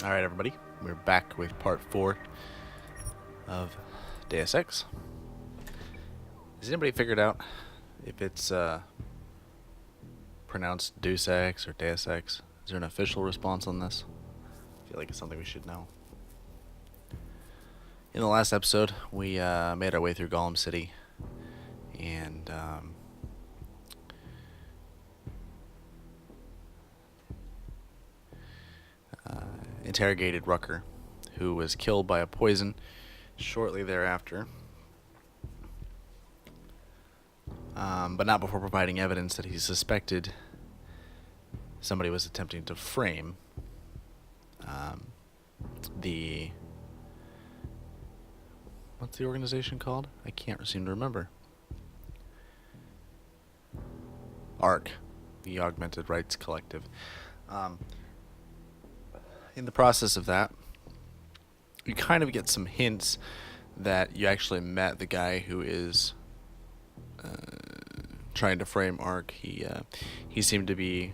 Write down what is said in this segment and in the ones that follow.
Alright everybody, we're back with part 4 of Deus Ex. Has anybody figured out if it's pronounced Deus Ex or Deus Ex? Is there an official response on this? I feel like it's something we should know. In the last episode, we made our way through Golem City and interrogated Rucker, who was killed by a poison shortly thereafter, but not before providing evidence that he suspected somebody was attempting to frame what's the organization called? I can't seem to remember. ARC, the Augmented Rights Collective. In the process of that, you kind of get some hints that you actually met the guy who is trying to frame ARC. He seemed to be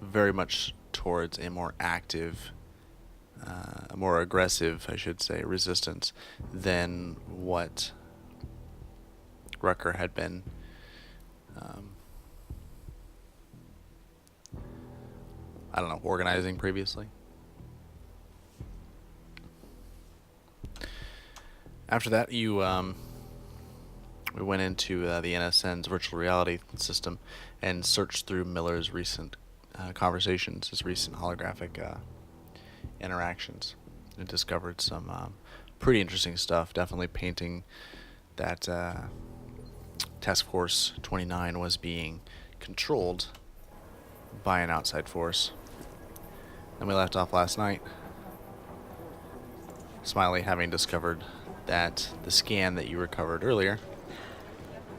very much towards a more active, a more aggressive, I should say, resistance than what Rucker had been. I don't know, organizing previously. After that, we went into the NSN's virtual reality system and searched through Miller's recent conversations, his recent holographic interactions, and discovered some pretty interesting stuff. Definitely painting that Task Force 29 was being controlled by an outside force. Then we left off last night, Smiley having discovered that the scan that you recovered earlier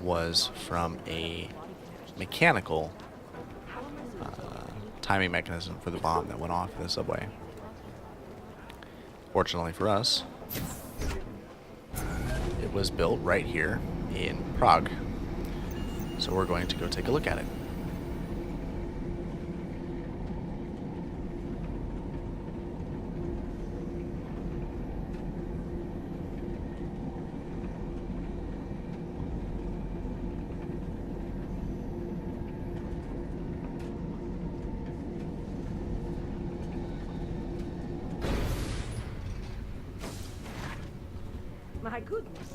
was from a mechanical timing mechanism for the bomb that went off in the subway. Fortunately for us, it was built right here in Prague. So we're going to go take a look at it. My goodness.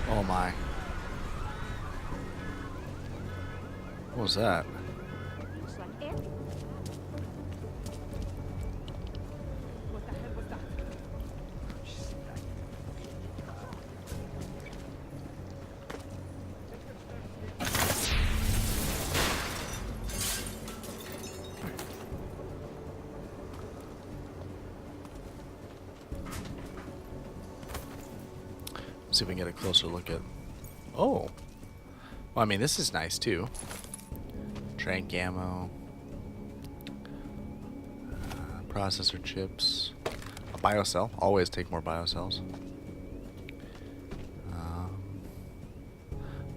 Oh my. What was that? Looks like air. What the hell was that? See if we can get a closer look at. Oh, well, I mean, this is nice too. Trank ammo, processor chips, a biocell. Always take more biocells.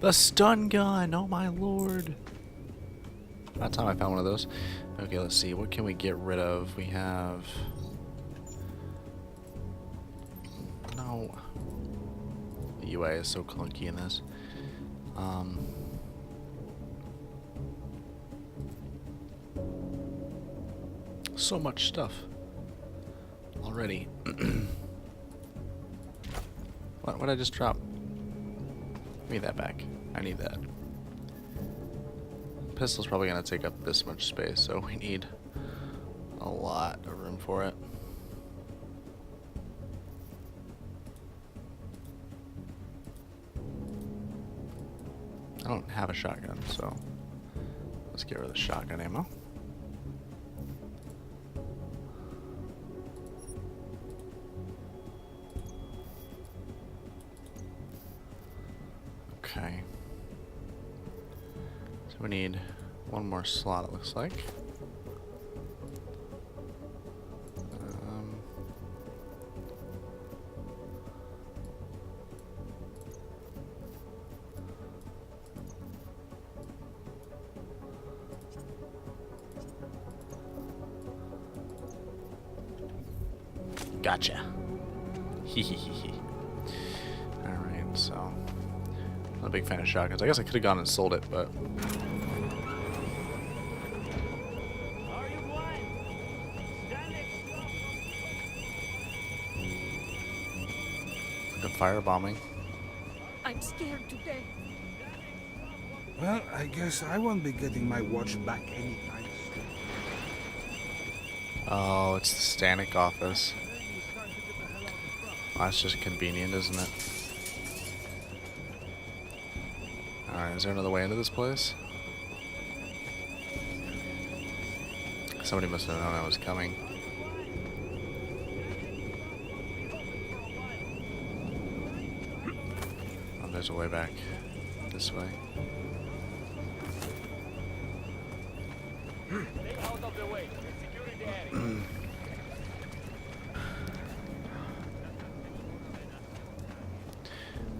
The stun gun. Oh my lord! About time I found one of those. Okay, let's see. What can we get rid of? We have. No. The UI is so clunky in this. So much stuff already. What did I just drop? Give me that back. I need that. Pistol's probably gonna take up this much space, so we need a lot of room for it. I don't have a shotgun, so let's get rid of the shotgun ammo. Okay. So we need one more slot, it looks like. Gotcha. Hee hee hee hee. Alright, so. I'm not a big fan of shotguns. I guess I could have gone and sold it, but. Good firebombing. I'm scared to death. Well, I guess I won't be getting my watch back anytime soon. Oh, it's the Stanek office. Oh, that's just convenient, isn't it? Alright, is there another way into this place? Somebody must have known I was coming. Oh, there's a way back. This way.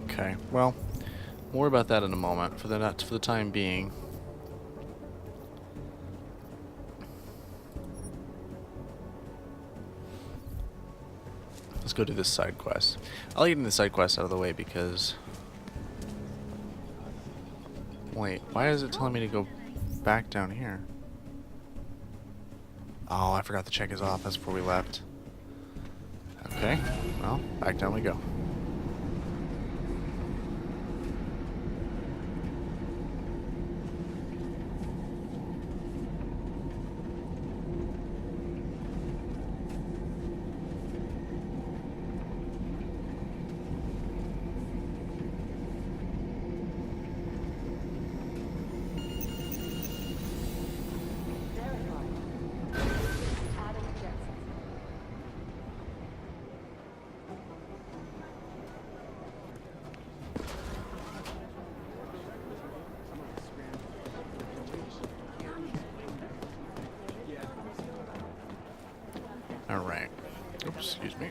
Okay, well, more about that in a moment. For the time being, let's go do this side quest. I'll get the side quest out of the way because. Wait, why is it telling me to go back down here? Oh, I forgot to check his office before we left. Okay, well, back down we go. Alright. Oops, excuse me.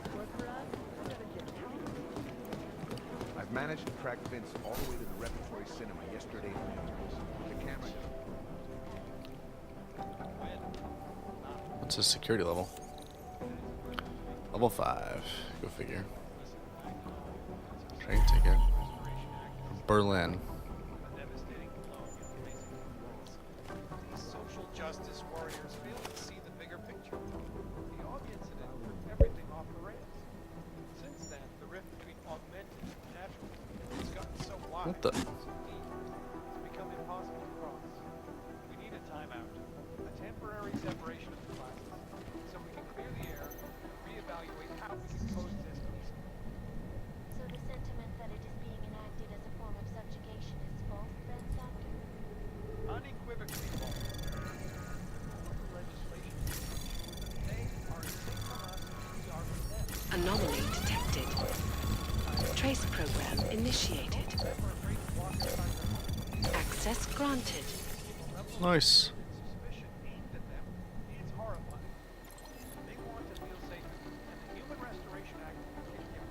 I've managed to track Vince all the way to the repertory cinema yesterday night. The camera. What's his security level? Level 5. Go figure. Train ticket. Berlin. Social justice warriors fail to see the bigger picture. The Og incident threw everything off the rails. Since then, the rift between augmented and natural has gotten so wide, What the? so deep, it's become impossible to cross. We need a timeout, a temporary separation of the classes, so we can clear the air and reevaluate how we can coexist peacefully. So the sentiment that it is being enacted as a form of subjugation is false, then, Doctor? Unequivocally false. Local legislation to ensure that they are as safe from us as we are from them. Anomaly detected. Trace program initiated. We're afraid to walk inside their home. Access granted. Nice. Suspicion aimed at them is horrifying. They want to feel safe, and the Human Restoration Act will kick in.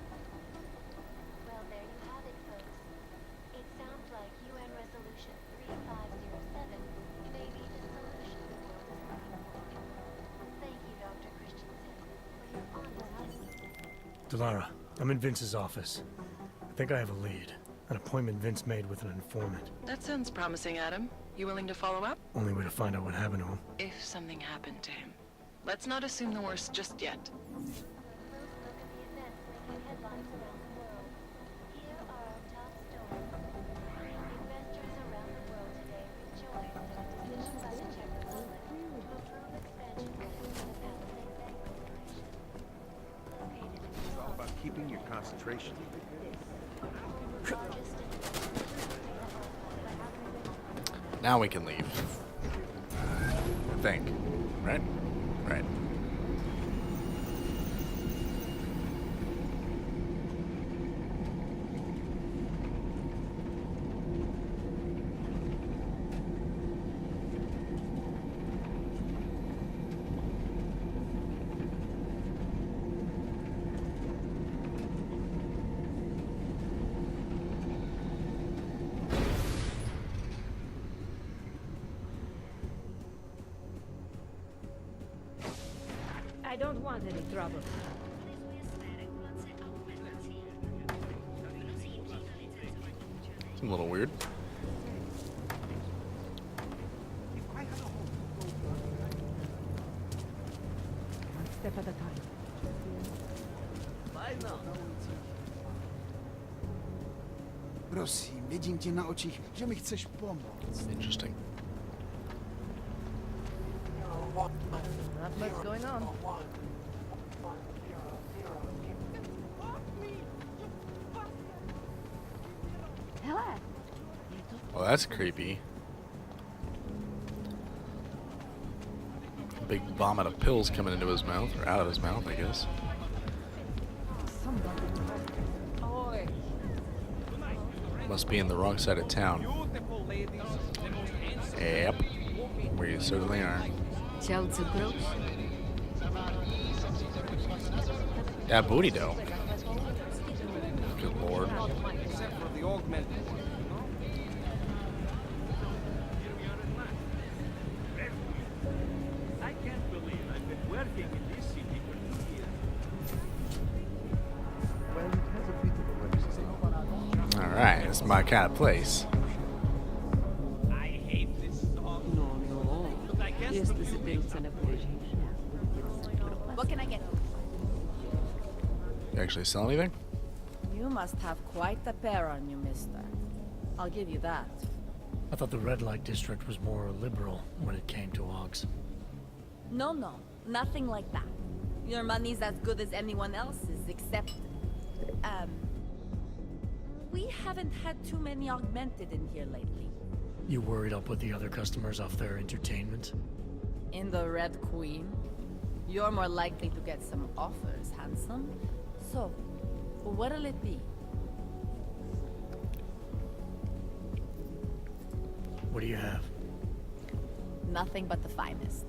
Well, there you have it, folks. It sounds like UN Resolution 3507 may be the solution the world is looking for. Thank you, Dr. Christensen, for your honest. Delara, I'm in Vince's office. I think I have a lead. An appointment Vince made with an informant. That sounds promising, Adam. You willing to follow up? Only way to find out what happened to him. If something happened to him. Let's not assume the worst just yet. A close look at the events making headlines around the world. Here are our top stories. Investors around the world today rejoice at a decision by the Czech Republic to approve expansion plans for the Palisade Bank Corporation. Located in It's all about keeping your concentration. largest Now we can leave. I think. Right? Right. I don't want any trouble. Please, we Seems a little weird. One step at a time. Prosím, vidím ti na očích, že mi chceš pomoct. Interesting. Not much going on. Hello. Well, that's creepy. Big vomit of pills coming into his mouth, or out of his mouth, I guess. Somebody. Oi. Must be in the wrong side of town. Yep. We certainly are. That booty though. Good lord. Except for the augmented one, I can't believe I've been working in this city for 2 years. Well, it has a bit of a reputation. Alright, it's my kind of place. I hate this song. No. But I guess the What can I get? You actually sell anything? You must have quite a pair on you, mister. I'll give you that. I thought the red light district was more liberal when it came to AUGs. No, nothing like that. Your money's as good as anyone else's, except, we haven't had too many augmented in here lately. You worried I'll put the other customers off their entertainment? In the Red Queen, you're more likely to get some offers, handsome. So, what'll it be? What do you have? Nothing but the finest.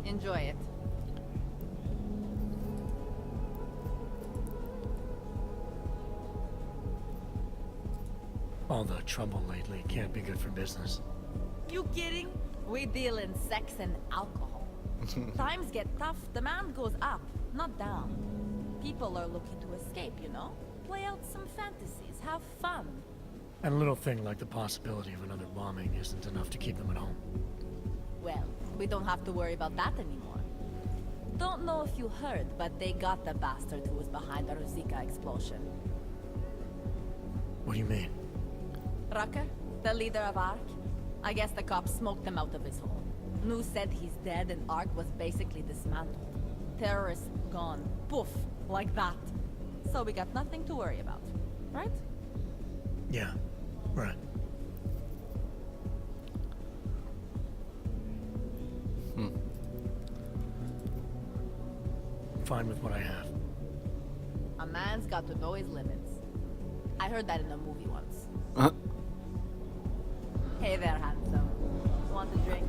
Enjoy it. All the trouble lately can't be good for business. You kidding? We deal in sex and alcohol. Times get tough, demand goes up, not down. People are looking to escape, you know? Play out some fantasies, have fun. And a little thing like the possibility of another bombing isn't enough to keep them at home. Well, we don't have to worry about that anymore. Don't know if you heard, but they got the bastard who was behind the Ruzika explosion. What do you mean? Rucker, the leader of ARC. I guess the cops smoked him out of his hole. Nu said he's dead and ARC was basically dismantled. Terrorists gone. Poof. Like that. So we got nothing to worry about. Right? Yeah, right. Fine with what I have. A man's got to know his limits. I heard that in a movie once. Hey there, handsome. Want a drink?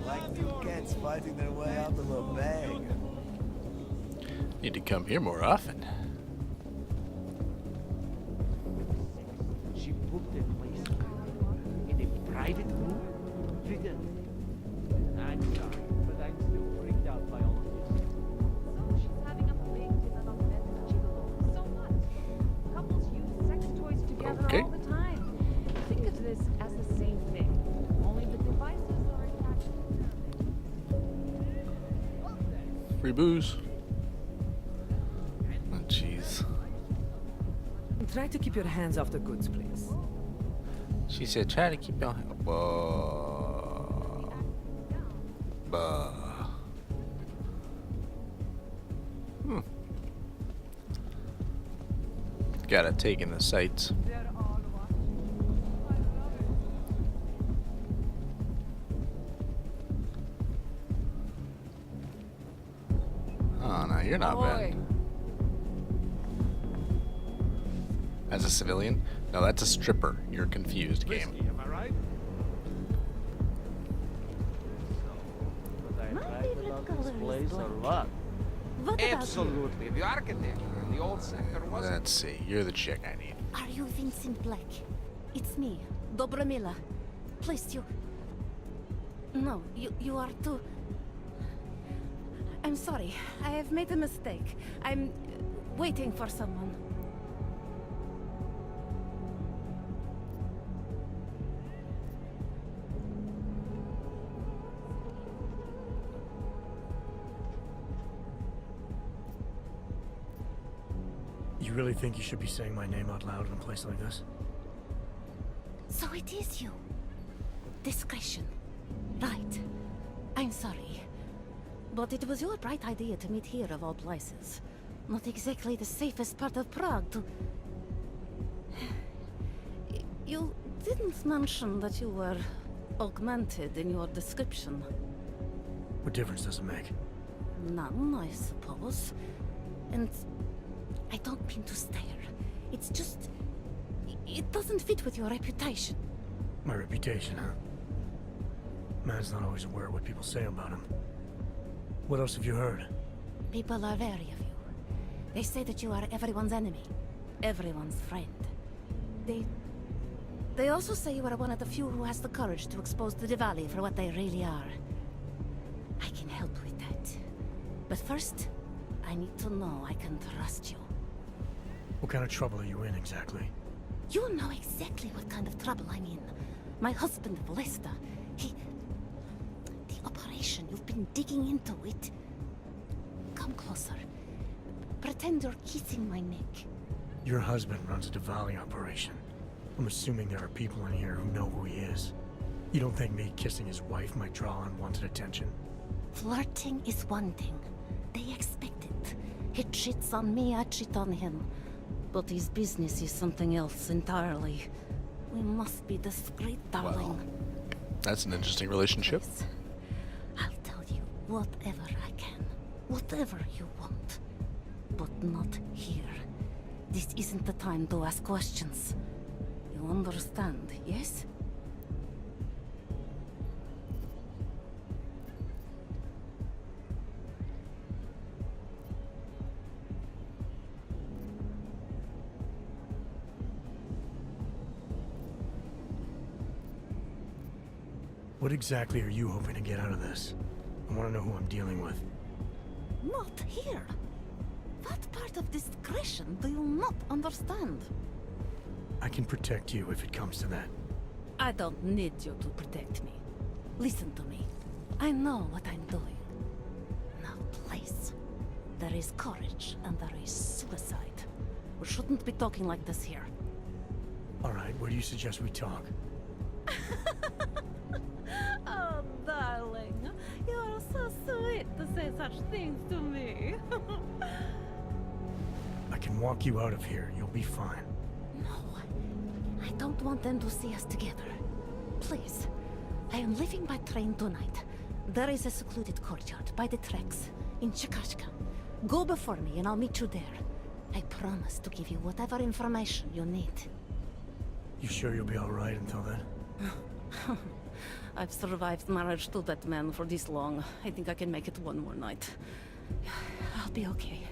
Like two cats fighting their way out of a bag. Need to come here more often. She booked a place in a private room. Figure. I'm sorry, but I'm still freaked out by all of this. So she's having a big development gigolo. So what? Couples use sex toys together Okay. all the time. Think of this as the same thing. Only the devices are attached to Free booze. Oh, jeez. Try to keep your hands off the goods, please. She said, try to keep your hand. Gotta take in the sights. Oh, no, you're not bad. As a civilian? No, that's a stripper. You're confused, game. Risky, am I right? But I right about this place or what? Absolutely. The architecture in the old sector wasn't. Let's see. You're the chick I need. Are you Vincent Black? It's me, Dobromila. Please, you... No, you are too... I'm sorry. I have made a mistake. I'm waiting for someone. You really think you should be saying my name out loud in a place like this? So it is you. Discretion. Right. I'm sorry. But it was your bright idea to meet here of all places. Not exactly the safest part of Prague to... You didn't mention that you were augmented in your description. What difference does it make? None, I suppose. And I don't mean to stare. It's just... It doesn't fit with your reputation. My reputation, huh? Man's not always aware of what people say about him. What else have you heard? People are wary of you. They say that you are everyone's enemy. Everyone's friend. They also say you are one of the few who has the courage to expose the Diwali for what they really are. I can help with that. But first, I need to know I can trust you. What kind of trouble are you in, exactly? You know exactly what kind of trouble I'm in. My husband, Lester, the operation, you've been digging into it. Come closer. Pretend you're kissing my neck. Your husband runs a Diwali operation. I'm assuming there are people in here who know who he is. You don't think me kissing his wife might draw unwanted attention? Flirting is one thing. They expect it. He cheats on me, I cheat on him. But his business is something else entirely. We must be discreet, darling. Well, that's an interesting relationship. Please. I'll tell you whatever I can. Whatever you want. But not here. This isn't the time to ask questions. You understand, yes? What exactly are you hoping to get out of this? I want to know who I'm dealing with. Not here. What part of discretion do you not understand? I can protect you if it comes to that. I don't need you to protect me. Listen to me. I know what I'm doing. Now, please. There is courage and there is suicide. We shouldn't be talking like this here. All right, where do you suggest we talk? Oh, darling. You are so sweet to say such things to me. I can walk you out of here. You'll be fine. No. I don't want them to see us together. Please. I am leaving by train tonight. There is a secluded courtyard by the tracks in Chikashka. Go before me and I'll meet you there. I promise to give you whatever information you need. You sure you'll be all right until then? I've survived marriage to that man for this long. I think I can make it one more night. I'll be okay.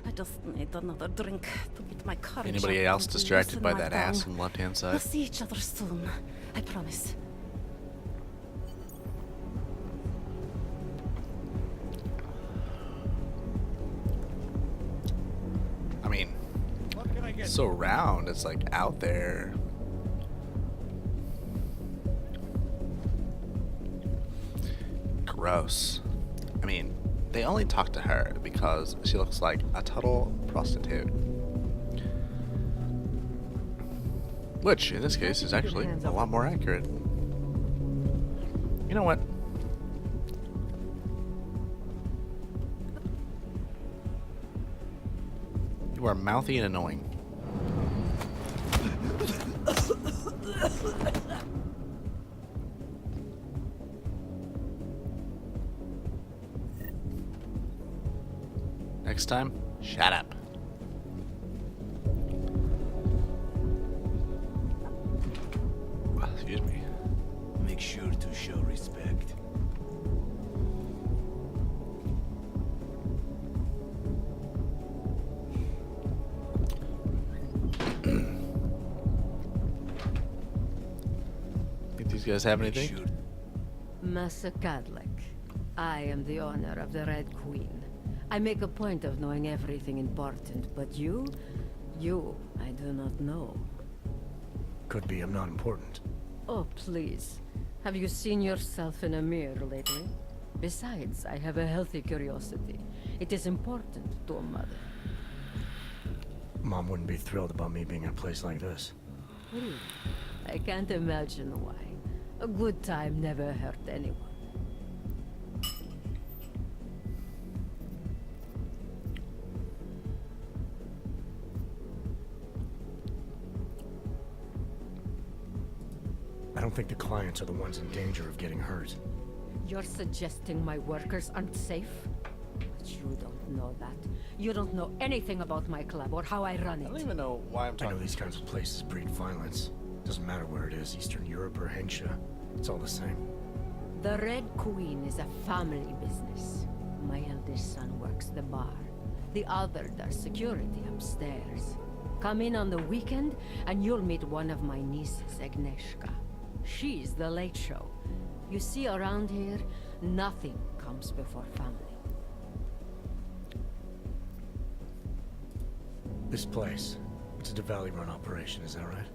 I just need another drink to get my courage. Anybody up else and to distracted loosen by my that tongue. ass on the left-hand We'll side? see each other soon. I promise. I mean, it's so round. It's like out there. Gross. I mean, they only talk to her because she looks like a total prostitute. Which, in this case, is actually a lot more accurate. You know what? You are mouthy and annoying. Next time, shut up. Excuse me. Make sure to show respect. Think these guys have anything? Sure. Massa Cadlick. I am the owner of the Red Queen. I make a point of knowing everything important, but you, I do not know. Could be I'm not important. Oh, please. Have you seen yourself in a mirror lately? Besides, I have a healthy curiosity. It is important to a mother. Mom wouldn't be thrilled about me being in a place like this. Really? I can't imagine why. A good time never hurt anyone. I don't think the clients are the ones in danger of getting hurt. You're suggesting my workers aren't safe? But you don't know that. You don't know anything about my club or how I run it. I don't even know why I'm I talking. know these kinds of places breed violence. Doesn't matter where it is, Eastern Europe or Hensha. It's all the same. The Red Queen is a family business. My eldest son works the bar. The other does security upstairs. Come in on the weekend, and you'll meet one of my nieces, Agnieszka. She's the late show. You see, around here, nothing comes before family. This place, it's a Diwali-run operation, is that right?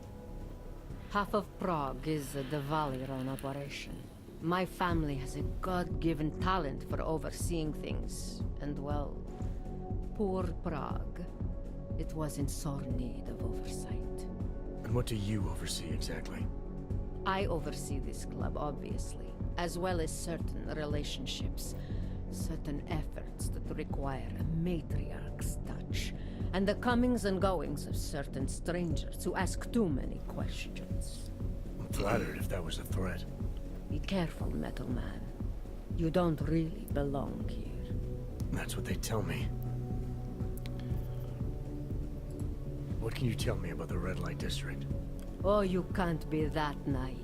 Half of Prague is a Diwali-run operation. My family has a God-given talent for overseeing things, and well, poor Prague. It was in sore need of oversight. And what do you oversee exactly? I oversee this club, obviously, as well as certain relationships, certain efforts that require a matriarch's touch, and the comings and goings of certain strangers who ask too many questions. I'm flattered if that was a threat. Be careful, Metal Man. You don't really belong here. That's what they tell me. What can you tell me about the Red Light District? Oh, you can't be that naive.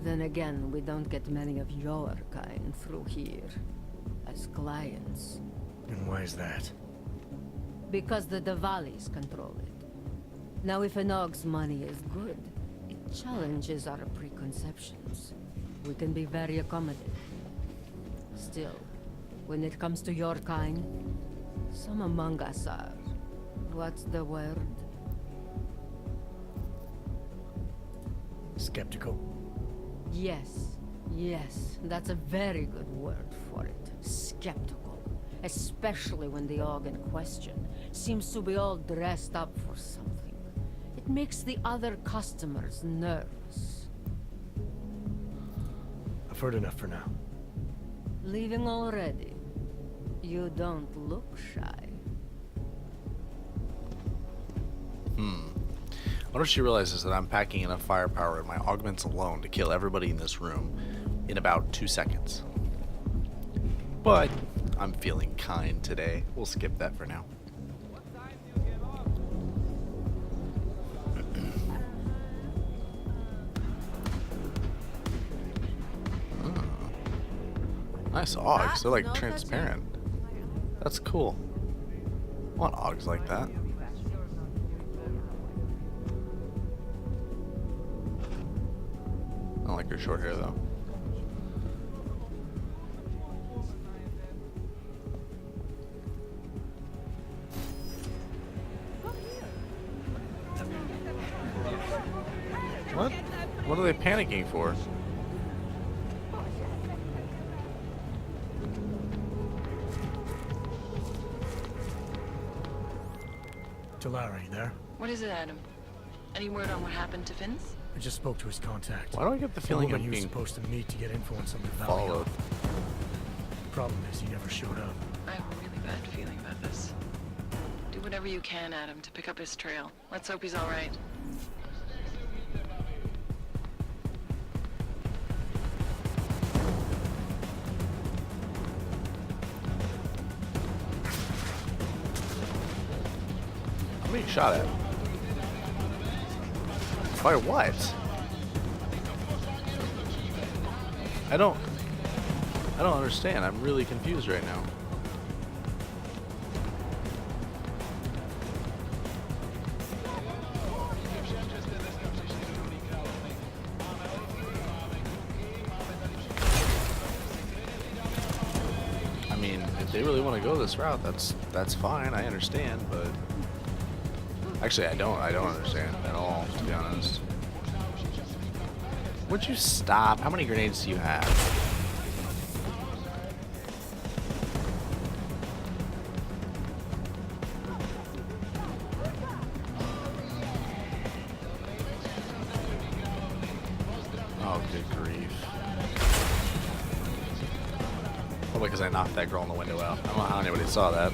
Then again, we don't get many of your kind through here, as clients. And why is that? Because the Diwalis control it. Now, if an Og's money is good, it challenges our preconceptions. We can be very accommodating. Still, when it comes to your kind, some among us are... what's the word? Skeptical? Yes, that's a very good word for it. Skeptical. Especially when the Og in question seems to be all dressed up for something. It makes the other customers nervous. I've heard enough for now. Leaving already? You don't look shy. I wonder if she realizes that I'm packing enough firepower in my augments alone to kill everybody in this room in about 2 seconds. But I'm feeling kind today. We'll skip that for now. Nice Augs. They're like transparent. That's cool. I want Augs like that. I don't like her short hair though. What? What are they panicking for? Talara, you there? What is it, Adam? Any word on what happened to Vince? I just spoke to his contact. Why do I get the Some feeling woman of he was being supposed to meet to get info on something followed? Problem is, he never showed up. I have a really bad feeling about this. Do whatever you can, Adam, to pick up his trail. Let's hope he's all right. I'm being shot at. By what? I don't understand. I'm really confused right now. if they really want to go this route, that's fine. I understand, but actually, I don't understand at all, to be honest. Would you stop? How many grenades do you have? Oh, good grief. Probably because I knocked that girl in the window out. I don't know how anybody saw that.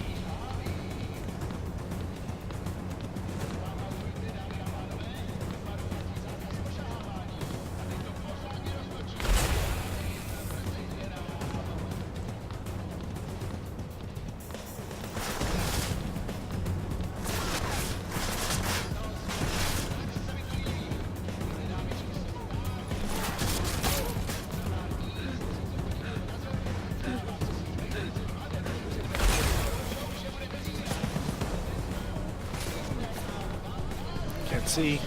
Can't see.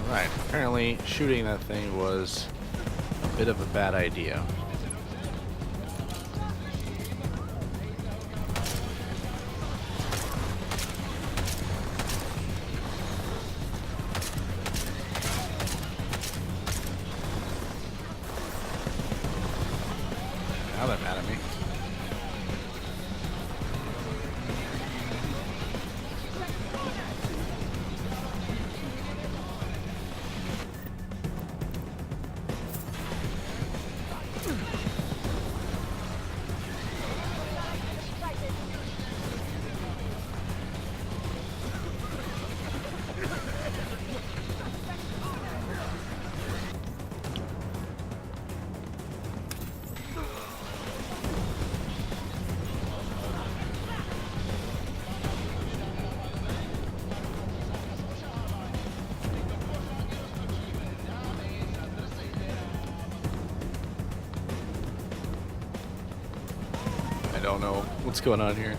Alright, apparently shooting that thing was a bit of a bad idea. Now they're mad at me. I don't know what's going on here.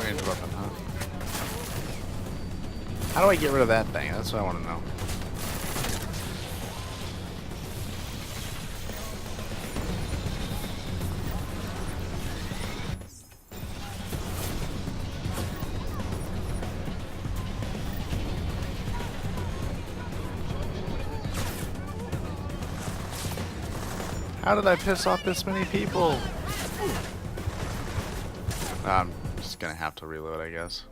Range weapon, huh? How do I get rid of that thing? That's what I want to know. How did I piss off this many people? I'm just gonna have to reload, I guess.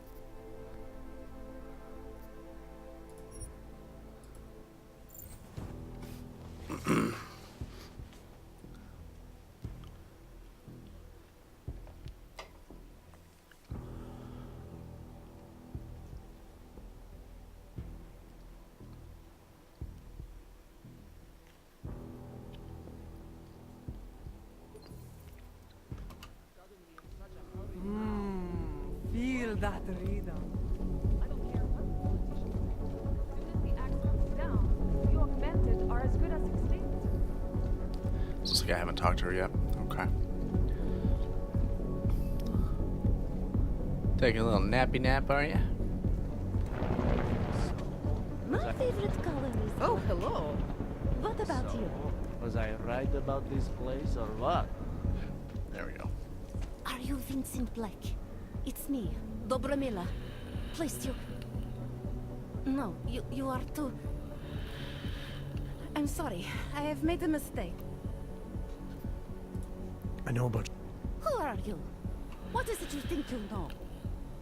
Feel that rhythm. I don't care what politicians say. As soon as the axe comes down, you augmented are as good as extinct. Looks like I haven't talked to her yet. Okay. Taking a little nappy nap, are you? My favorite color is Oh, black. hello. What about you? Was I right about this place or what? There we go. Are you Vincent Blake? It's me, Dobromila. Please, you... No, you are too... I'm sorry. I have made a mistake. I know about Who are you? What is it you think you know?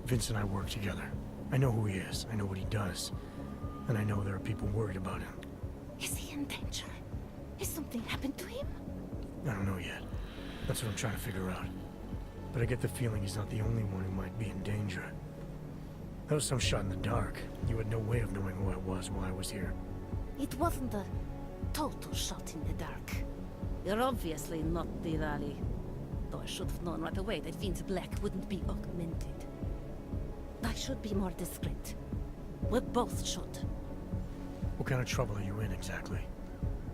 Vince and I work together. I know who he is. I know what he does. And I know there are people worried about him. Is he in danger? Has something happened to him? I don't know yet. That's what I'm trying to figure out. But I get the feeling he's not the only one who might be in danger. That was some shot in the dark. You had no way of knowing who I was while I was here. It wasn't a total shot in the dark. You're obviously not the rally. Though I should have known right away that Vince Black wouldn't be augmented. I should be more discreet. We both should. What kind of trouble are you in exactly?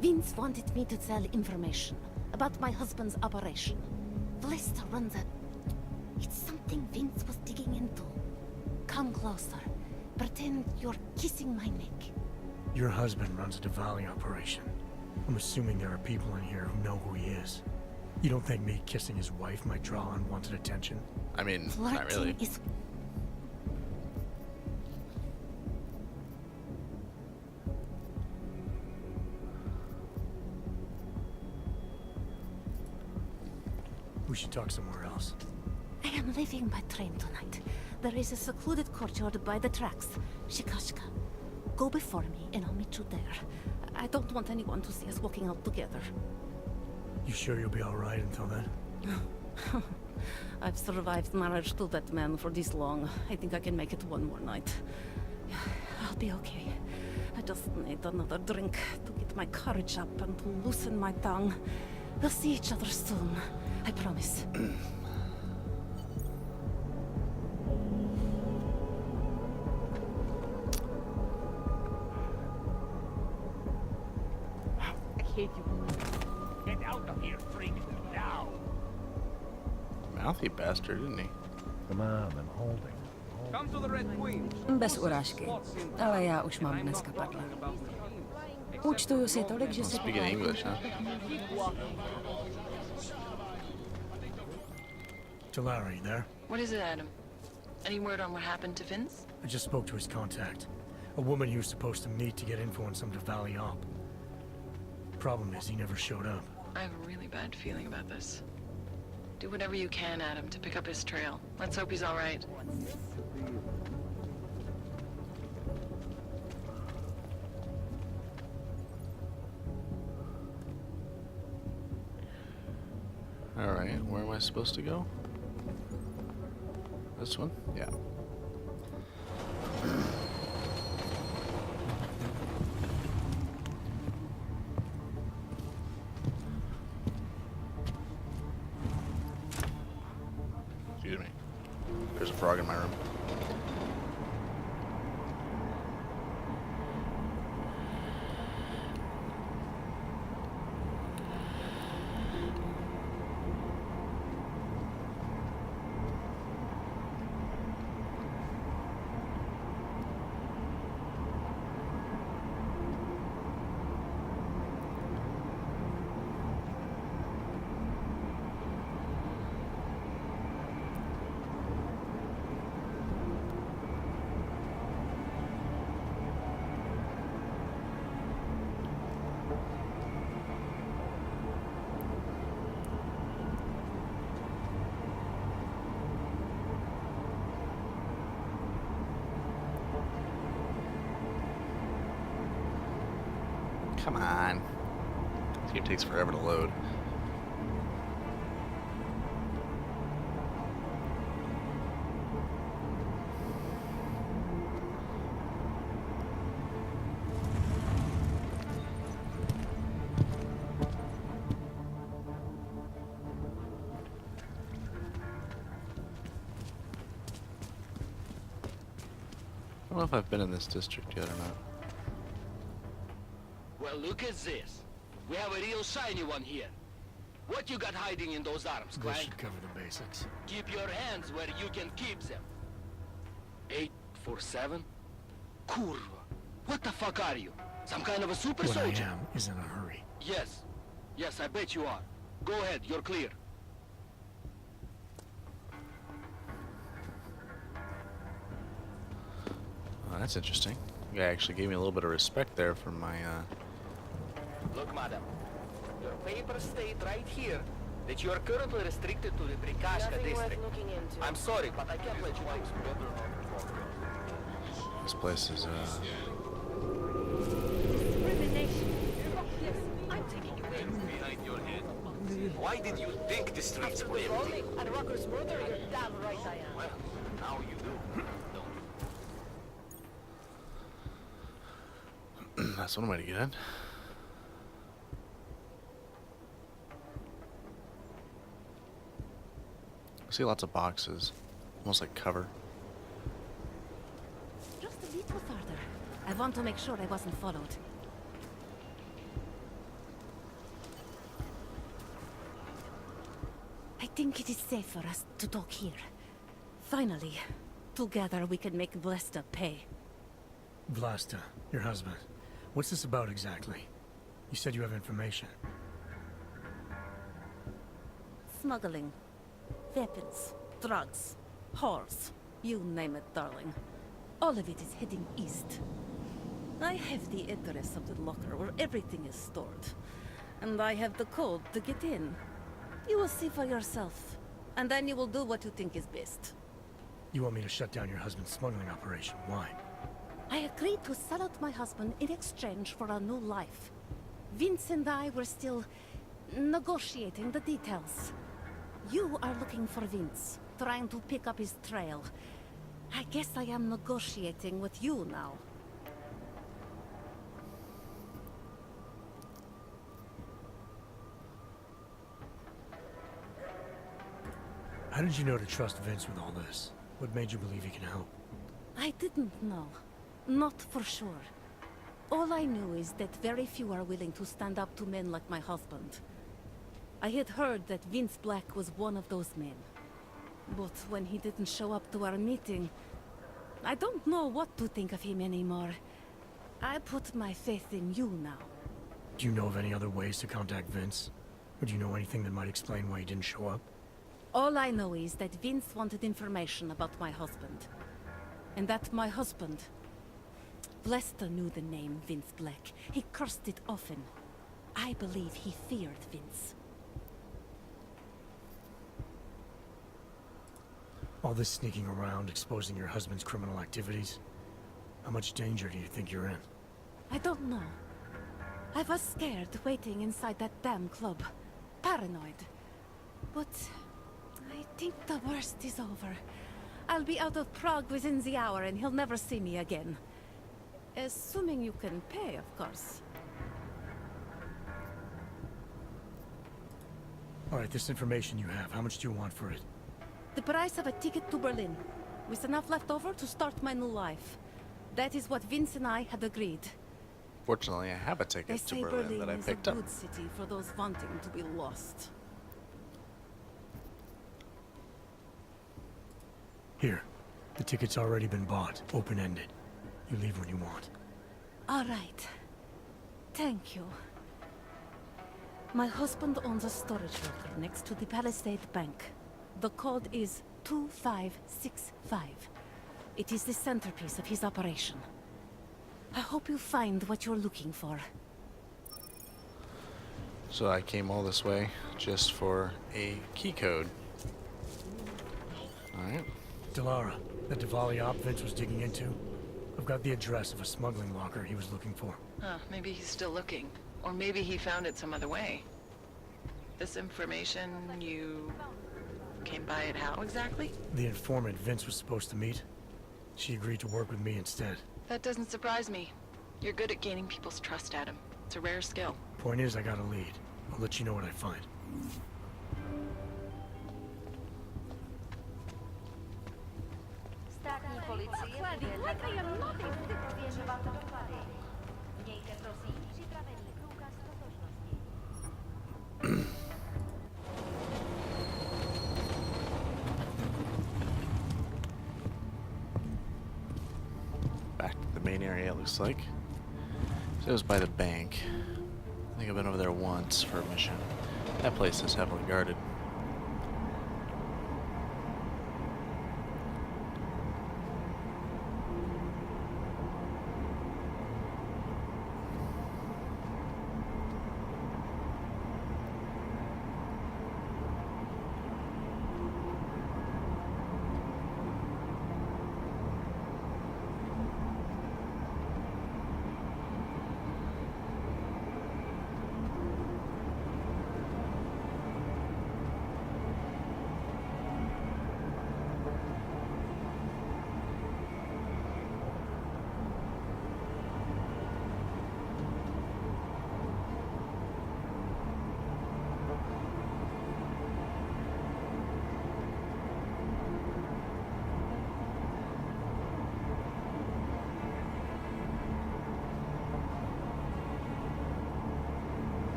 Vince wanted me to tell information about my husband's operation. Vlista runs a... It's something Vince was digging into. Come closer. Pretend you're kissing my neck. Your husband runs a Diwali operation. I'm assuming there are people in here who know who he is. You don't think me kissing his wife might draw unwanted attention? I mean, not really. Flirting is... We should talk somewhere else. I am leaving by train tonight. There is a secluded courtyard by the tracks. Shikashka. Go before me and I'll meet you there. I don't want anyone to see us walking out together. You sure you'll be alright until then? I've survived marriage to that man for this long. I think I can make it one more night. I'll be okay. I just need another drink to get my courage up and to loosen my tongue. We'll see each other soon. I promise. I hate you. Get out of here, freak, now! Mouthy bastard, isn't he? Come on, I'm holding. Come to the Red Queen. Bez urážky, ale já už mám dneska padla. Účtuju si tolik, že si... Speaking English, huh? Larry, there? What is it, Adam? Any word on what happened to Vince? I just spoke to his contact. A woman he was supposed to meet to get info on some Diwali op. Problem is, he never showed up. I have a really bad feeling about this. Do whatever you can, Adam, to pick up his trail. Let's hope he's all right. Alright, where am I supposed to go? This one? Yeah. Excuse me. There's a frog in my room. Come on. This game takes forever to load. I don't know if I've been in this district yet or not. Well, look at this. We have a real shiny one here. What you got hiding in those arms, This Clank? should cover the basics. Keep your hands where you can keep them. 847? Kurva. What the fuck are you? Some kind of a super What soldier? I am is in a hurry. Yes. Yes, I bet you are. Go ahead, you're clear. Oh, that's interesting. The guy actually gave me a little bit of respect there for my, Look, madam. Your papers state right here that you are currently restricted to the Brikashka district. I'm sorry, but I can't let you do. This place is Behind your head. Why did you think the streets were empty? And Rocker's murder, you're damn right I am. Well, now you do, don't you? that's one way to get in. I see lots of boxes, almost like cover. Just a little further. I want to make sure I wasn't followed. I think it is safe for us to talk here. Finally, together we can make Vlasta pay. Vlasta, your husband. What's this about exactly? You said you have information. Smuggling. Weapons. Drugs. Whores. You name it, darling. All of it is heading east. I have the address of the locker where everything is stored. And I have the code to get in. You will see for yourself. And then you will do what you think is best. You want me to shut down your husband's smuggling operation? Why? I agreed to sell out my husband in exchange for a new life. Vince and I were still negotiating the details. You are looking for Vince, trying to pick up his trail. I guess I am negotiating with you now. How did you know to trust Vince with all this? What made you believe he can help? I didn't know. Not for sure. All I knew is that very few are willing to stand up to men like my husband. I had heard that Vince Black was one of those men. But when he didn't show up to our meeting, I don't know what to think of him anymore. I put my faith in you now. Do you know of any other ways to contact Vince? Or do you know anything that might explain why he didn't show up? All I know is that Vince wanted information about my husband. And that my husband... Lester knew the name Vince Black. He cursed it often. I believe he feared Vince. All this sneaking around, exposing your husband's criminal activities. How much danger do you think you're in? I don't know. I was scared waiting inside that damn club. Paranoid. But... I think the worst is over. I'll be out of Prague within the hour and he'll never see me again. Assuming you can pay, of course. Alright, this information you have, how much do you want for it? The price of a ticket to Berlin, with enough left over to start my new life. That is what Vince and I had agreed. Fortunately, I have a They ticket to say Berlin that I is a picked up. good city for those wanting to be lost. Here. The ticket's already been bought, open-ended. You leave when you want. All right. Thank you. My husband owns a storage locker next to the Palisade Bank. The code is 2565. It is the centerpiece of his operation. I hope you find what you're looking for. So I came all this way just for a key code. Alright. Delara, that Diwali op Vince was digging into. I've got the address of a smuggling locker he was looking for. Maybe he's still looking. Or maybe he found it some other way. This information, you came by it how exactly? The informant Vince was supposed to meet. She agreed to work with me instead. That doesn't surprise me. You're good at gaining people's trust, Adam. It's a rare skill. Point is, I got a lead. I'll let you know what I find. Státní policie prověřovat doklady. Mějte prosím připravený průkaz totožnosti. Back to the main area, it looks like. So it was by the bank. I think I've been over there once for a mission. That place is heavily guarded.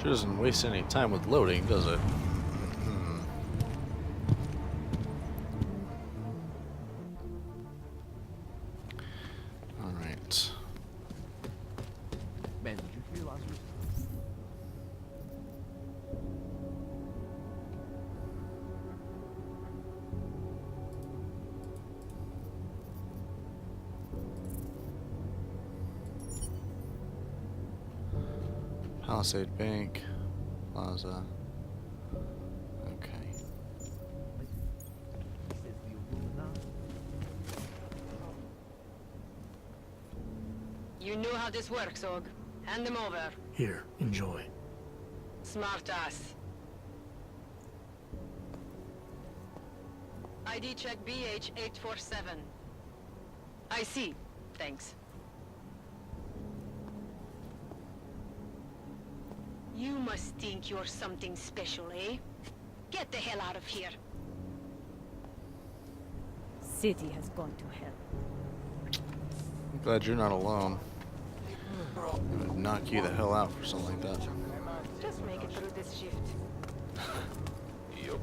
Sure doesn't waste any time with loading, does it? Alright. Man, did you hear last week? Palisade Bank, Plaza. Okay. You know how this works, Og. Hand them over. Here, enjoy. Smart ass. ID check BH847. I see. Thanks. You must think you're something special, eh? Get the hell out of here. City has gone to hell. I'm glad you're not alone. It would knock you the hell out for something like that. Just make it through this shift. Yep.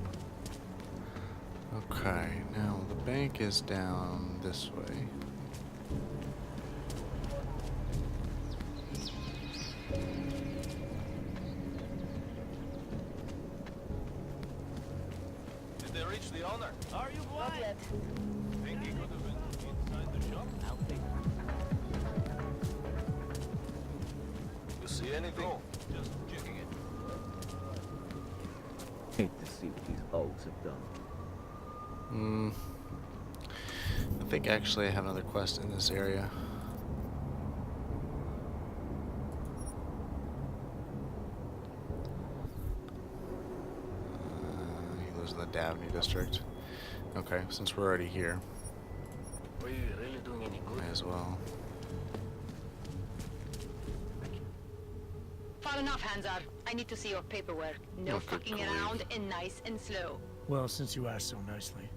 Okay, now the bank is down this way. Did they reach the owner? Are you blind? Not yet. Think he could have been inside the shop? I'll take it. You see anything? No, just checking it. Hate to see what these Ogs have done. I think actually I have another quest in this area. He lives in the Davney district. Okay, since we're already here, Were you really doing any good? may as well. Far enough, Hanzar. I need to see your paperwork. No Oh, good fucking grief. around and nice and slow. Well, since you asked so nicely.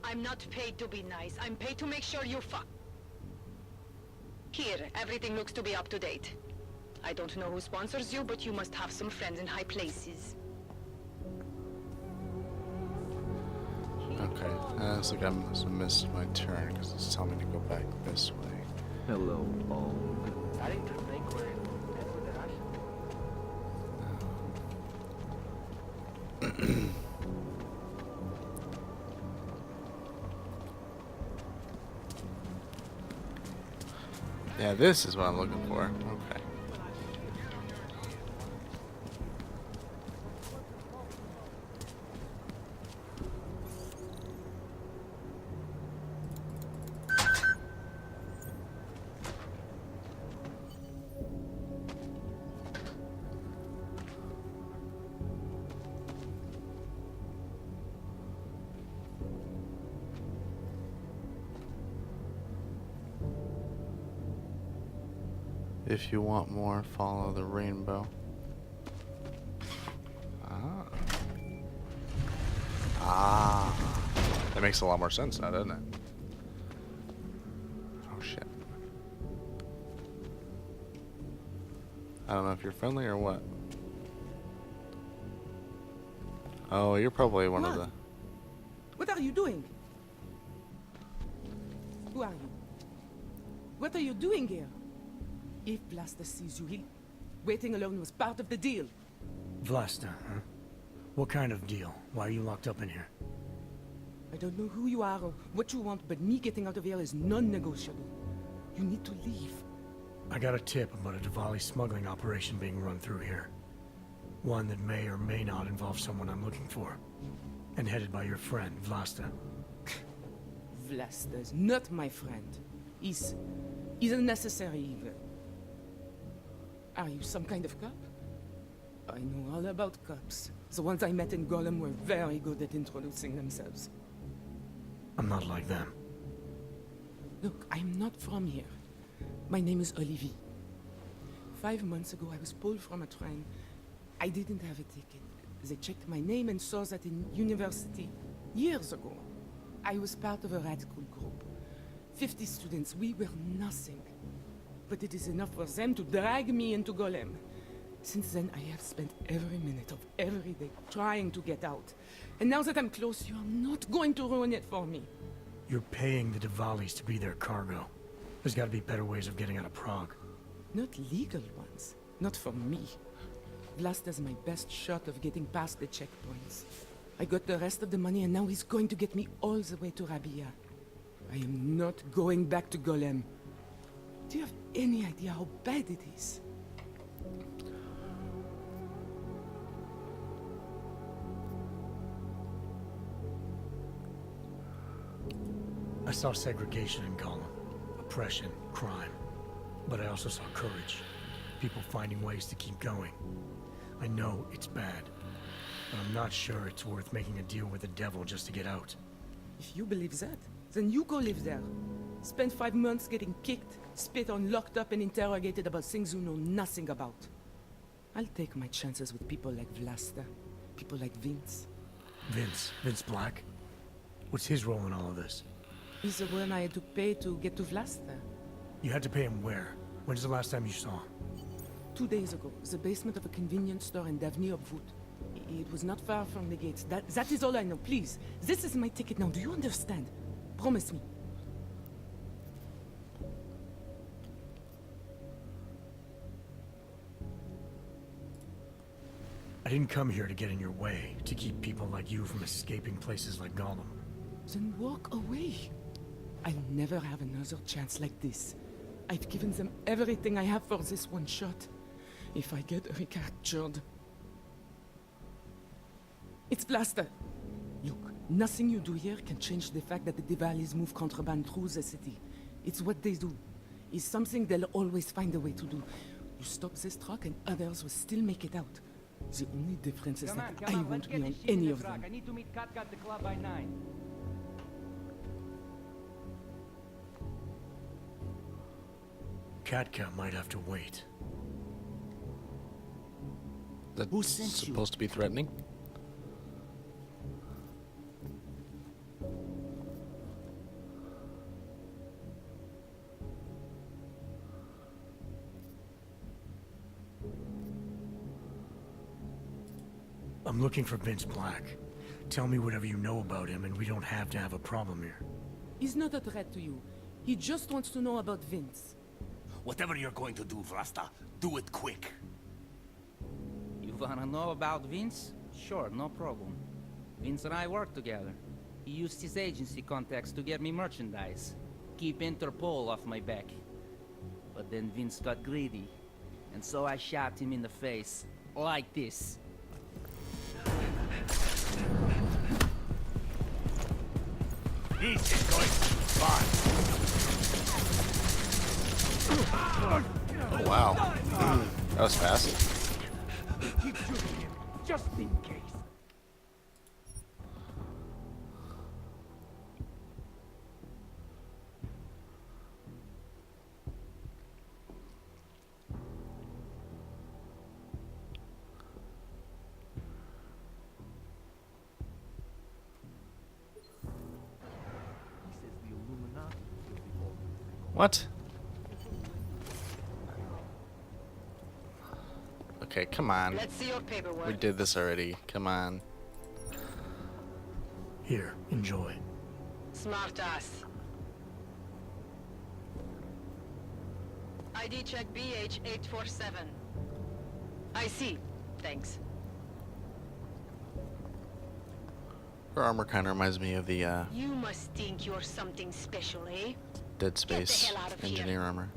I'm not paid to be nice. I'm paid to make sure you fuck. Here, everything looks to be up to date. I don't know who sponsors you, but you must have some friends in high places. Okay, looks like I must have missed my turn because it's telling me to go back this way. Hello, Og. Starting to think we're head with the rush. Yeah, this is what I'm looking for. Okay. If you want more, follow the rainbow. That makes a lot more sense now, doesn't it? Oh shit. I don't know if you're friendly or what. Oh, you're probably one of the... What are you doing? Who are you? What are you doing here? If Vlasta sees you, waiting alone was part of the deal. Vlasta, huh? What kind of deal? Why are you locked up in here? I don't know who you are or what you want, but me getting out of here is non-negotiable. You need to leave. I got a tip about a Diwali smuggling operation being run through here. One that may or may not involve someone I'm looking for. And headed by your friend, Vlasta. Vlasta is not my friend. He's a necessary evil. Are you some kind of cop? I know all about cops. The ones I met in Golem were very good at introducing themselves. I'm not like them. Look, I'm not from here. My name is Olivier. 5 months ago, I was pulled from a train. I didn't have a ticket. They checked my name and saw that in university, years ago. I was part of a radical group. 50 students, we were nothing. But it is enough for them to drag me into Golem. Since then, I have spent every minute of every day trying to get out. And now that I'm close, you are not going to ruin it for me. You're paying the Diwalis to be their cargo. There's got to be better ways of getting out of Prague. Not legal ones. Not for me. Vlasta's my best shot of getting past the checkpoints. I got the rest of the money and now he's going to get me all the way to Rabia. I am not going back to Golem. Do you have any idea how bad it is? I saw segregation in Gollum, oppression, crime. But I also saw courage. People finding ways to keep going. I know it's bad, but I'm not sure it's worth making a deal with the devil just to get out. If you believe that, then you go live there. Spend 5 months getting kicked, spit on, locked up and interrogated about things you know nothing about. I'll take my chances with people like Vlasta, people like Vince. Vince Black? What's his role in all of this? He's the one I had to pay to get to Vlasta. You had to pay him where? When's the last time you saw him? 2 days ago, the basement of a convenience store in Davni Obvut. It was not far from the gates. That is all I know, please. This is my ticket now, do you understand? Promise me. I didn't come here to get in your way, to keep people like you from escaping places like Gollum. Then walk away. I'll never have another chance like this. I've given them everything I have for this one shot. If I get recaptured... It's Vlasta. Look, nothing you do here can change the fact that the Diwalis move contraband through the city. It's what they do. It's something they'll always find a way to do. You stop this truck and others will still make it out. The only difference is that I won't be on any of them. I need to meet Katka at the club by 9. Katka might have to wait. That's supposed to be threatening? I'm looking for Vince Black. Tell me whatever you know about him and we don't have to have a problem here. He's not a threat to you. He just wants to know about Vince. Whatever you're going to do, Vlasta, do it quick. You wanna know about Vince? Sure, no problem. Vince and I work together. He used his agency contacts to get me merchandise. Keep Interpol off my back. But then Vince got greedy. And so I shot him in the face. Like this. This is going to be fun. Oh, wow. That was fast. Keep shooting him, just in case. What? Okay, come on. Let's see your paperwork. We did this already. Come on. Here, enjoy. Smart ass. ID check BH847. I see. Thanks. Her armor kind of reminds me of the You must think you're something special, eh? Dead Space hell out of here. engineer armor.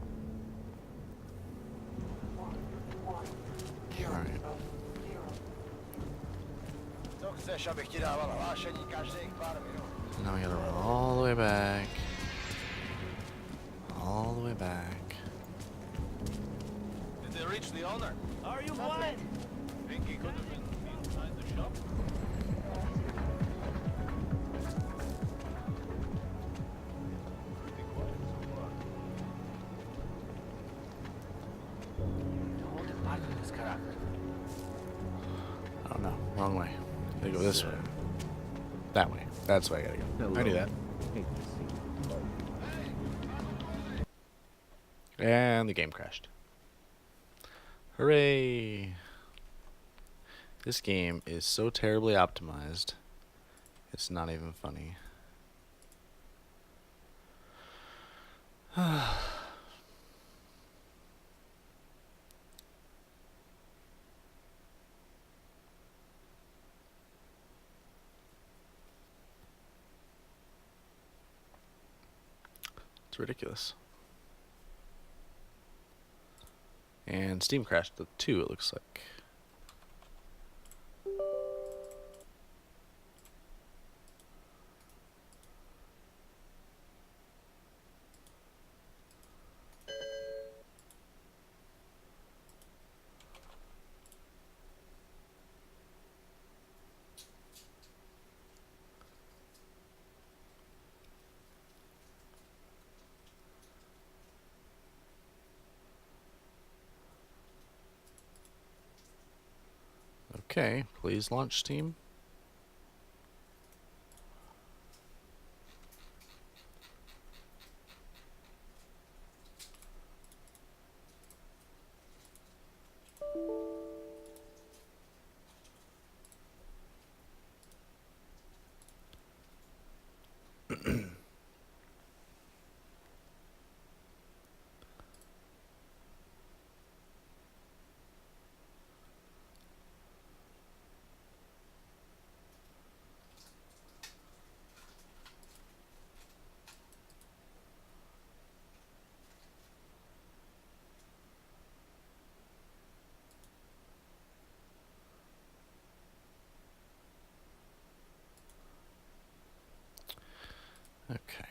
Alright. Now we gotta run all the way back. All the way back. Did they reach the owner? Are you blind? Think he could have been inside the shop? I don't know. Wrong way. Gotta go this way. That way. That's the way I gotta go. I knew that. And the game crashed. Hooray! This game is so terribly optimized. It's not even funny. It's ridiculous. And Steam crashed the 2, it looks like. Okay, please launch Steam. Okay.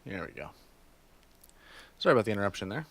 There we go. Sorry about the interruption there.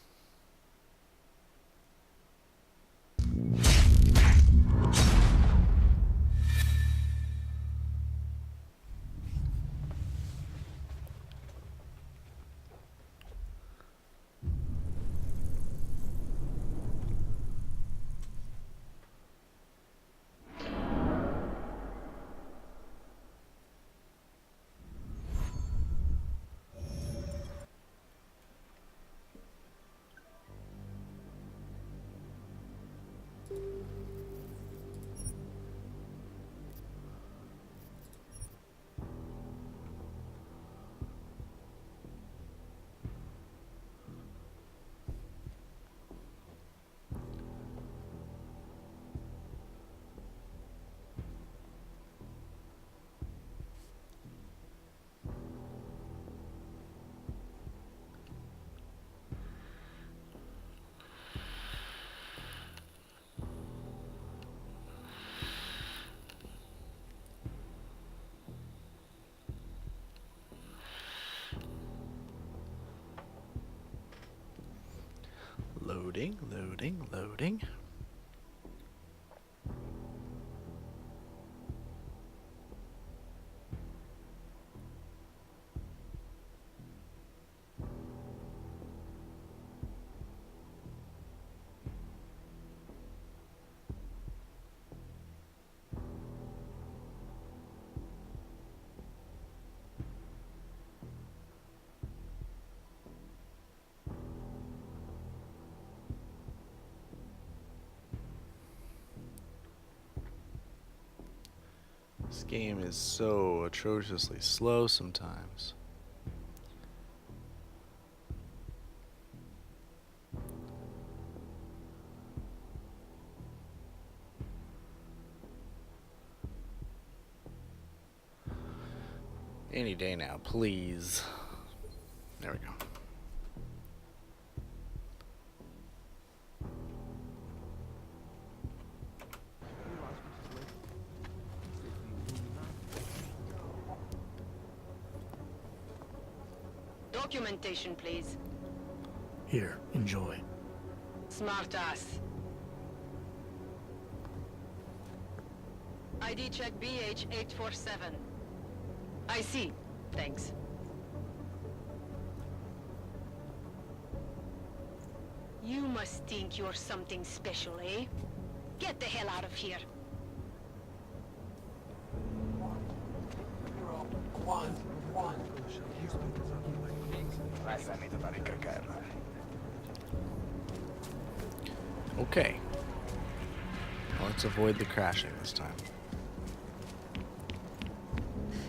Loading, loading, loading. This game is so atrociously slow sometimes. Any day now, please. There we go. Documentation, please. Here, enjoy. Smart ass. ID check BH847. I see. Thanks. You must think you're something special, eh? Get the hell out of here. Okay. Well, let's avoid the crashing this time.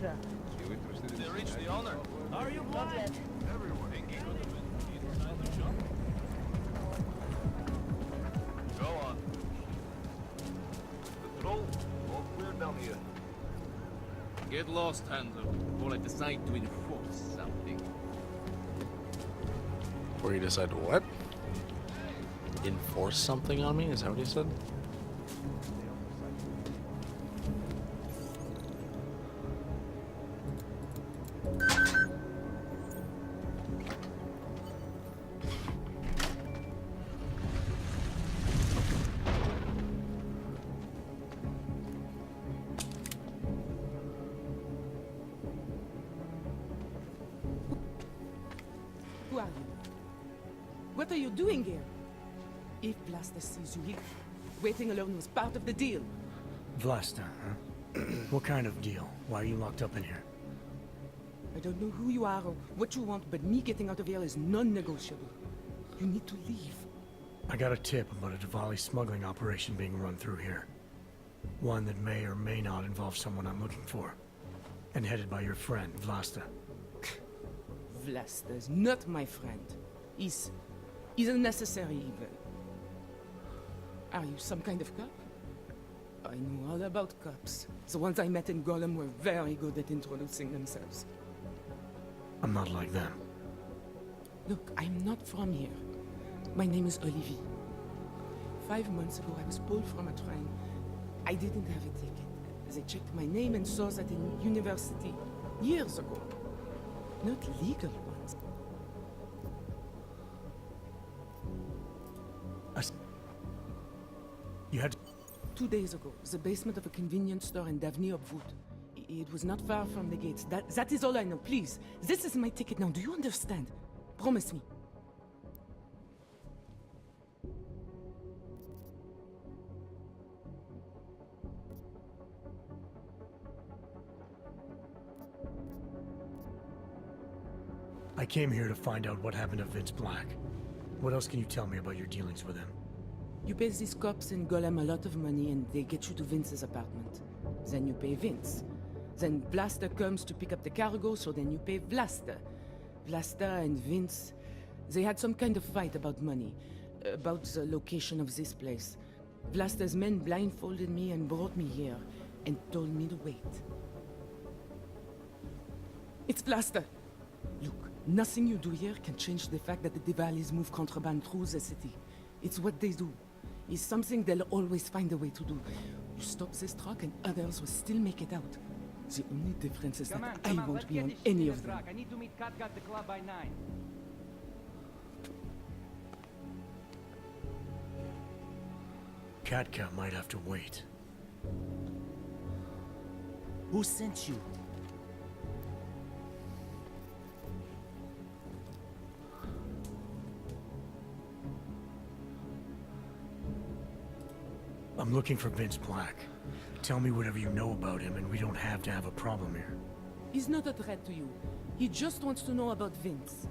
They reached the owner. Are you blind? Go on. Patrol, all clear down here. Get lost, Handler, or I decide to enforce something. Or you decide to what? Enforce something on me? Is that what he said? Who are you? What are you doing here? If Blaster sees you here, waiting alone was part of the deal. Vlasta, huh? What kind of deal? Why are you locked up in here? I don't know who you are or what you want, but me getting out of here is non-negotiable. You need to leave. I got a tip about a Diwali smuggling operation being run through here. One that may or may not involve someone I'm looking for. And headed by your friend, Vlasta. Vlasta is not my friend. He's a necessary evil. Are you some kind of cop? I know all about cops. The ones I met in Golem were very good at introducing themselves. I'm not like them. Look, I'm not from here. My name is Olivier. 5 months ago, I was pulled from a train. I didn't have a ticket. They checked my name and saw that in university years ago. Not legal ones. You had 2 days ago, the basement of a convenience store in Davni Obwood. It was not far from the gates. That is all I know. Please, this is my ticket now. Do you understand? Promise me. I came here to find out what happened to Vince Black. What else can you tell me about your dealings with him? You pay these cops in Golem a lot of money and they get you to Vince's apartment. Then you pay Vince. Then Blaster comes to pick up the cargo, so then you pay Blaster. Blaster and Vince, they had some kind of fight about money, about the location of this place. Blaster's men blindfolded me and brought me here, and told me to wait. It's Blaster! Look, nothing you do here can change the fact that the Diwalis move contraband through the city. It's what they do. It's something they'll always find a way to do. You stop this truck and others will still make it out. The only difference is that I won't be on any of them. I need to meet Katga at the club by 9. Katka might have to wait. Who sent you? I'm looking for Vince Black. Tell me whatever you know about him and we don't have to have a problem here. He's not a threat to you. He just wants to know about Vince.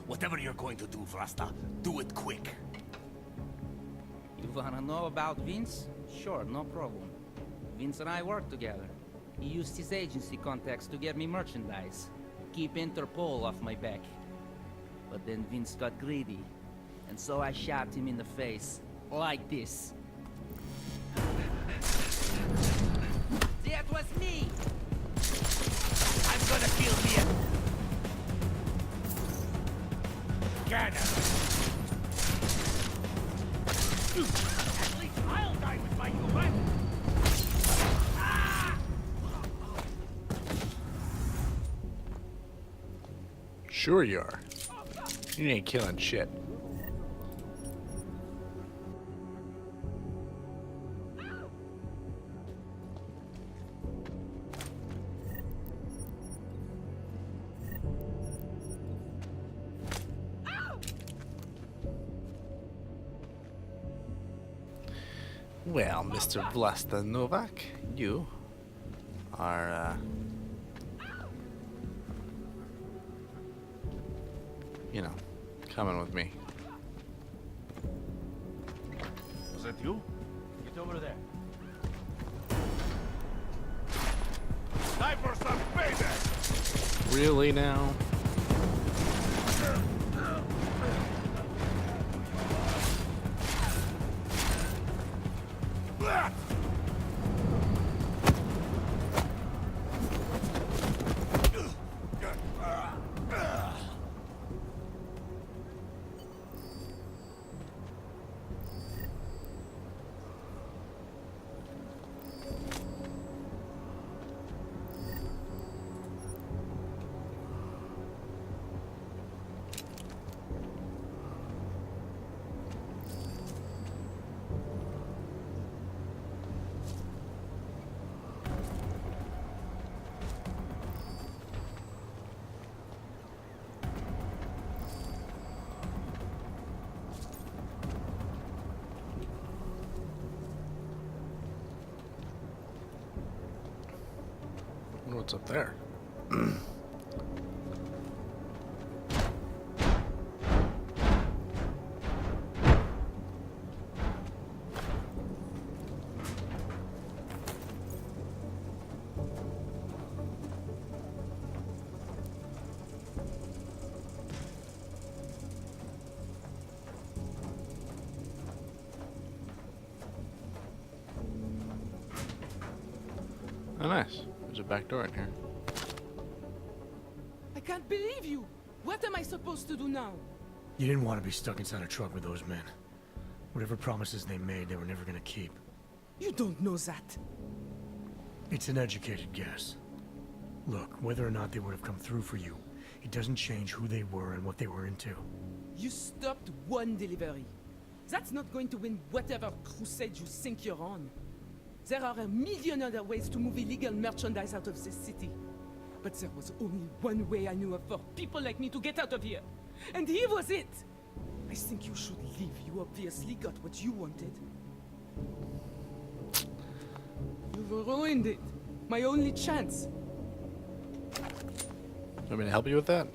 Whatever you're going to do, Vrasta, do it quick. You wanna know about Vince? Sure, no problem. Vince and I work together. He used his agency contacts to get me merchandise. Keep Interpol off my back. But then Vince got greedy. And so I shot him in the face. Like this. That was me! I'm gonna kill me. Cannon. At least I'll die with my new weapon. Sure you are. You ain't killing shit. Well, Mr. Vlasta Novak, you are, you know, coming with me. Was that you? Get over there. Time for some payback! Really now? What's up there? Oh, nice. There's a back door in here. I can't believe you! What am I supposed to do now? You didn't want to be stuck inside a truck with those men. Whatever promises they made, they were never gonna keep. You don't know that. It's an educated guess. Look, whether or not they would have come through for you, it doesn't change who they were and what they were into. You stopped one delivery. That's not going to win whatever crusade you think you're on. There are a million other ways to move illegal merchandise out of this city. But there was only one way I knew of for people like me to get out of here. And here was it! I think you should leave. You obviously got what you wanted. You've ruined it. My only chance. Want me to help you with that?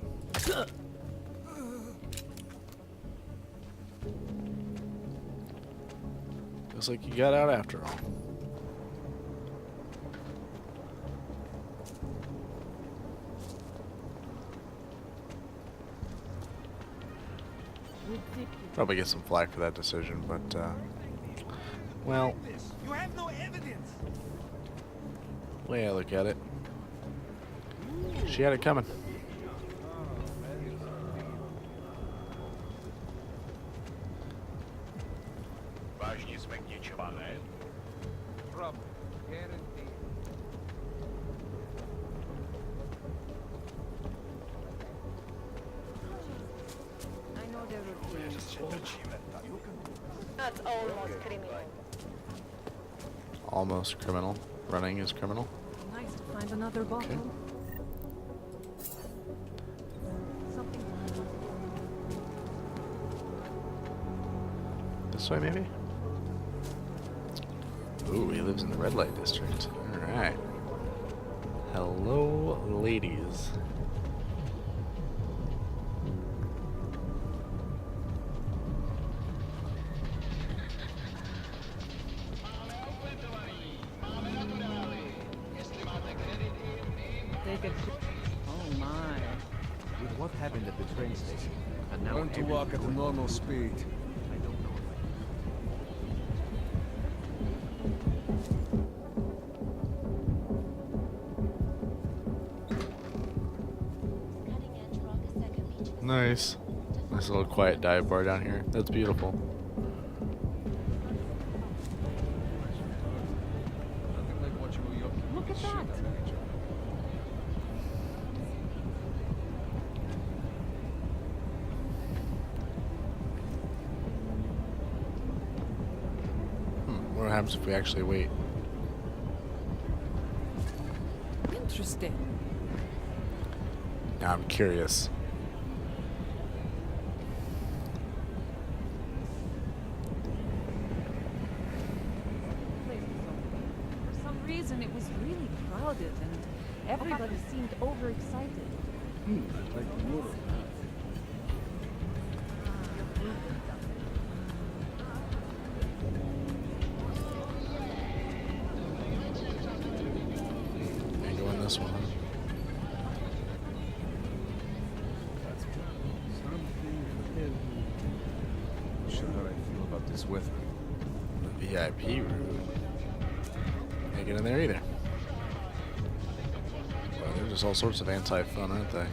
Looks like you got out after all. Probably get some flack for that decision, but, well, You have no evidence! way I look at it, she had it coming. Trouble. Guaranteed. I know their routine. That's almost criminal. Almost criminal. Running is criminal. Nice to find another bottle. Okay. Something. This way, maybe? Ooh, he lives in the red light district. Alright. Hello, ladies. Take it. Oh my. With what happened at the train station? And now Learn to walk at a normal speed. I don't know Nice. Nice little quiet dive bar down here. That's beautiful. Look at that. What happens if we actually wait? Interesting. Now I'm curious. crowded, and everybody seemed overexcited. Like tomorrow. Ain't going this one. I'm sure how I feel about this with her. The VIP room. Can't get in there either. Well, there's just all sorts of anti-fun, aren't they?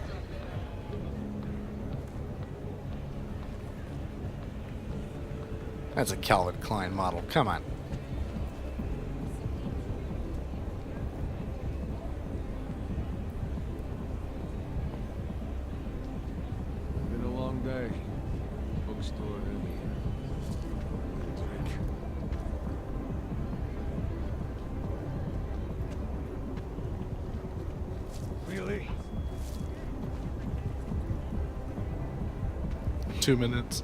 That's a Calvin Klein model. Come on. Been a long day. Bookstore heavy. Drink. Really? 2 minutes.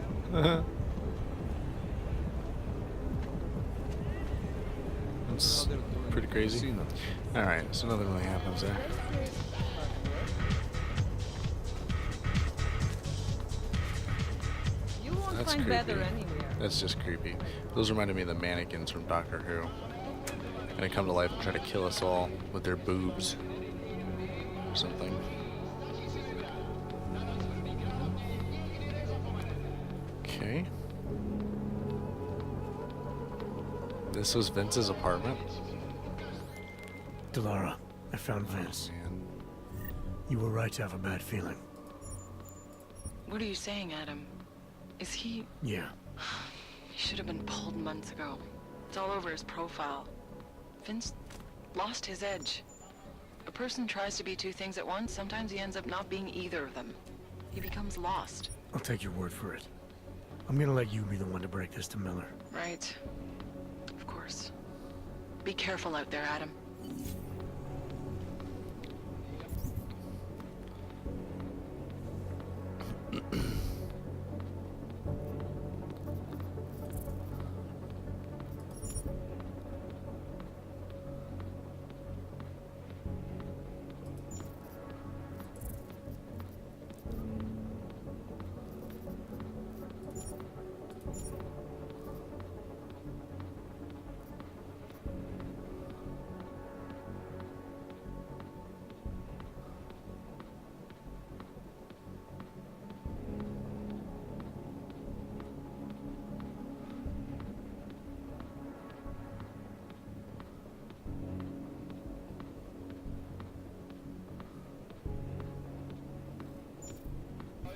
That's pretty crazy. Alright, so nothing really happens there. You won't That's find creepy. better anywhere. That's just creepy. Those reminded me of the mannequins from Doctor Who. Gonna come to life and try to kill us all with their boobs. Or something. Okay. This was Vince's apartment. Delara, I found Vince. Man. You were right to have a bad feeling. What are you saying, Adam? Is he... Yeah. He should have been pulled months ago. It's all over his profile. Vince lost his edge. A person tries to be two things at once, sometimes he ends up not being either of them. He becomes lost. I'll take your word for it. I'm gonna let you be the one to break this to Miller. Right. Of course. Be careful out there, Adam.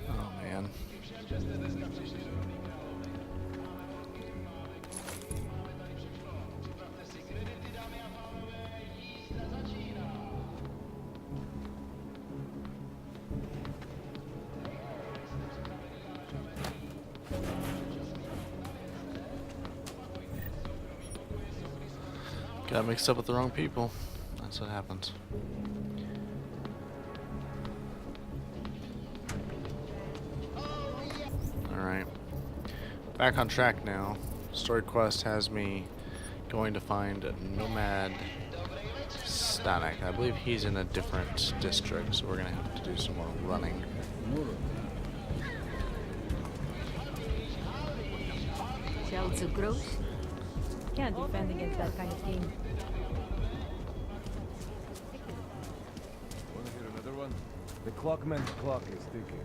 Oh man. Got mixed up with the wrong people. That's what happens. Alright. Back on track now. Story quest has me going to find Nomad Stanek. I believe he's in a different district, so we're gonna have to do some more running. Sounds so gross. Can't defend against that kind of game. Wanna hear another one? The clockman's clock is ticking.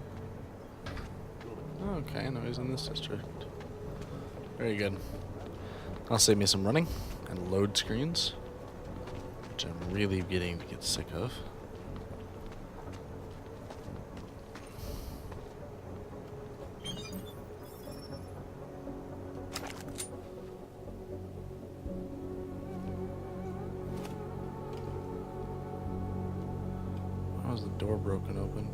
Okay, no, he's in this district. Very good. I'll save me some running and load screens, which I'm really getting to get sick of. Why was the door broken open?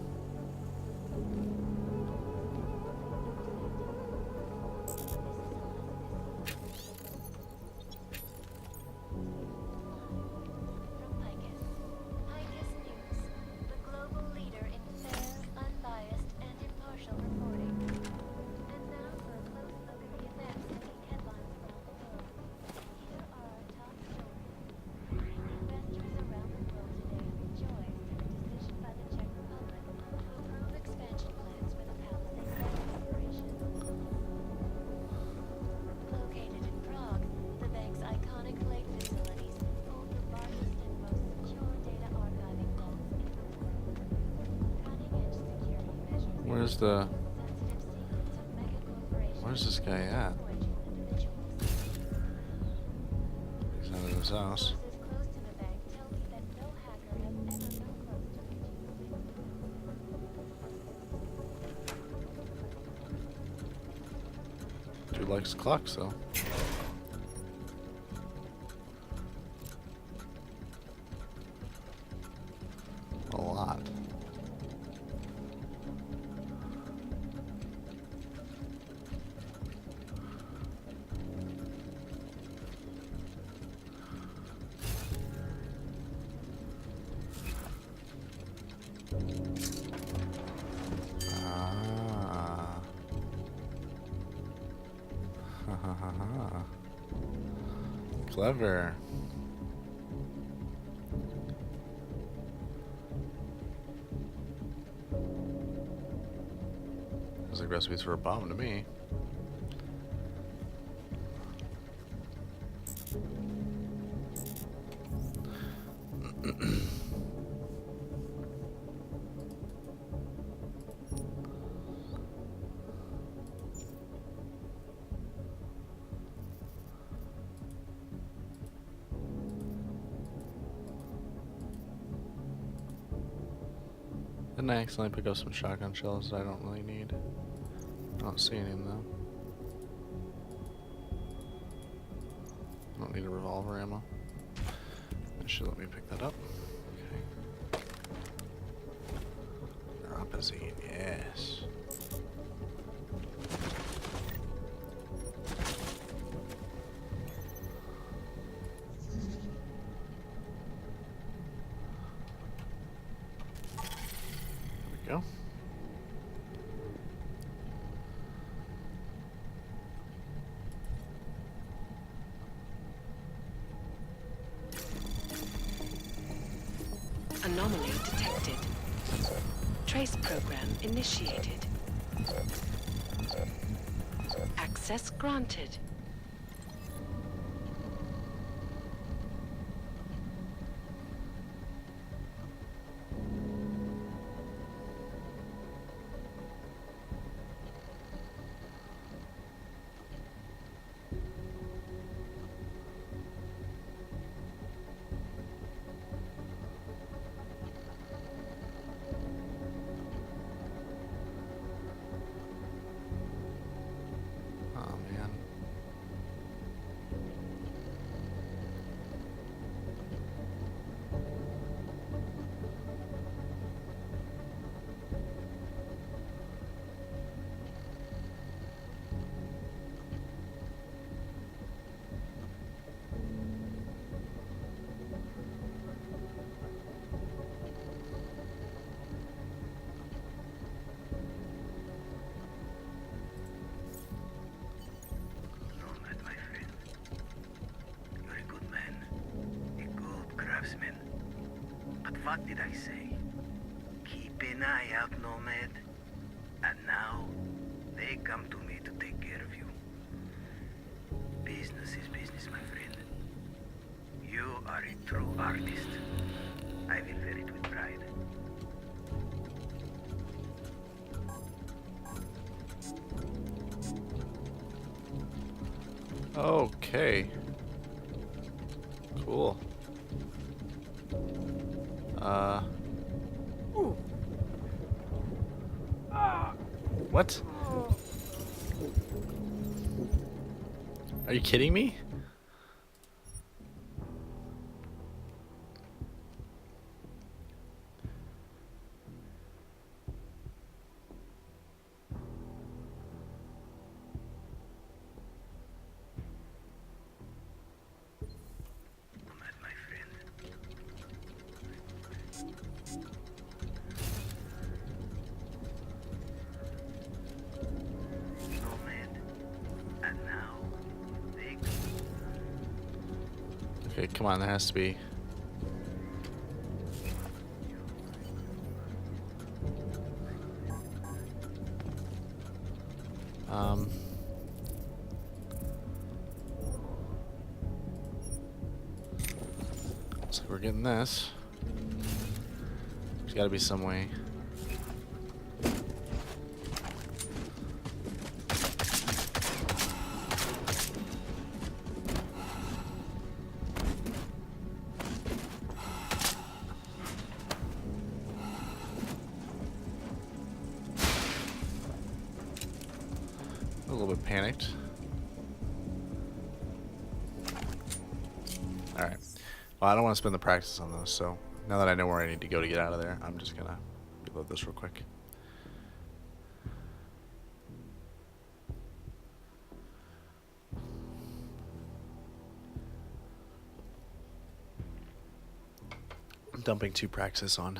Where's this guy at? He's out of his house. Dude likes clocks though. A lot. Clever. Those like recipes for a bomb to me. Didn't I accidentally pick up some shotgun shells that I don't really need? I don't see any of them though. I don't need a revolver ammo. That should let me pick that up. Okay. Rapazine, yes. Go. Anomaly detected. Trace program initiated. Access granted. What did I say? Keep an eye out, Nomad. And now, they come to me to take care of you. Business is business, my friend. You are a true artist. I will wear it with pride. Okay. Cool. What? Are you kidding me? Okay, come on, there has to be. Looks like we're getting this. There's gotta be some way. little bit panicked. Alright. Well, I don't want to spend the practice on those, so now that I know where I need to go to get out of there, I'm just gonna reload this real quick. I'm dumping 2 practice on.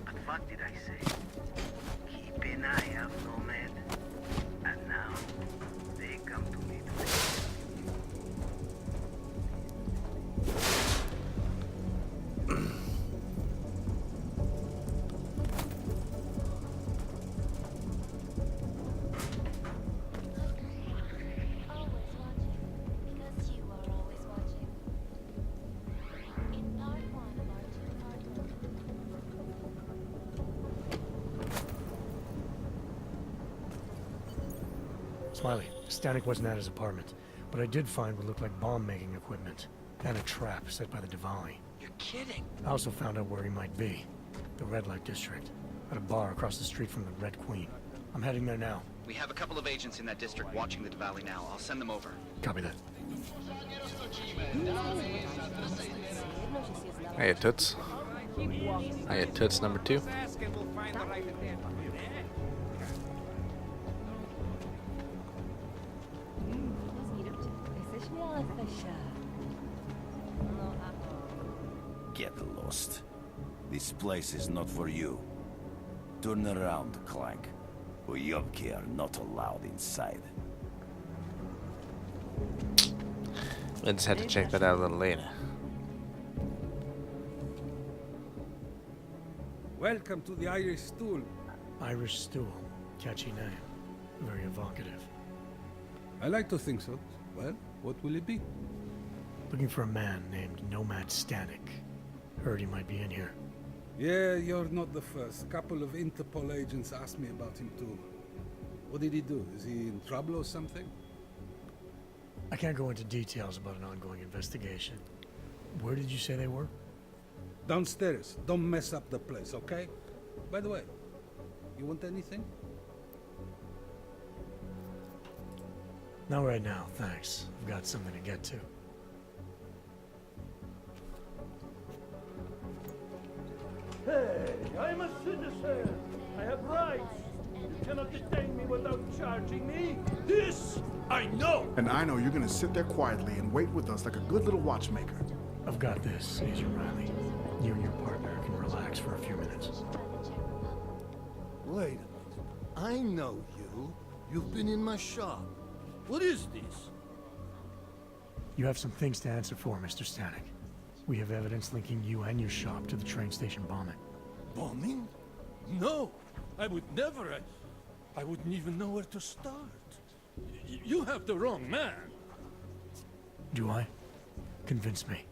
But what did I say? Keep an eye out, Nomad. And now, they come to me today. Because you are always watching. In part 1 of our 2-part Smiley, Stanek wasn't at his apartment, but I did find what looked like bomb-making equipment and a trap set by the Diwali. You're kidding. I also found out where he might be, the Red Light District, at a bar across the street from the Red Queen. I'm heading there now. We have a couple of agents in that district watching the Diwali now. I'll send them over. Copy that. Hey, Toots. Hey, Toots number 2. Get lost. This place is not for you. Turn around, Clank. Uyovki are not allowed inside. I just had to check that out a little later. Welcome to the Irish Stool. Irish Stool. Catchy name. Very evocative. I like to think so. Well, what will it be? Looking for a man named Nomad Stanek. Heard he might be in here. Yeah, you're not the first. Couple of Interpol agents asked me about him too. What did he do? Is he in trouble or something? I can't go into details about an ongoing investigation. Where did you say they were? Downstairs. Don't mess up the place, okay? By the way, you want anything? Not right now, thanks. I've got something to get to. Hey, I'm a citizen. I have rights. You cannot detain me without charging me. This I know. And I know you're gonna sit there quietly and wait with us like a good little watchmaker. I've got this, Agent Riley. You and your partner can relax for a few minutes. Wait a minute. I know you. You've been in my shop. What is this? You have some things to answer for, Mr. Stanek. We have evidence linking you and your shop to the train station bombing. Bombing? No, I would never. I wouldn't even know where to start. You have the wrong man. Do I? Convince me.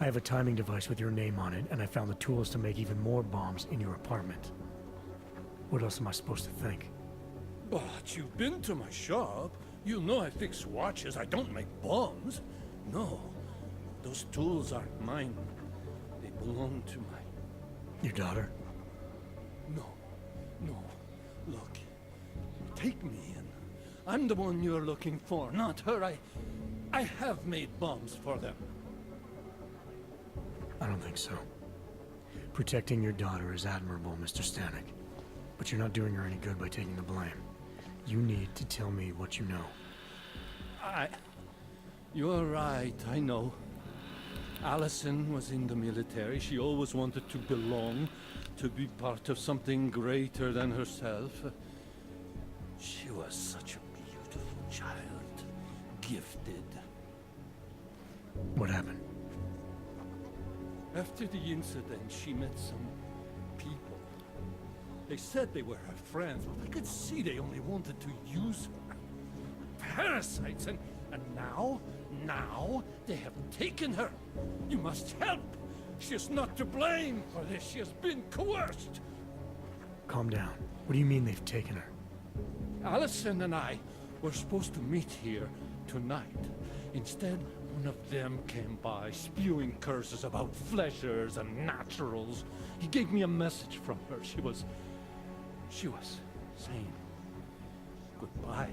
I have a timing device with your name on it, and I found the tools to make even more bombs in your apartment. What else am I supposed to think? But you've been to my shop. You know I fix watches. I don't make bombs. No, those tools aren't mine. They belong to my... Your daughter? No. Look, take me in. I'm the one you're looking for, not her. I have made bombs for them. I don't think so. Protecting your daughter is admirable, Mr. Stanek. But you're not doing her any good by taking the blame. You need to tell me what you know. You're right, I know. Allison was in the military. She always wanted to belong, to be part of something greater than herself. She was such a beautiful child. Gifted. What happened? After the incident, she met some people. They said they were her friends, but I could see they only wanted to use her. Parasites, and now they have taken her. You must help. She is not to blame for this. She has been coerced. Calm down. What do you mean they've taken her? Allison and I were supposed to meet here tonight. Instead, One of them came by, spewing curses about fleshers and naturals. He gave me a message from her. She was saying goodbye.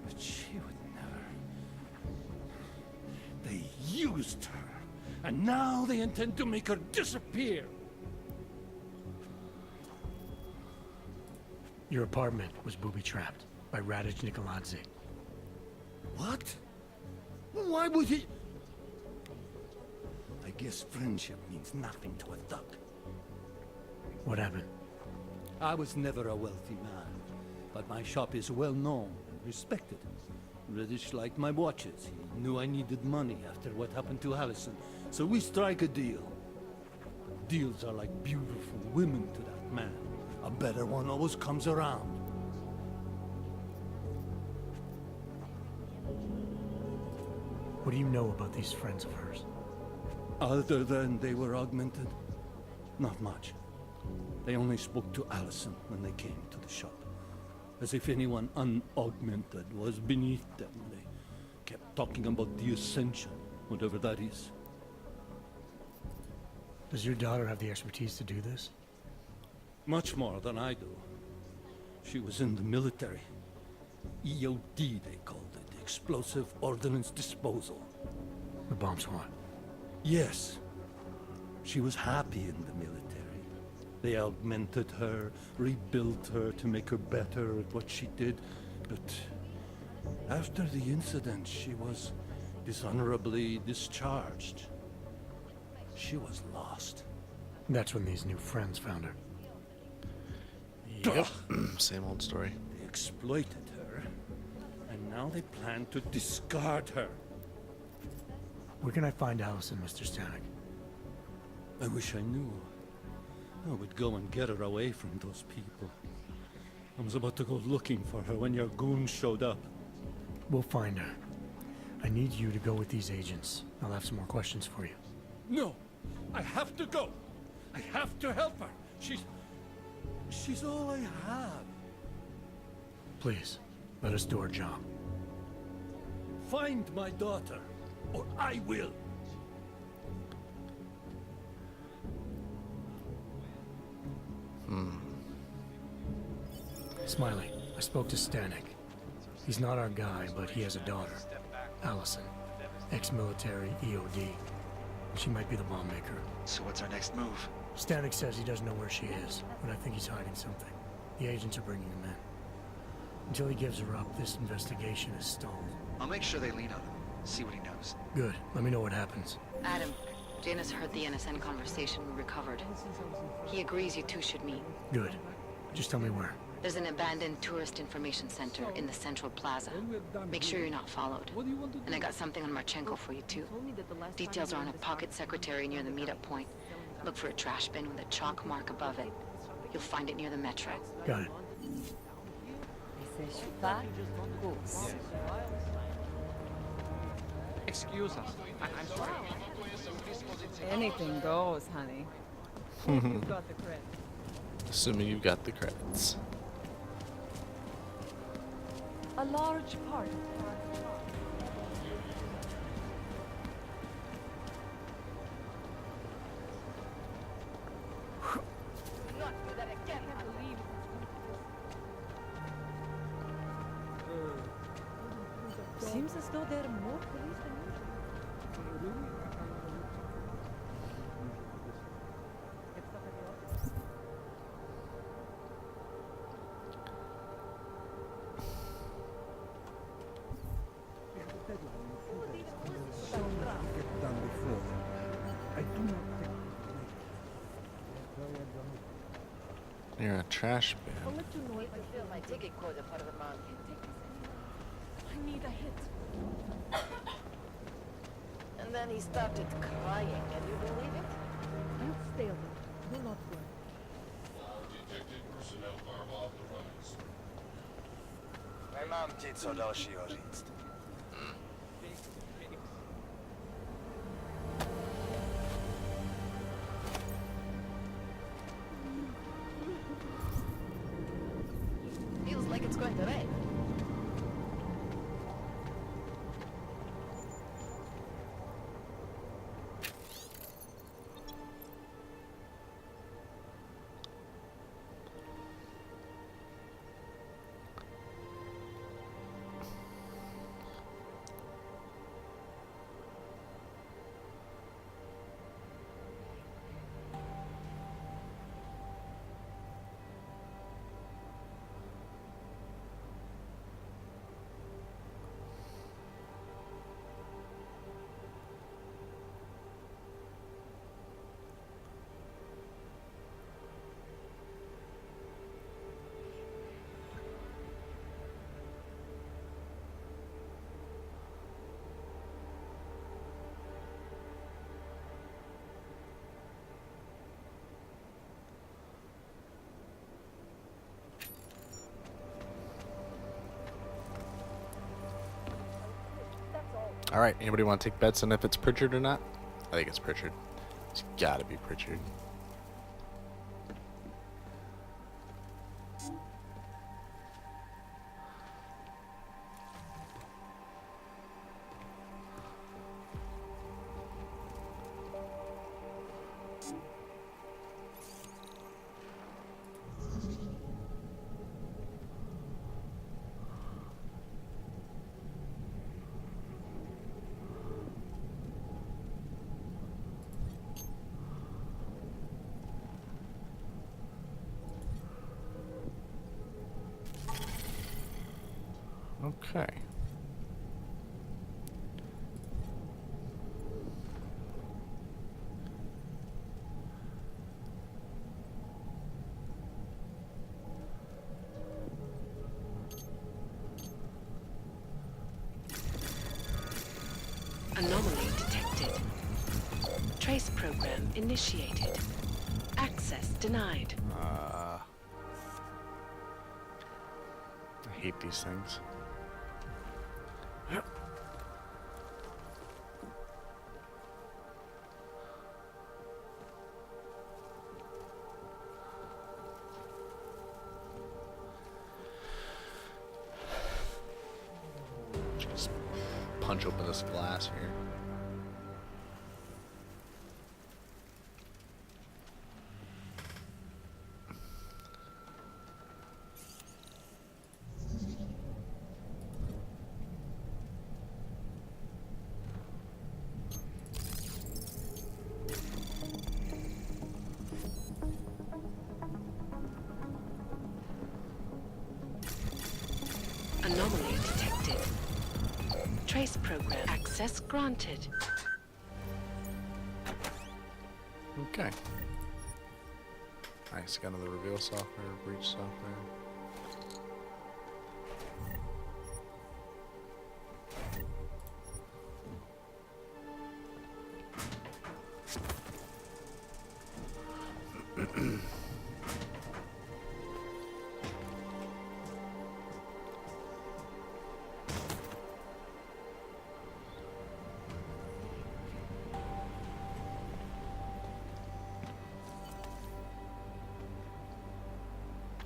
But she would never. They used her. And now they intend to make her disappear. Your apartment was booby-trapped by Radic Nikoladze. What? Why would he? I guess friendship means nothing to a thug. What happened? I was never a wealthy man, but my shop is well known and respected. Radic liked my watches. He knew I needed money after what happened to Allison, so we strike a deal. Deals are like beautiful women to that man. A better one always comes around. What do you know about these friends of hers? Other than they were augmented? Not much. They only spoke to Allison when they came to the shop. As if anyone unaugmented was beneath them. They kept talking about the Ascension, whatever that is. Does your daughter have the expertise to do this? Much more than I do. She was in the military. EOD, they called it. Explosive Ordnance Disposal. The bomb squad? Yes. She was happy in the military. They augmented her, rebuilt her to make her better at what she did. But after the incident, she was dishonorably discharged. She was lost. That's when these new friends found her. Yep. Same old story. They exploited her, and now they plan to discard her. Where can I find Allison, Mr. Stanek? I wish I knew. I would go and get her away from those people. I was about to go looking for her when your goons showed up. We'll find her. I need you to go with these agents. I'll have some more questions for you. No! I have to go! I have to help her! She's all I have. Please, let us do our job. Find my daughter, or I will! Smiley, I spoke to Stanek. He's not our guy, but he has a daughter, Allison. Ex-military, EOD. She might be the bomb maker. So what's our next move? Stanek says he doesn't know where she is, but I think he's hiding something. The agents are bringing him in. Until he gives her up, this investigation is stalled. I'll make sure they lean on him. See what he knows. Good. Let me know what happens. Adam, Janus heard the NSN conversation we recovered. He agrees you two should meet. Good. Just tell me where. There's an abandoned tourist information center in the central plaza. Make sure you're not followed. And I got something on Marchenko for you too. Details are on a pocket secretary near the meetup point. Look for a trash bin with a chalk mark above it. You'll find it near the metro. Got it. Excuse us. I'm sorry. Anything goes, honey. You've got the credit. Assuming you've got the credits. A large part of the Seems as though there are more police than usual. Near a trash bin. I'll let you know if I fill my ticket quota for the month. I need a hit. And then he started crying. Can you believe it? I'll stay away. Do not worry. Mam ci co do siorzyństw. Feels like it's going to rain. Alright, anybody want to take bets on if it's Pritchard or not? I think it's Pritchard. It's gotta be Pritchard. Okay. Anomaly detected. Trace program initiated. Access denied. I hate these things. Just punch open this glass here. Anomaly detected. Trace program access granted. Okay. Nice, got another reveal software, breach software.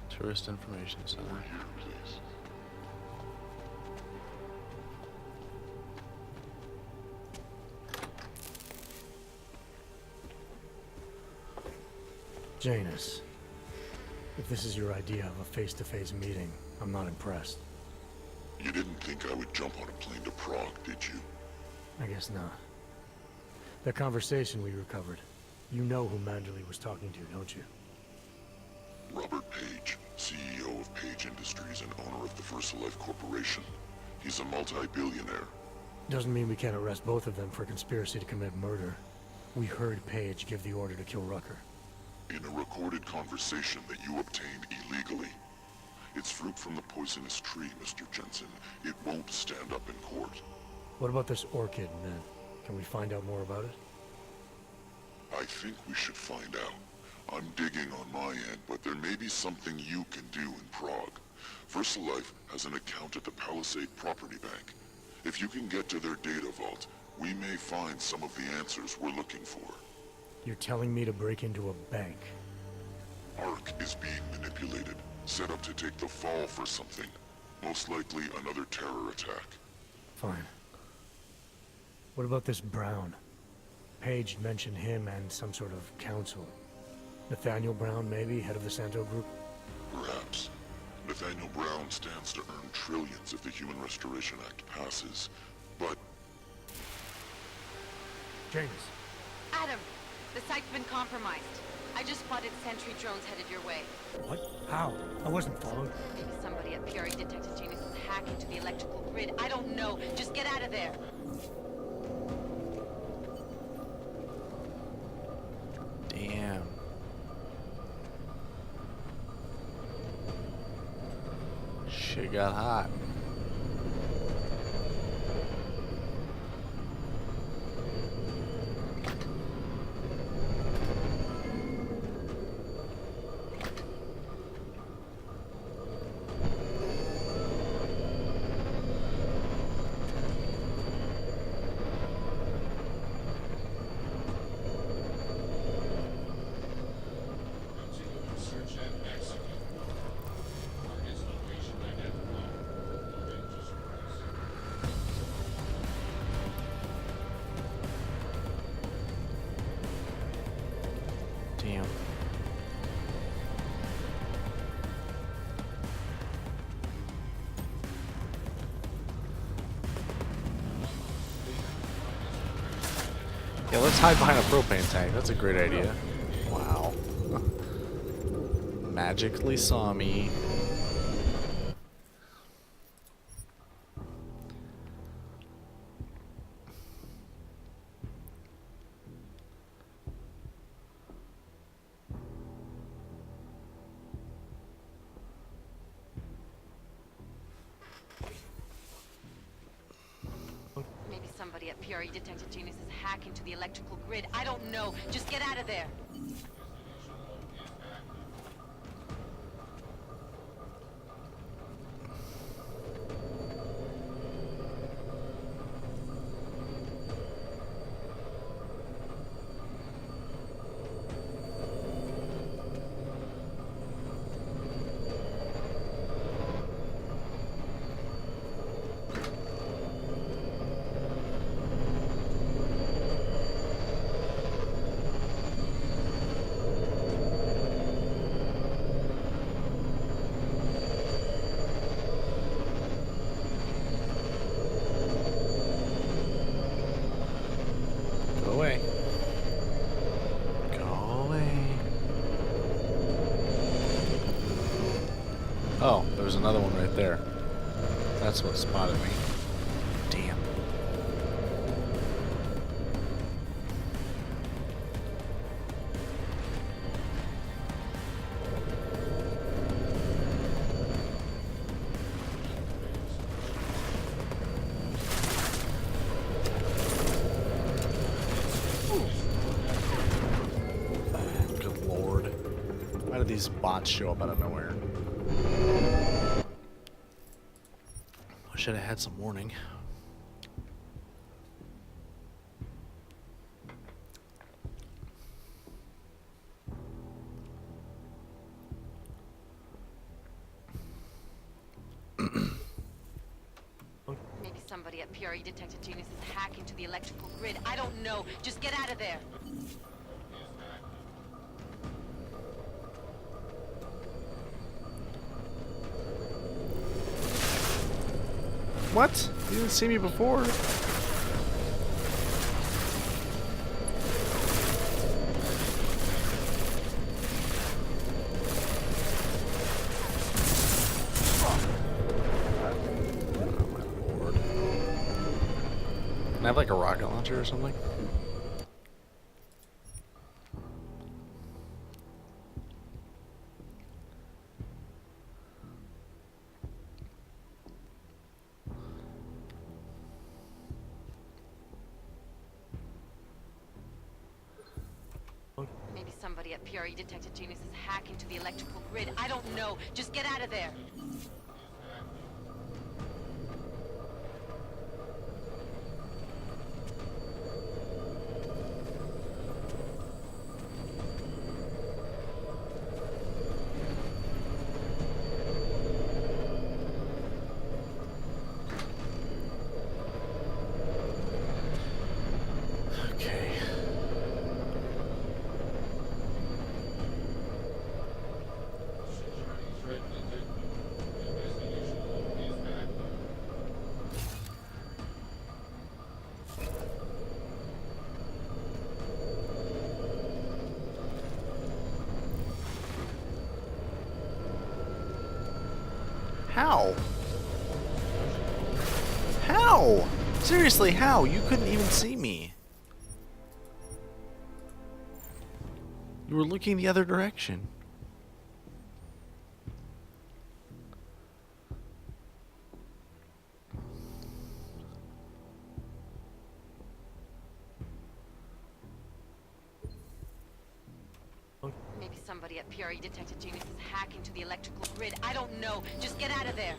Tourist Information Center. Janus, if this is your idea of a face-to-face meeting, I'm not impressed. You didn't think I would jump on a plane to Prague, did you? I guess not. That conversation we recovered, you know who Manderley was talking to, don't you? Robert Page, CEO of Page Industries and owner of the VersaLife Corporation. He's a multi-billionaire. Doesn't mean we can't arrest both of them for conspiracy to commit murder. We heard Page give the order to kill Rucker. In a recorded conversation that you obtained illegally. It's fruit from the poisonous tree, Mr. Jensen. It won't stand up in court. What about this orchid, then? Can we find out more about it? I think we should find out. I'm digging on my end, but there may be something you can do in Prague. VersaLife has an account at the Palisade Property Bank. If you can get to their data vault, we may find some of the answers we're looking for. You're telling me to break into a bank? ARC is being manipulated, set up to take the fall for something. Most likely another terror attack. Fine. What about this Brown? Page mentioned him and some sort of council. Nathaniel Brown, maybe, head of the Santo Group? Perhaps. Nathaniel Brown stands to earn trillions if the Human Restoration Act passes, but... Janus. Adam, the site's been compromised. I just spotted sentry drones headed your way. What? How? I wasn't followed. Maybe somebody at PRE detected Janus's hack into the electrical grid. I don't know. Just get out of there. Damn. Shit got hot. Yeah, let's hide behind a propane tank. That's a great idea. Wow. Magically saw me. Maybe somebody at PRE detected Genius's hack into the electrical grid. I don't know. Just get out of there. Go away. Go away. Oh, there was another one right there. That's what spotted me. Damn. Good lord. Why did these bots show up out of nowhere? I should have had some warning. Maybe somebody at PRE detected Genius's hack into the electrical grid. I don't know. Just get out of there. What? You didn't see me before. Can I have like a rocket launcher or something? Maybe somebody at PRE detected Genius's hack into the electrical grid. I don't know. Just get out of there. Okay. How? How? Seriously, how? You couldn't even see me. You were looking the other direction. Maybe somebody at PRE detected Genius's hack into the electrical grid. I don't know. Just get out of there.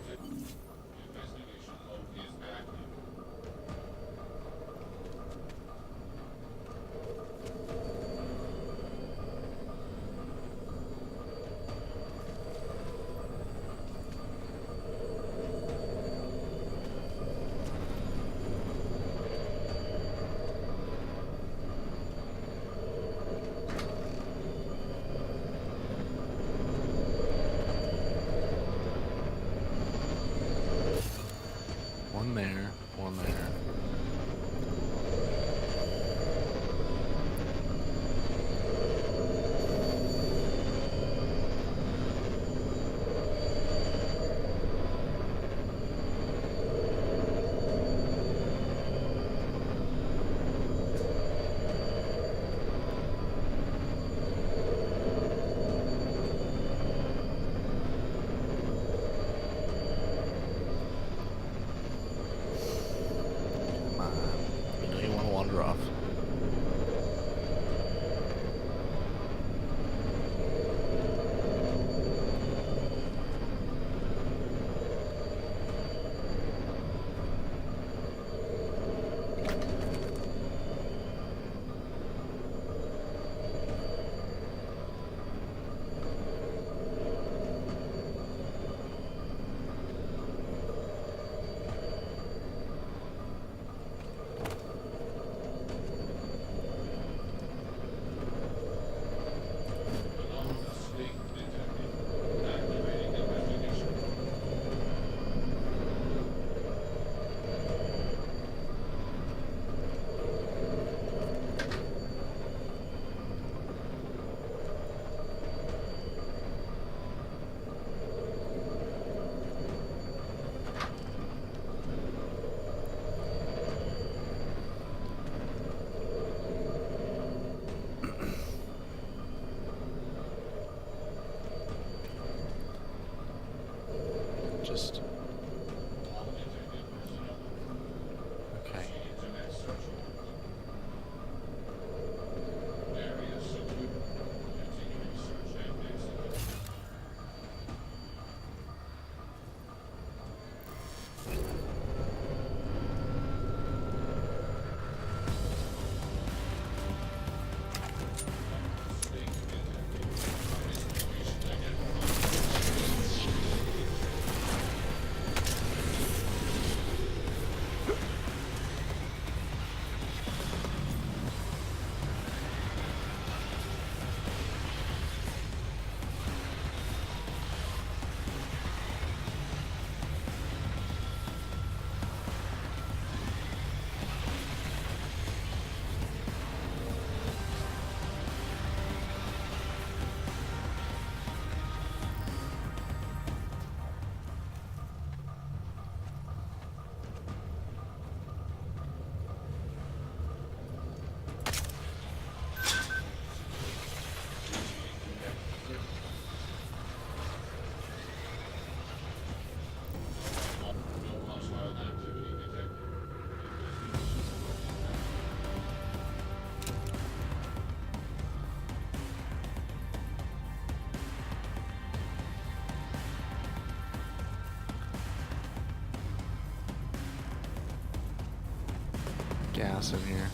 gas in here.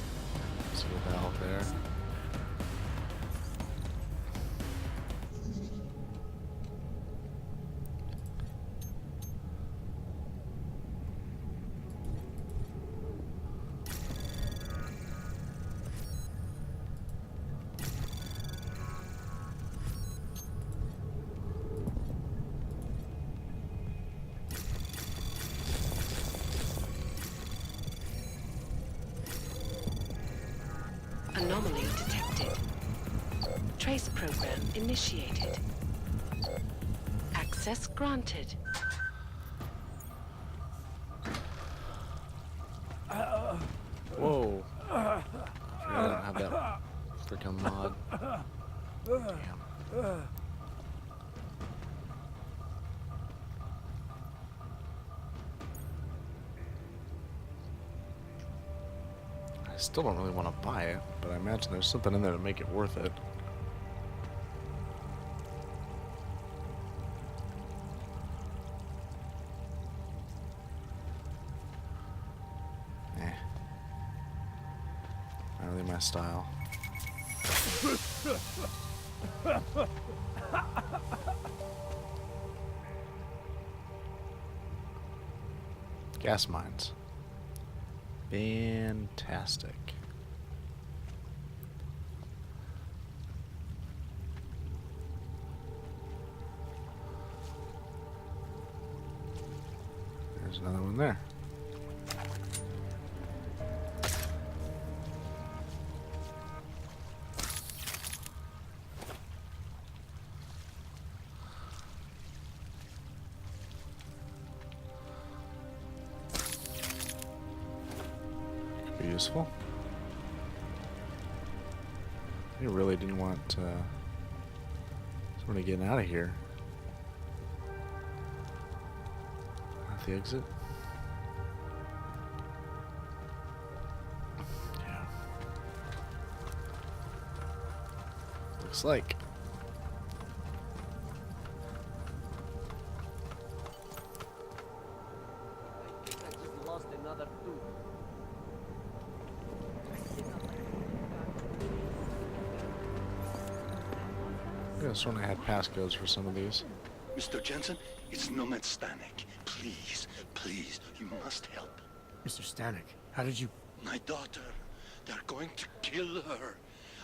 See a valve there. Anomaly detected. Trace program initiated. Access granted. Whoa. I don't have that freaking mod. Damn. I still don't really want to buy it, but I imagine there's something in there to make it worth it. Not really my style. Gas mines. Fantastic. There's another one there. Be useful. I really didn't want someone getting out of here. At the exit. Yeah. Looks like. I think I just lost another tooth. I could have sworn I had passcodes for some of these. Mr. Jensen, it's Nomad Stanek. Please, please, you must help. Mr. Stanek, how did you... My daughter, they're going to kill her.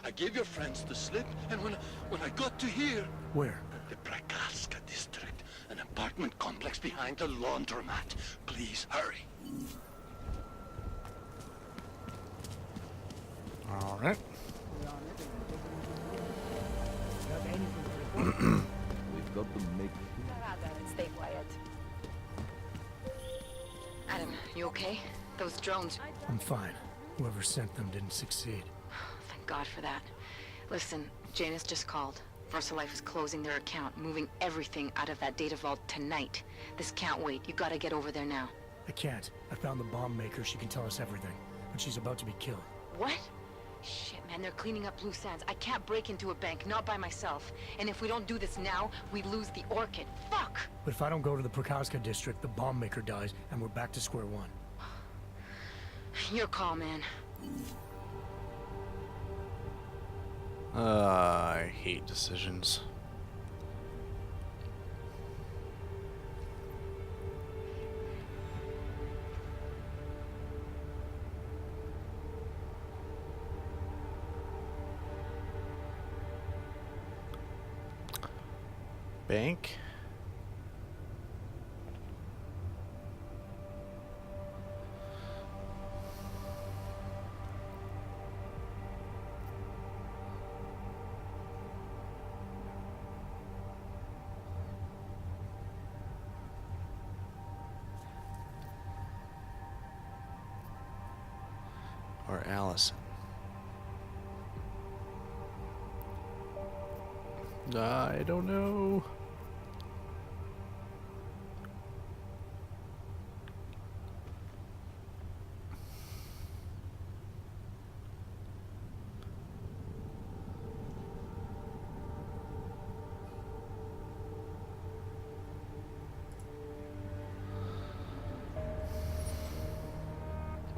I gave your friends the slip, and when I got to here... Where? The Prakarska district, an apartment complex behind the laundromat. Please, hurry. All right. We've got to make... Stay quiet. Adam, you okay? Those drones. I'm fine. Whoever sent them didn't succeed. Thank God for that. Listen, Janus just called. VersaLife is closing their account, moving everything out of that data vault tonight. This can't wait. You gotta get over there now. I can't. I found the bomb maker. She can tell us everything. But she's about to be killed. What? Shit, man, they're cleaning up loose ends. I can't break into a bank, not by myself. And if we don't do this now, we lose the Orchid. Fuck! But if I don't go to the Prakarska district, the bomb maker dies, and we're back to square one. Your call, man. I hate decisions. Bank. Or Allison. I don't know.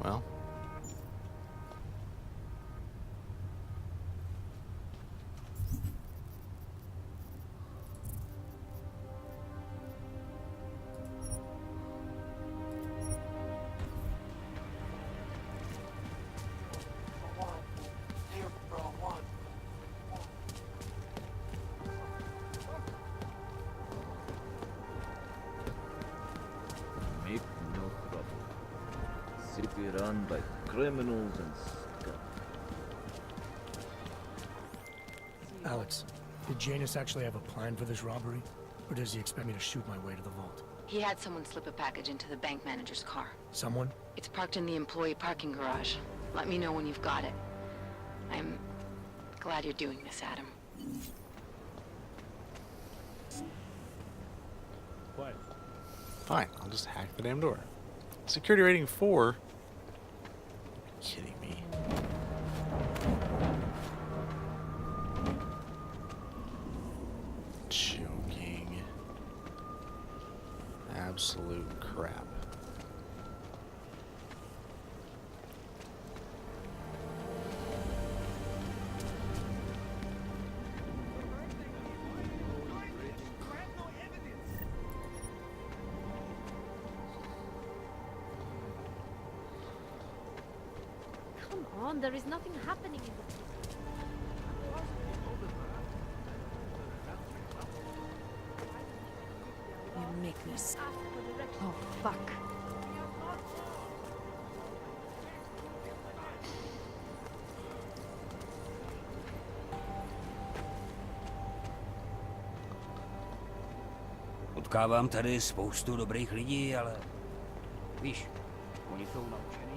Well, run by criminals and scum. Alex, did Janus actually have a plan for this robbery? Or does he expect me to shoot my way to the vault? He had someone slip a package into the bank manager's car. Someone? It's parked in the employee parking garage. Let me know when you've got it. I'm glad you're doing this, Adam. Quiet. Fine, I'll just hack the damn door. Security rating 4? Kidding me. Joking. Absolute crap. Come on, there is nothing happening in the... You make me Oh, fuck. Potkávám tady spoustu dobrých lidí, ale víš, oni jsou naučený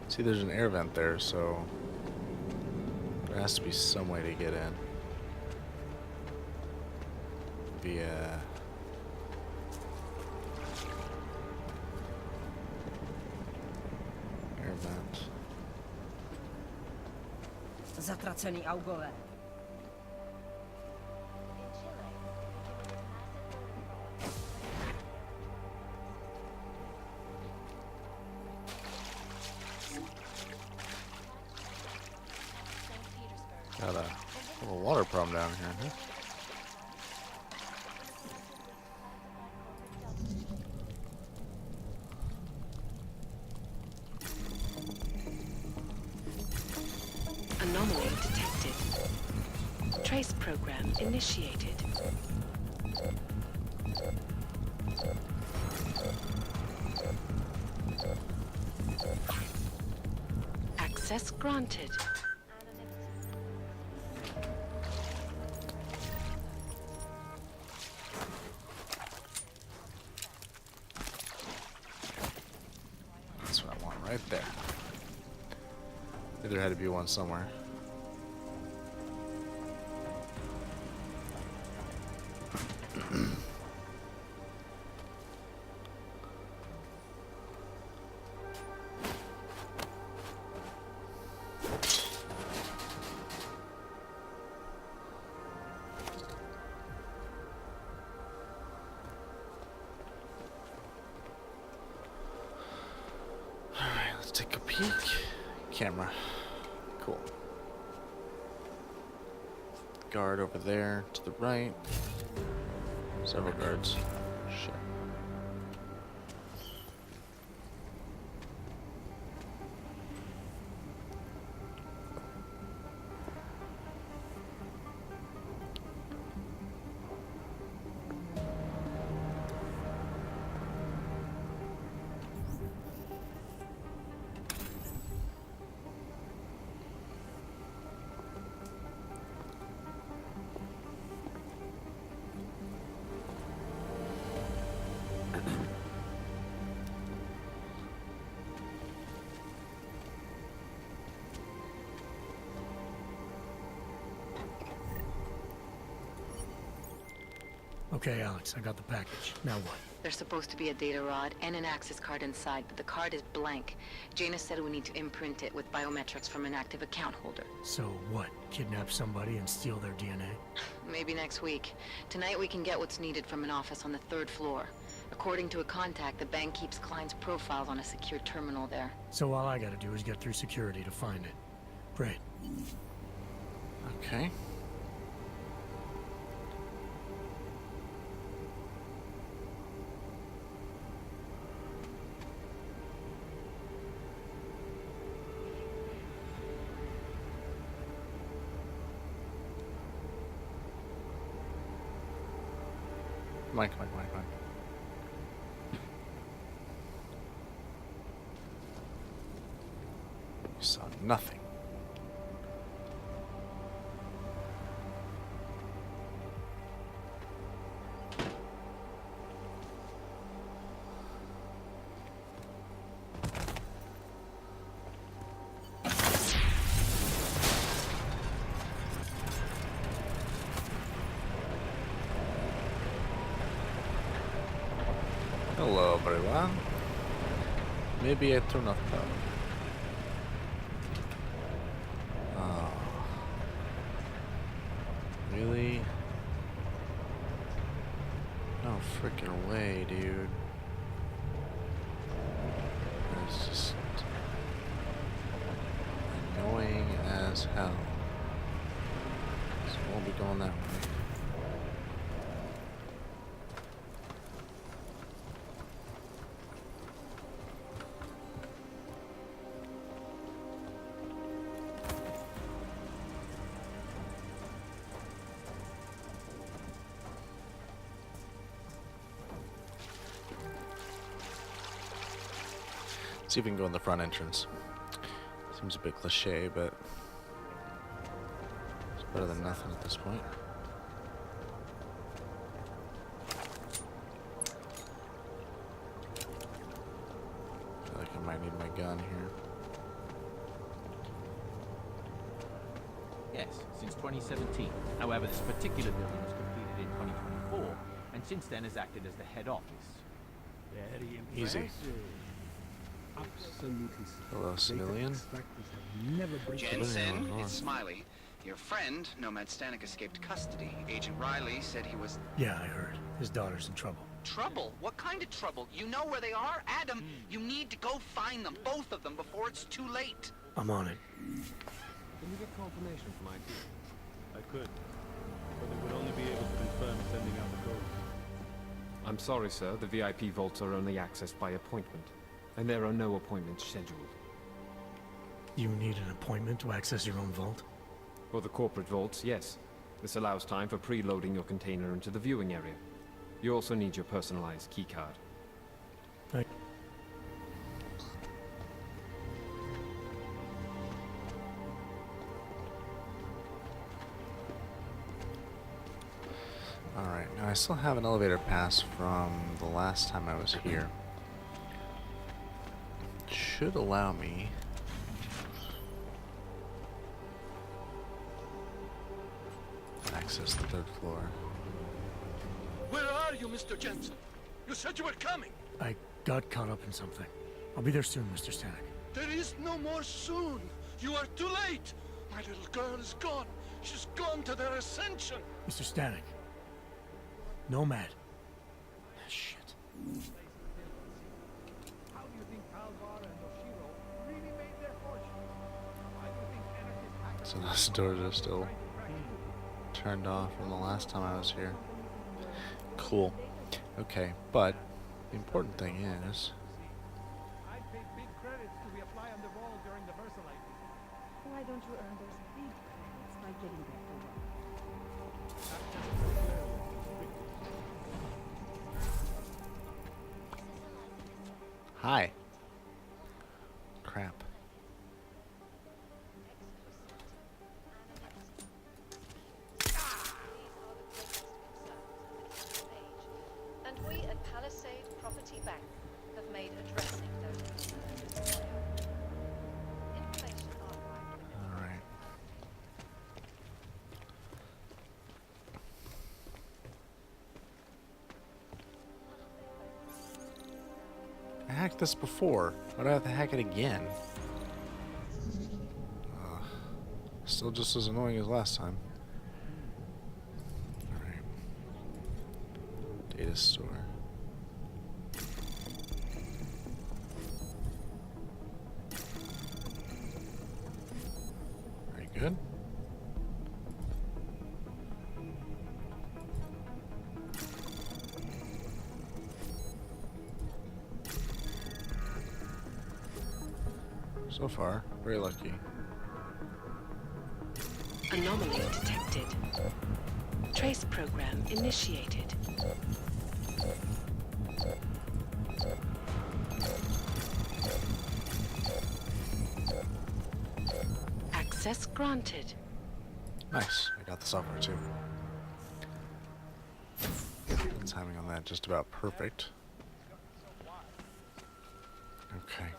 See, there's an air vent there, so there has to be some way to get in. Via... air vent. Zatracený augové. Got a little water problem down here, huh? Anomaly detected. Trace program initiated. Access granted. That's what I want right there. There had to be one somewhere. Alright, let's take a peek. Camera. Cool. Guard over there to the right. Several guards. Shit. Okay, Alex, I got the package. Now what? There's supposed to be a data rod and an access card inside, but the card is blank. Janus said we need to imprint it with biometrics from an active account holder. So what? Kidnap somebody and steal their DNA? Maybe next week. Tonight we can get what's needed from an office on the 3rd floor. According to a contact, the bank keeps clients' profiles on a secure terminal there. So all I gotta do is get through security to find it. Great. Okay. Mike. You saw nothing. Hello everyone. Maybe I turn off power. Oh. Really? No freaking way, dude. It's just annoying as hell. So we'll be going that way. See if we can go in the front entrance. Seems a bit cliche, but it's better than nothing at this point. I feel like I might need my gun here. Yes, since 2017. However, this particular building was completed in 2024, and since then has acted as the head office. Very Easy. Absolutely. Hello, civilian. Jensen, it's Smiley. Your friend, Nomad Stanek, escaped custody. Agent Riley said he was... Yeah, I heard. His daughter's in trouble. Trouble? What kind of trouble? You know where they are? Adam, you need to go find them, both of them, before it's too late. I'm on it. Can you get confirmation from IT? I could, but they would only be able to confirm sending out the code. I'm sorry, sir. The VIP vaults are only accessed by appointment, and there are no appointments scheduled. You need an appointment to access your own vault? For the corporate vaults, yes. This allows time for preloading your container into the viewing area. You also need your personalized keycard. Alright, now I still have an elevator pass from the last time I was here. Should allow me to access the third floor. Where are you, Mr. Jensen? You said you were coming. I got caught up in something. I'll be there soon, Mr. Stanek. There is no more soon. You are too late. My little girl is gone. She's gone to their ascension. Mr. Stanek. Nomad. Shit. How do you think Calvar and Yoshiro really made their fortune? Why do you think anarchist hackers... So those doors are still turned off from the last time I was here. Cool. Okay, but the important thing is... I paid big credits to reapply on the roll during the Versalite. Why don't you earn those big credits by getting back to work? Hi. Crap. And we at Palisade Property Bank have made addressing those concerns. Information archived. All right. I hacked this before. Why do I have to hack it again? Still just as annoying as last time. Alright. Data store. Very good. So far, very lucky. Anomaly detected. Trace program initiated. Access granted. Nice. I got the software too. Timing on that just about perfect. Okay.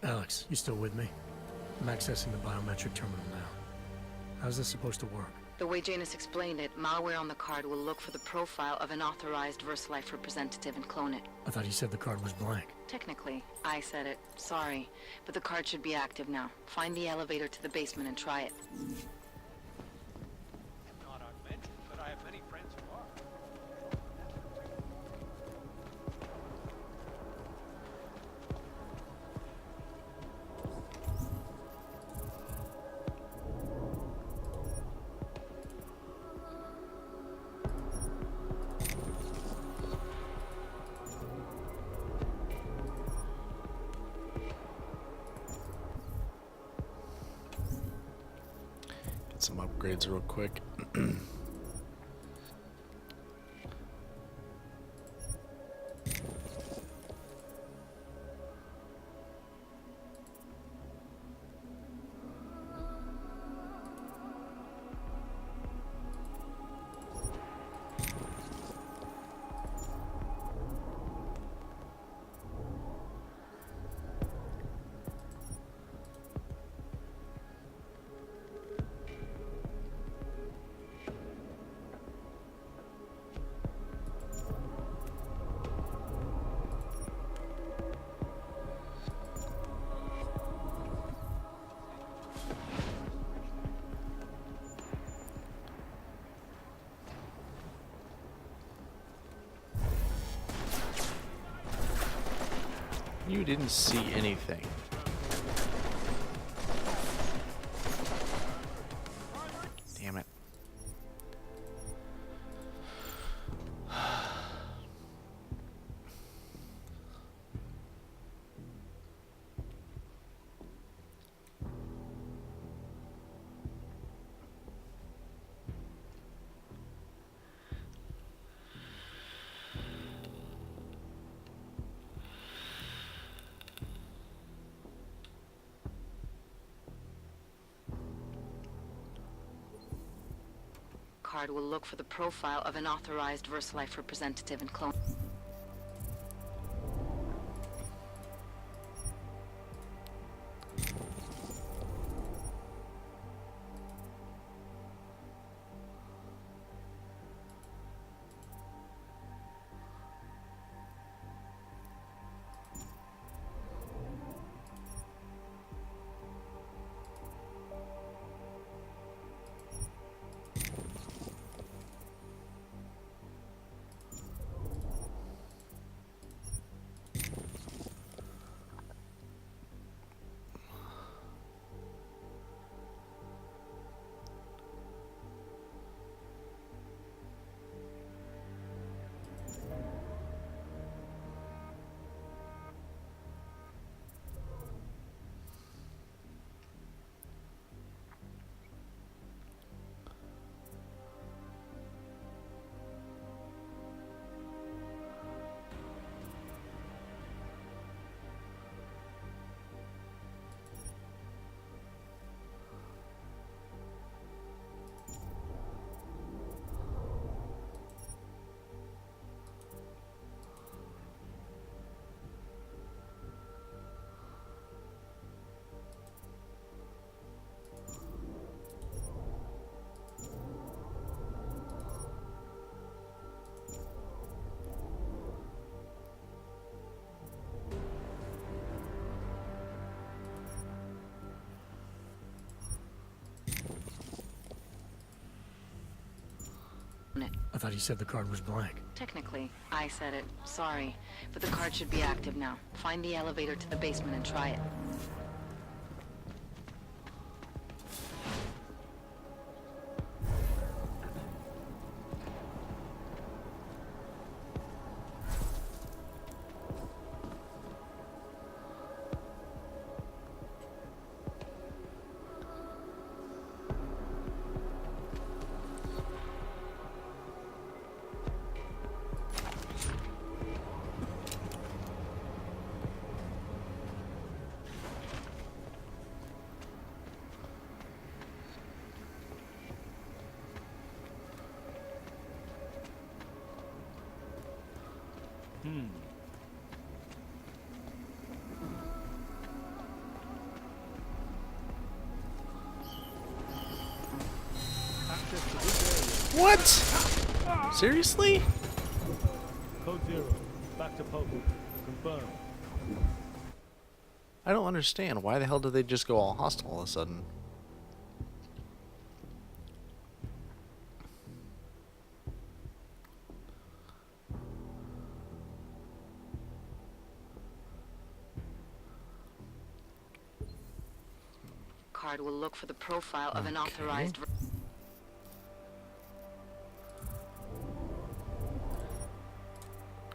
Alex, you still with me? I'm accessing the biometric terminal now. How's this supposed to work? The way Janus explained it, malware on the card will look for the profile of an authorized VersaLife representative and clone it. I thought you said the card was blank. Technically, I said it. Sorry. But the card should be active now. Find the elevator to the basement and try it. Not augmented, but I have many friends who are. Get some upgrades real quick. You didn't see anything. Damn it. Card will look for the profile of an authorized VersaLife representative and clone. I thought you said the card was blank. Technically, I said it. Sorry. But the card should be active now. Find the elevator to the basement and try it. What? Seriously? Code 0. Back to post. Confirm. I don't understand. Why the hell did they just go all hostile all of a sudden? Card will look for the profile of an authorized...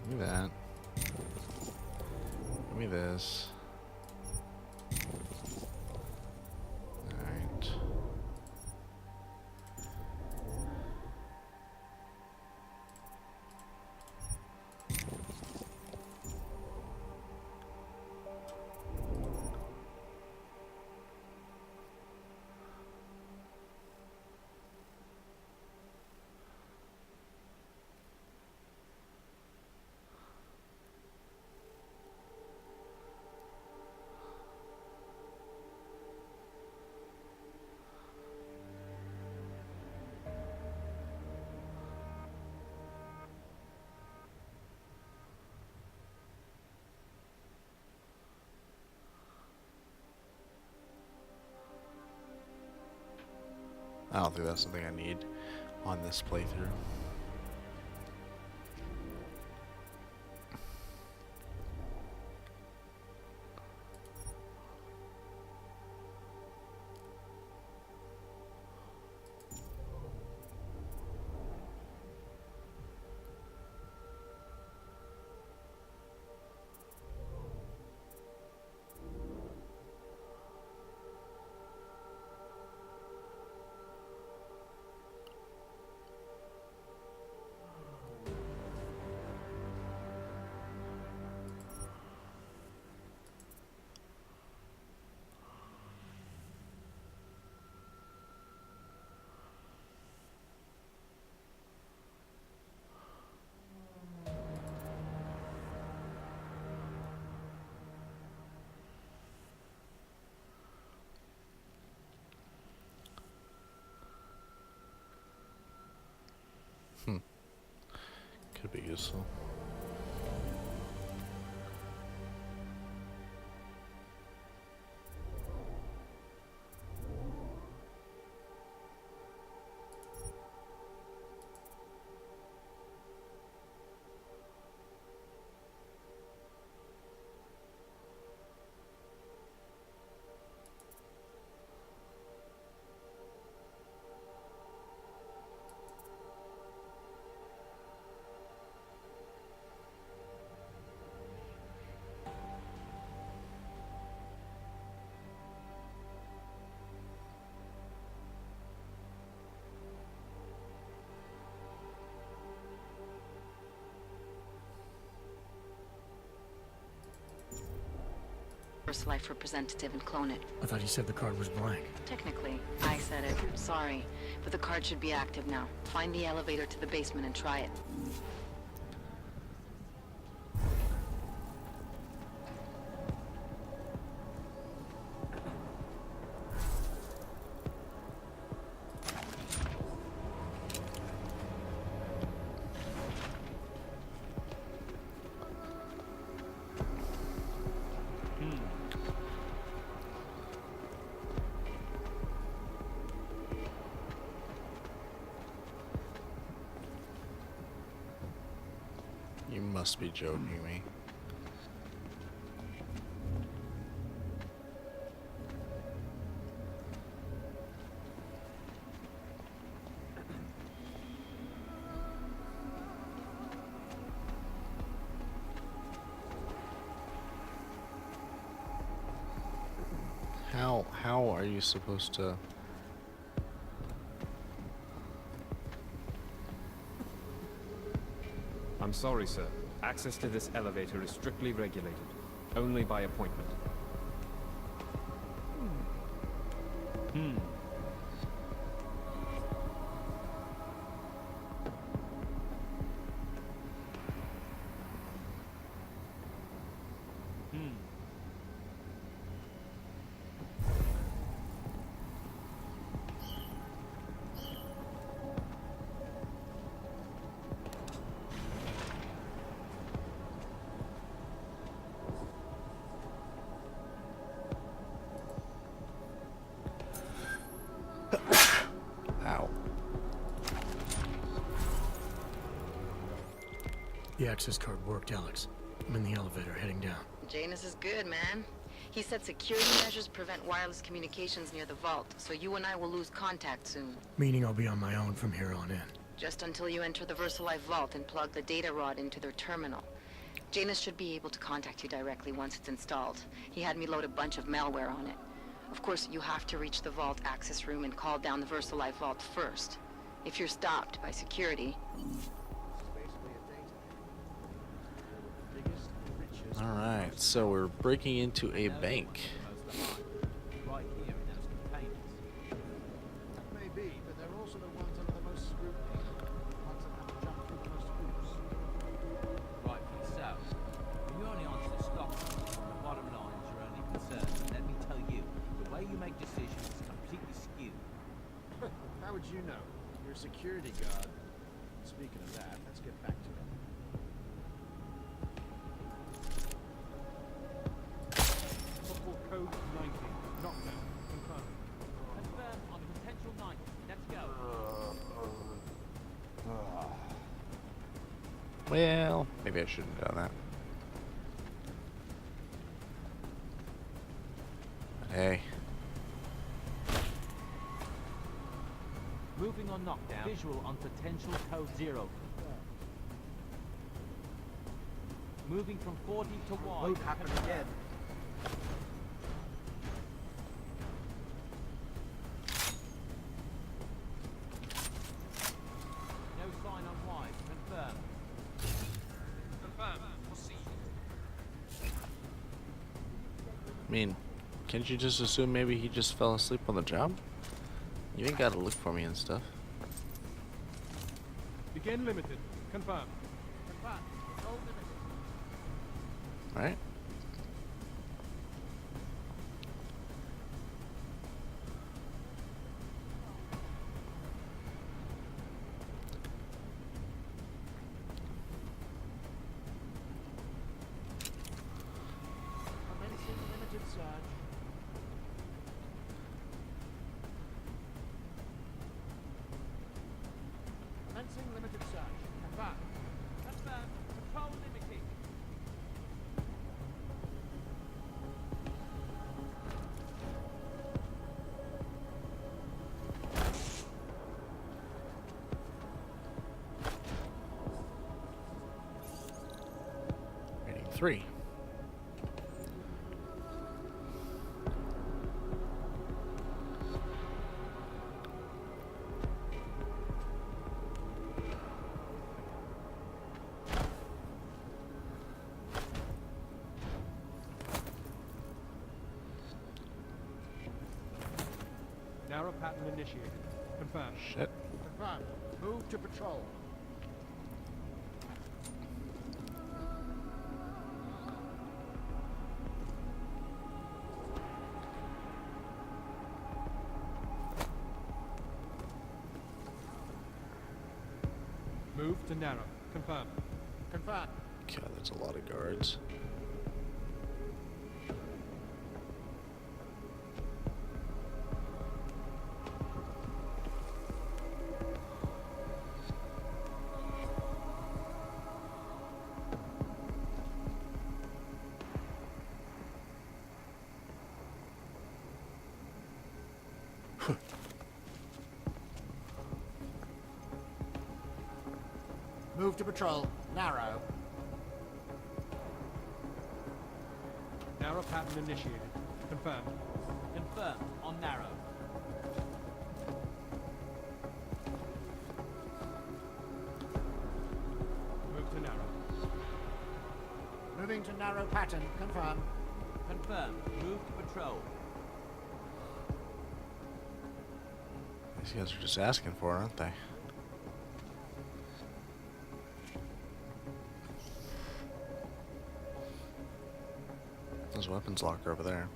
Give me that. Give me this. Alright. I don't think that's something I need on this playthrough. Could be useful. First Life representative and clone it. I thought you said the card was blank. Technically, I said it. Sorry. But the card should be active now. Find the elevator to the basement and try it. You must be joking me. How are you supposed to... I'm sorry, sir. Access to this elevator is strictly regulated. Only by appointment. Ow. The access card worked, Alex. I'm in the elevator, heading down. Janus is good, man. He said security measures prevent wireless communications near the vault, so you and I will lose contact soon. Meaning I'll be on my own from here on in. Just until you enter the VIII vault and plug the data rod into their terminal. Janus should be able to contact you directly once it's installed. He had me load a bunch of malware on it. Of course, you have to reach the vault access room and call down the VIII vault first. If you're stopped by security... Alright, so we're breaking into a bank. Right here in those containers. That may be, but they're also the ones under the most scrutiny. The ones that have to jump through the most hoops. Rightfully so. When you only answer the stock, the bottom line is your only concern. And let me tell you, the way you make decisions is completely skewed. How would you know? You're a security guard. Speaking of that, let's get back to it. Code 19. Knockdown. Confirmed. Confirm on potential 90. Let's go. Well, maybe I shouldn't have done that. But hey. Moving on knockdown. Visual on potential code 0. Moving from 40 to wide. Load happened again. No sign on wide. Confirm. Confirmed. Proceed. I mean, can't you just assume maybe he just fell asleep on the job? You ain't gotta look for me and stuff. Begin limited. Confirmed. Confirmed. Control limited. Right? Commencing limited search. Commencing limited search. Confirmed. Confirm. Control limited. Rating 3. Narrow pattern initiated. Confirmed. Shit. Confirmed. Move to patrol. Move to narrow. Confirmed. Confirmed. God, that's a lot of guards. Move to patrol. Narrow. Narrow pattern initiated. Confirmed. Confirm on narrow. Move to narrow. Moving to narrow pattern. Confirmed. Confirm. Move to patrol. These guys are just asking for it, aren't they? There's a weapons locker over there.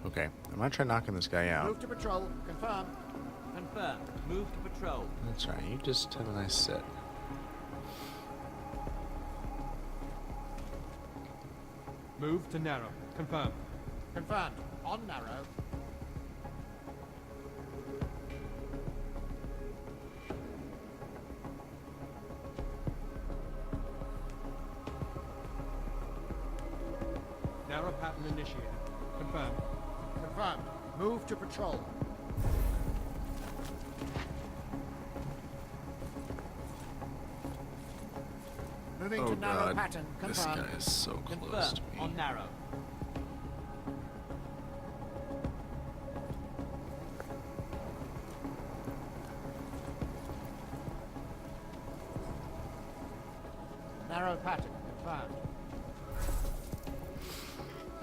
Okay, I'm gonna try knocking this guy out. Move to patrol. Confirm. Confirm. Move to patrol. That's right, you just have a nice sit. Move to narrow. Confirm. Confirmed. On narrow. Narrow pattern initiated. Confirm. Confirmed. Move to patrol. Moving Oh to narrow god, pattern. this Confirmed. guy is so close Confirm. to me. On narrow. Narrow pattern. Confirmed.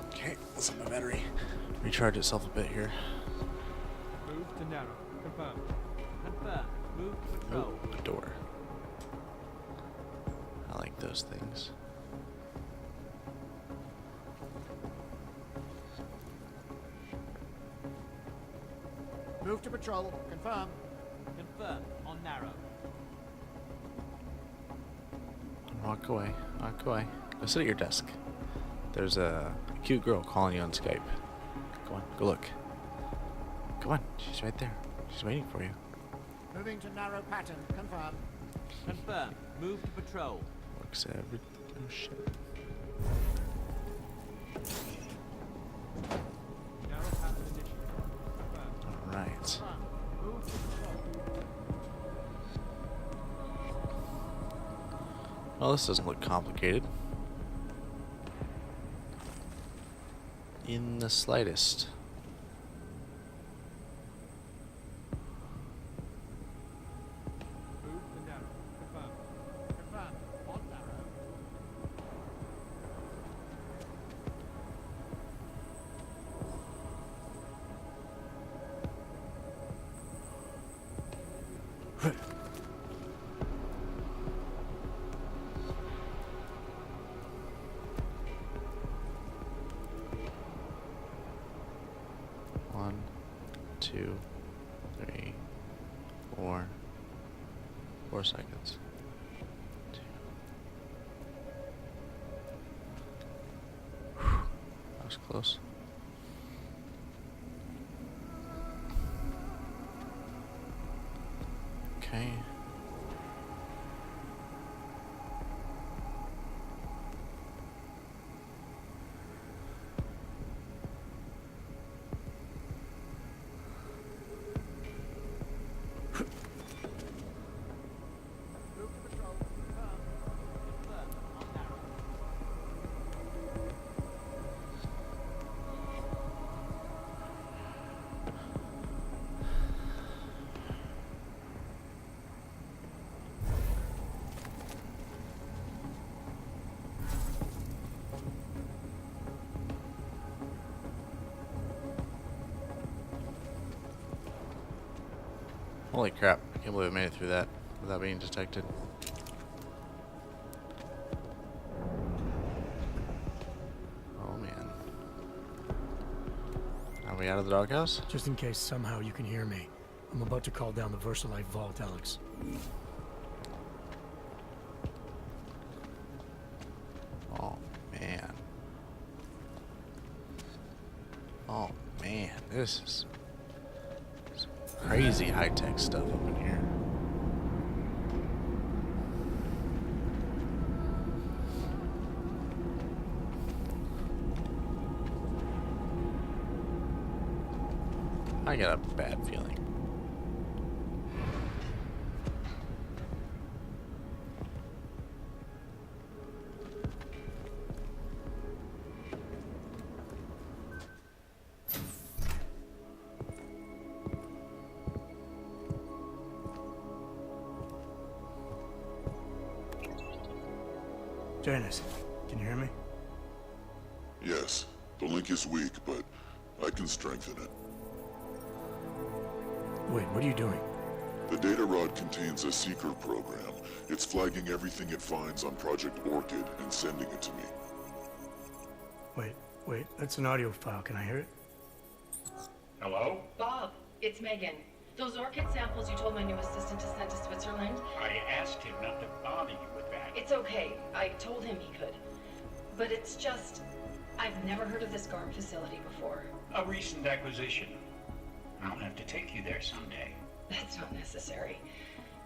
Okay, let's let my battery recharge itself a bit here. Move to narrow. Confirm. Confirm. Move to patrol. Oh, a door. I like those things. Move to patrol. Confirm. Confirm. On narrow. Walk away. Walk away. Go sit at your desk. There's a cute girl calling you on Skype. Go on. Go look. Come on. She's right there. She's waiting for you. Moving to narrow pattern. Confirm. Confirm. Move to patrol. Looks every... Oh, shit. Narrow pattern initiated. Confirm. Alright. Move to patrol. Well, this doesn't look complicated. In the slightest. Move to narrow. Confirm. Confirmed. On narrow. One, 2, 3, 4. 4 seconds. 2. Whew. That was close. Okay. Move to patrol. Confirm. Confirm. On narrow. Holy crap. I can't believe I made it through that without being detected. Oh man. Are we out of the doghouse? Just in case somehow you can hear me, I'm about to call down the VIII vault, Alex. Oh man. Oh man, this is some crazy high-tech stuff up in here. I got a bad feeling. Janice, can you hear me? Yes, the link is weak, but I can strengthen it. Wait, what are you doing? The data rod contains a secret program. It's flagging everything it finds on Project Orchid and sending it to me. Wait, Wait, that's an audio file. Can I hear it? Hello? Bob, it's Megan. Those orchid samples you told my new assistant to send to Switzerland? I asked him not to bother you with that. It's okay. I told him he could. But it's just... I've never heard of this GARM facility before. A recent acquisition. I'll have to take you there someday. That's not necessary.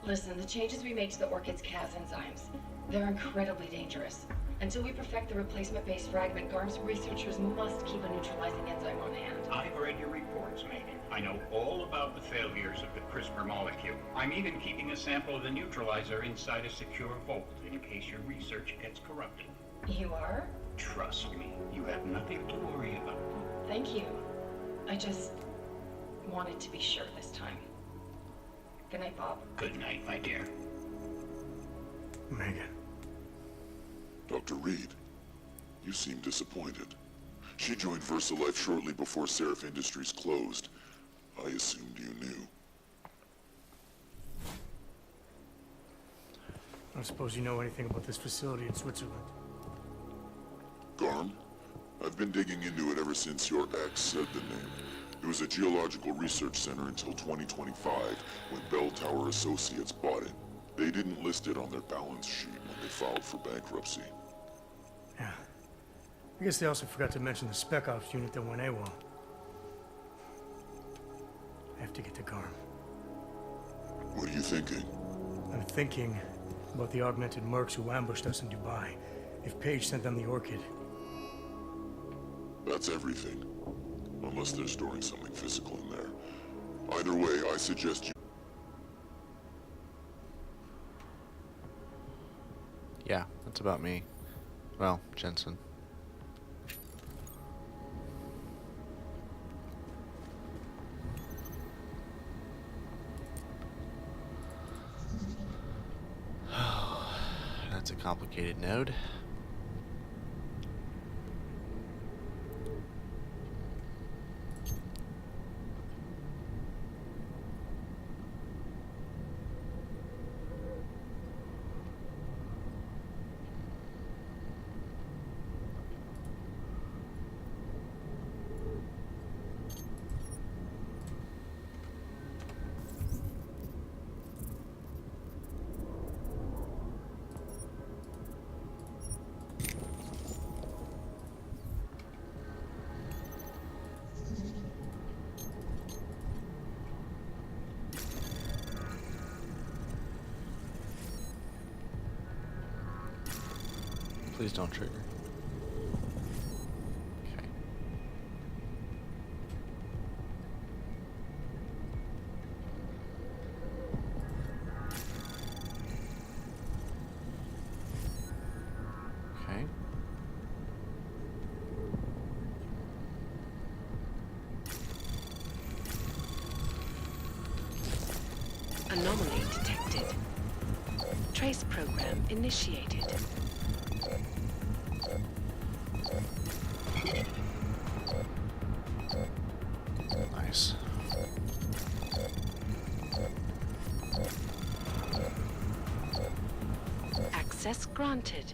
Listen, the changes we make to the orchid's Cas enzymes, they're incredibly dangerous. Until we perfect the replacement-based fragment, GARM's researchers must keep a neutralizing enzyme on hand. I've read your reports, Megan. I know all about the failures of the CRISPR molecule. I'm even keeping a sample of the neutralizer inside a secure vault in case your research gets corrupted. You are? Trust me, you have nothing to worry about. Thank you. I just wanted to be sure this time. Good night, Bob. Good night, my dear. Megan. Dr. Reed, you seem disappointed. She joined VersaLife shortly before Seraph Industries closed. I assumed you knew. I don't suppose you know anything about this facility in Switzerland. GARM? I've been digging into it ever since your ex said the name. It was a geological research center until 2025, when Bell Tower Associates bought it. They didn't list it on their balance sheet when they filed for bankruptcy. Yeah. I guess they also forgot to mention the Spec Ops unit that went AWOL. I have to get to GARM. What are you thinking? I'm thinking about the augmented mercs who ambushed us in Dubai. If Paige sent them the orchid. That's everything. Unless they're storing something physical in there. Either way, I suggest you... Yeah, that's about me. Well, Jensen. That's a complicated node. Please don't trigger. Okay. Okay. Anomaly detected. Trace program initiated. Nice. Access granted.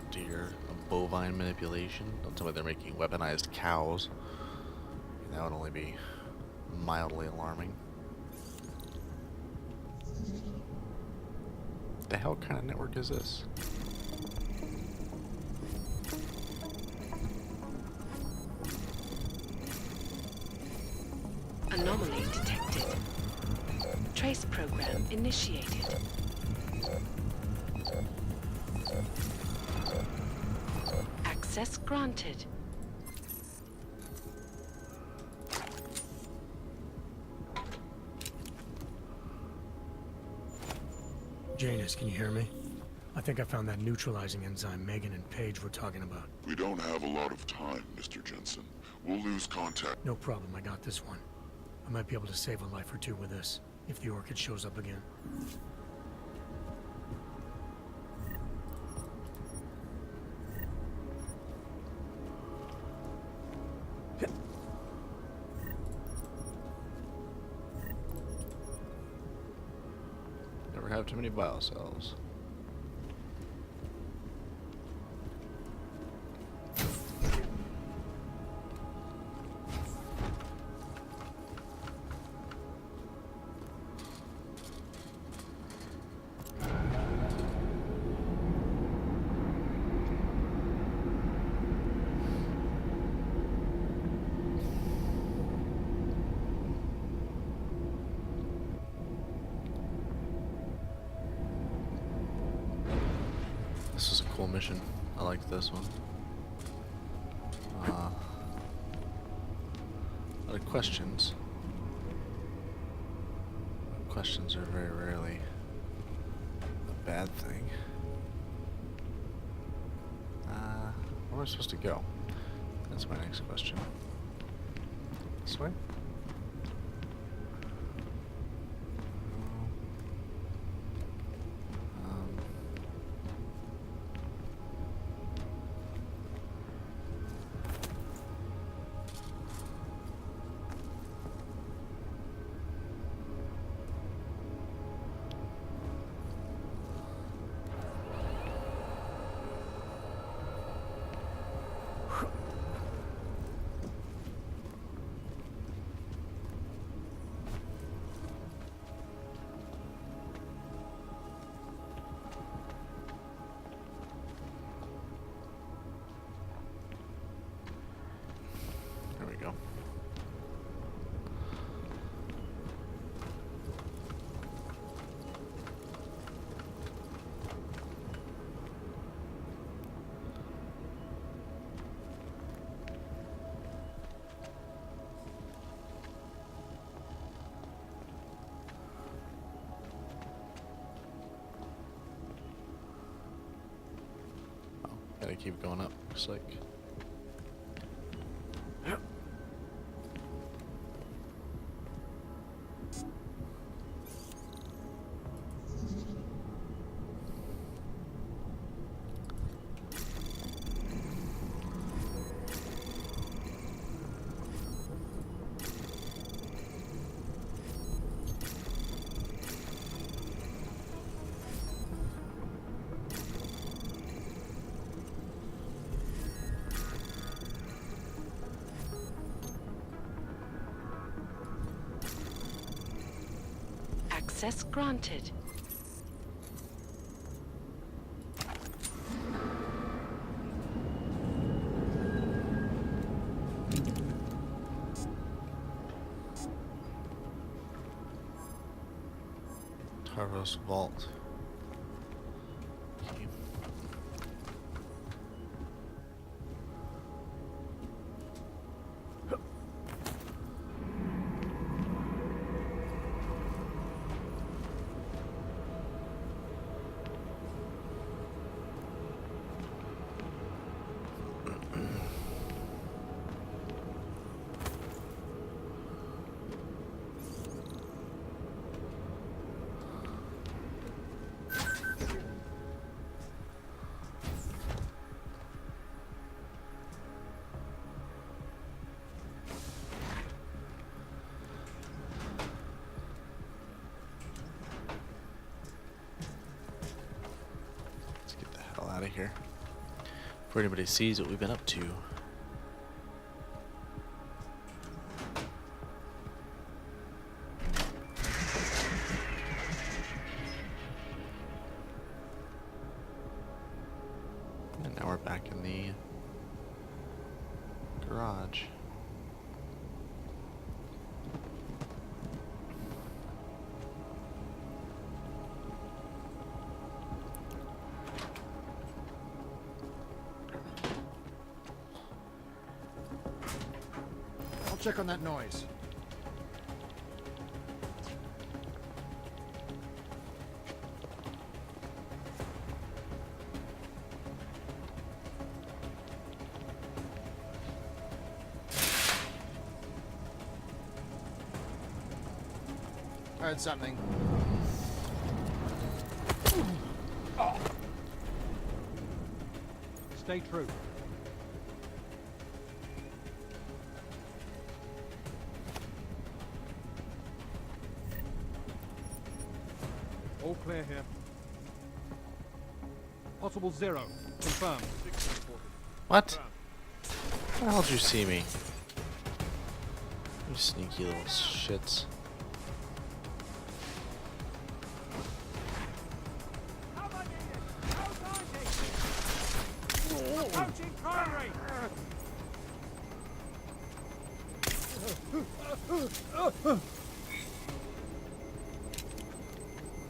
Deer, a bovine manipulation. Don't tell me they're making weaponized cows. That would only be mildly alarming. What the hell kind of network is this? Anomaly detected. Trace program initiated. Access granted. Janus, can you hear me? I think I found that neutralizing enzyme Megan and Paige were talking about. We don't have a lot of time, Mr. Jensen. We'll lose contact. No problem, I got this one. I might be able to save a life or two with this, if the Orchid shows up again. Never have too many biocells. This is a cool mission. I like this one. A lot of questions. Questions are very rarely a bad thing. Where am I supposed to go? That's my next question. This way? There we go. Oh, gotta keep going up, looks like. Access granted. Tarvos Vault. Okay. Out of here before anybody sees what we've been up to. And now we're back in the garage. check on that noise. Heard something. Stay true. All clear here. Possible 0. Confirmed. What? How the hell did you see me? You sneaky little shits. Approaching primary!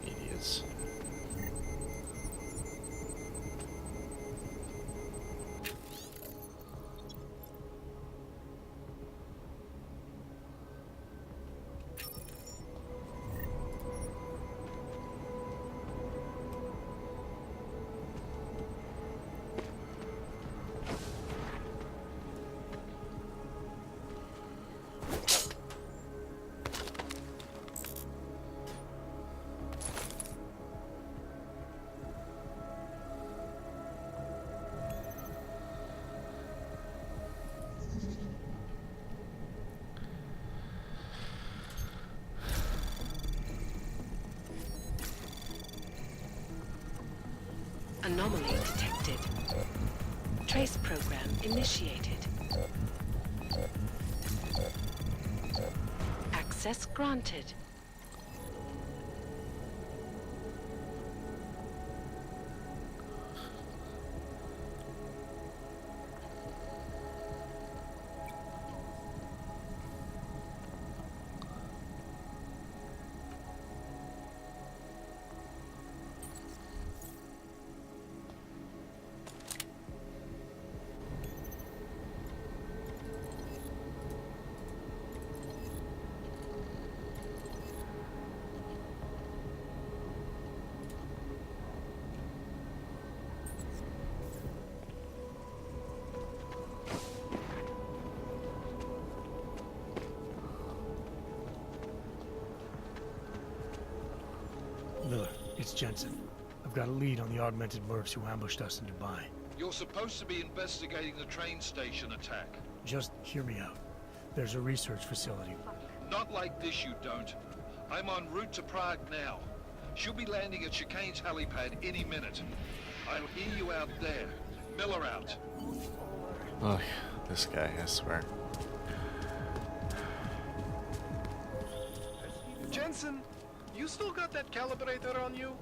Idiots. Anomaly detected. Trace program initiated. Access granted. Miller, it's Jensen. I've got a lead on the augmented mercs who ambushed us in Dubai. You're supposed to be investigating the train station attack. Just hear me out. There's a research facility. Not like this, you don't. I'm en route to Prague now. She'll be landing at Chicane's helipad any minute. I'll hear you out there. Miller out. Oh, this guy, I swear. Jensen, you still got that calibrator on you?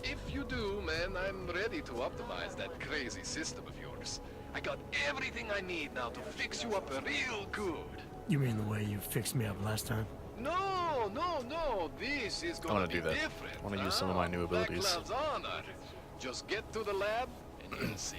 If you do, man, I'm ready to optimize that crazy system of yours. I got everything I need now to fix you up real good. You mean the way you fixed me up last time? No, no, no. This is I gonna want be to do that. different. I want to use some of my new Black abilities. Cloud's honor. Just get to the lab and you'll see.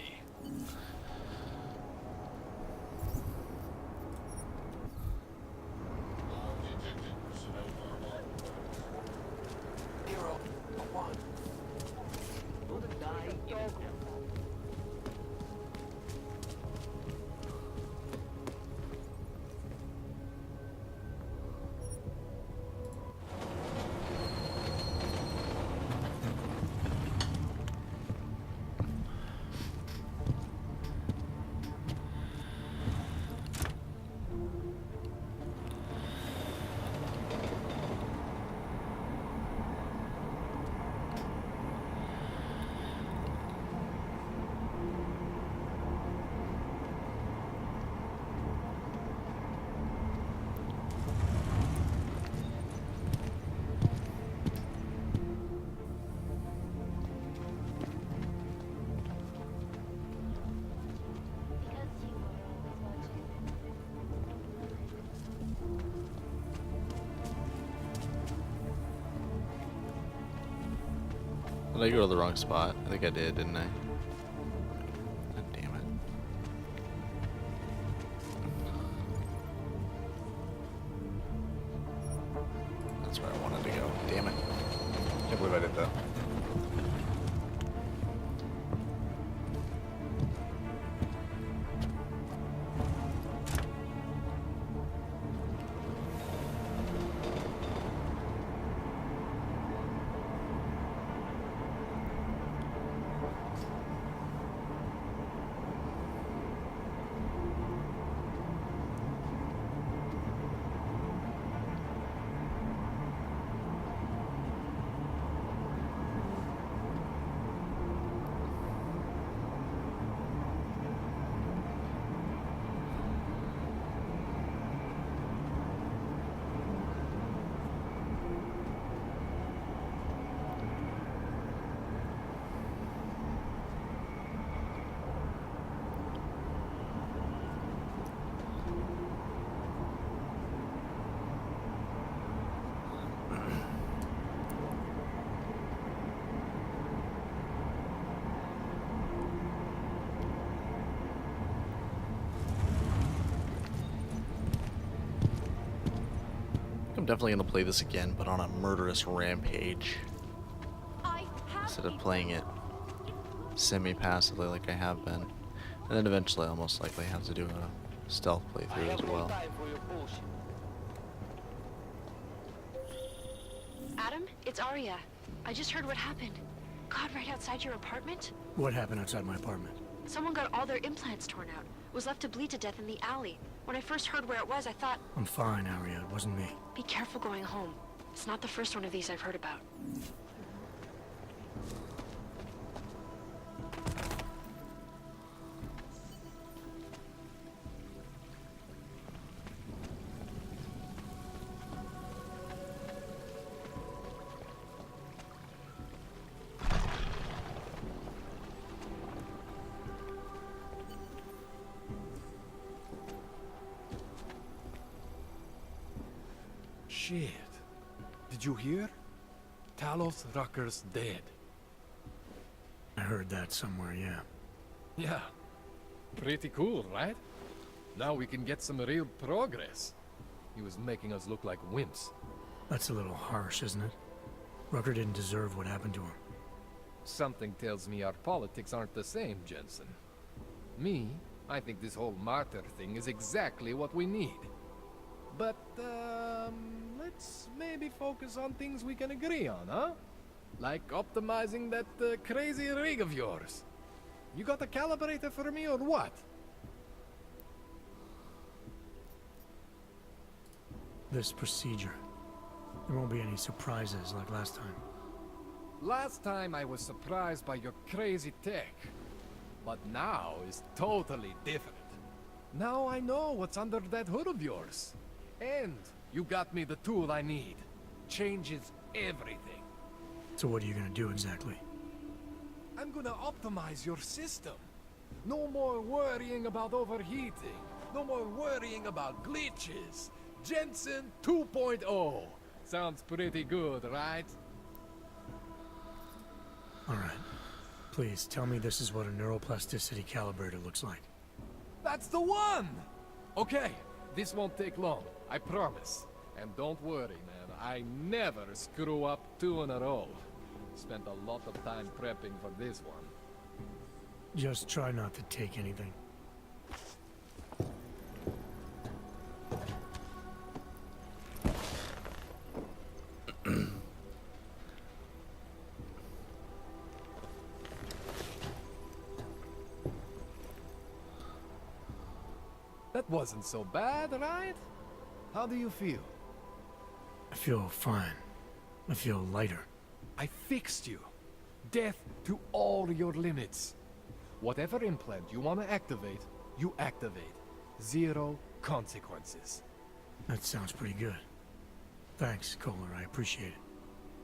Did I go to the wrong spot? I think I did, didn't I? God damn it. damn it. Can't believe I did that. I'm definitely going to play this again, but on a murderous rampage. Instead of playing it semi-passively like I have been. And then eventually I'll most likely have to do a stealth playthrough as well. Adam, it's Arya. I just heard what happened. God, right outside your apartment? What happened outside my apartment? Someone got all their implants torn out. Was left to bleed to death in the alley. When I first heard where it was, I thought... I'm fine, Arya. It wasn't me. Be careful going home. It's not the first one of these I've heard about. Shit. Did you hear? Talos Rucker's dead. I heard that somewhere, yeah. Yeah. Pretty cool, right? Now we can get some real progress. He was making us look like wimps. That's a little harsh, isn't it? Rucker didn't deserve what happened to him. Something tells me our politics aren't the same, Jensen. Me, I think this whole martyr thing is exactly what we need. But, let's maybe focus on things we can agree on, huh? Like optimizing that crazy rig of yours. You got a calibrator for me or what? This procedure. There won't be any surprises like last time. Last time I was surprised by your crazy tech. But now is totally different. Now I know what's under that hood of yours. And you got me the tool I need. Changes everything. So what are you gonna do exactly? I'm gonna optimize your system. No more worrying about overheating. No more worrying about glitches. Jensen 2.0. Sounds pretty good, right? Alright. Please, tell me this is what a neuroplasticity calibrator looks like. That's the one! Okay, this won't take long, I promise. And don't worry, man, I never screw up 2 in a row. Spent a lot of time prepping for this one. Just try not to take anything. That wasn't so bad, right? How do you feel? I feel fine. I feel lighter. I fixed you. Death to all your limits. Whatever implant you want to activate, you activate. 0 consequences. That sounds pretty good. Thanks, Kohler. I appreciate it.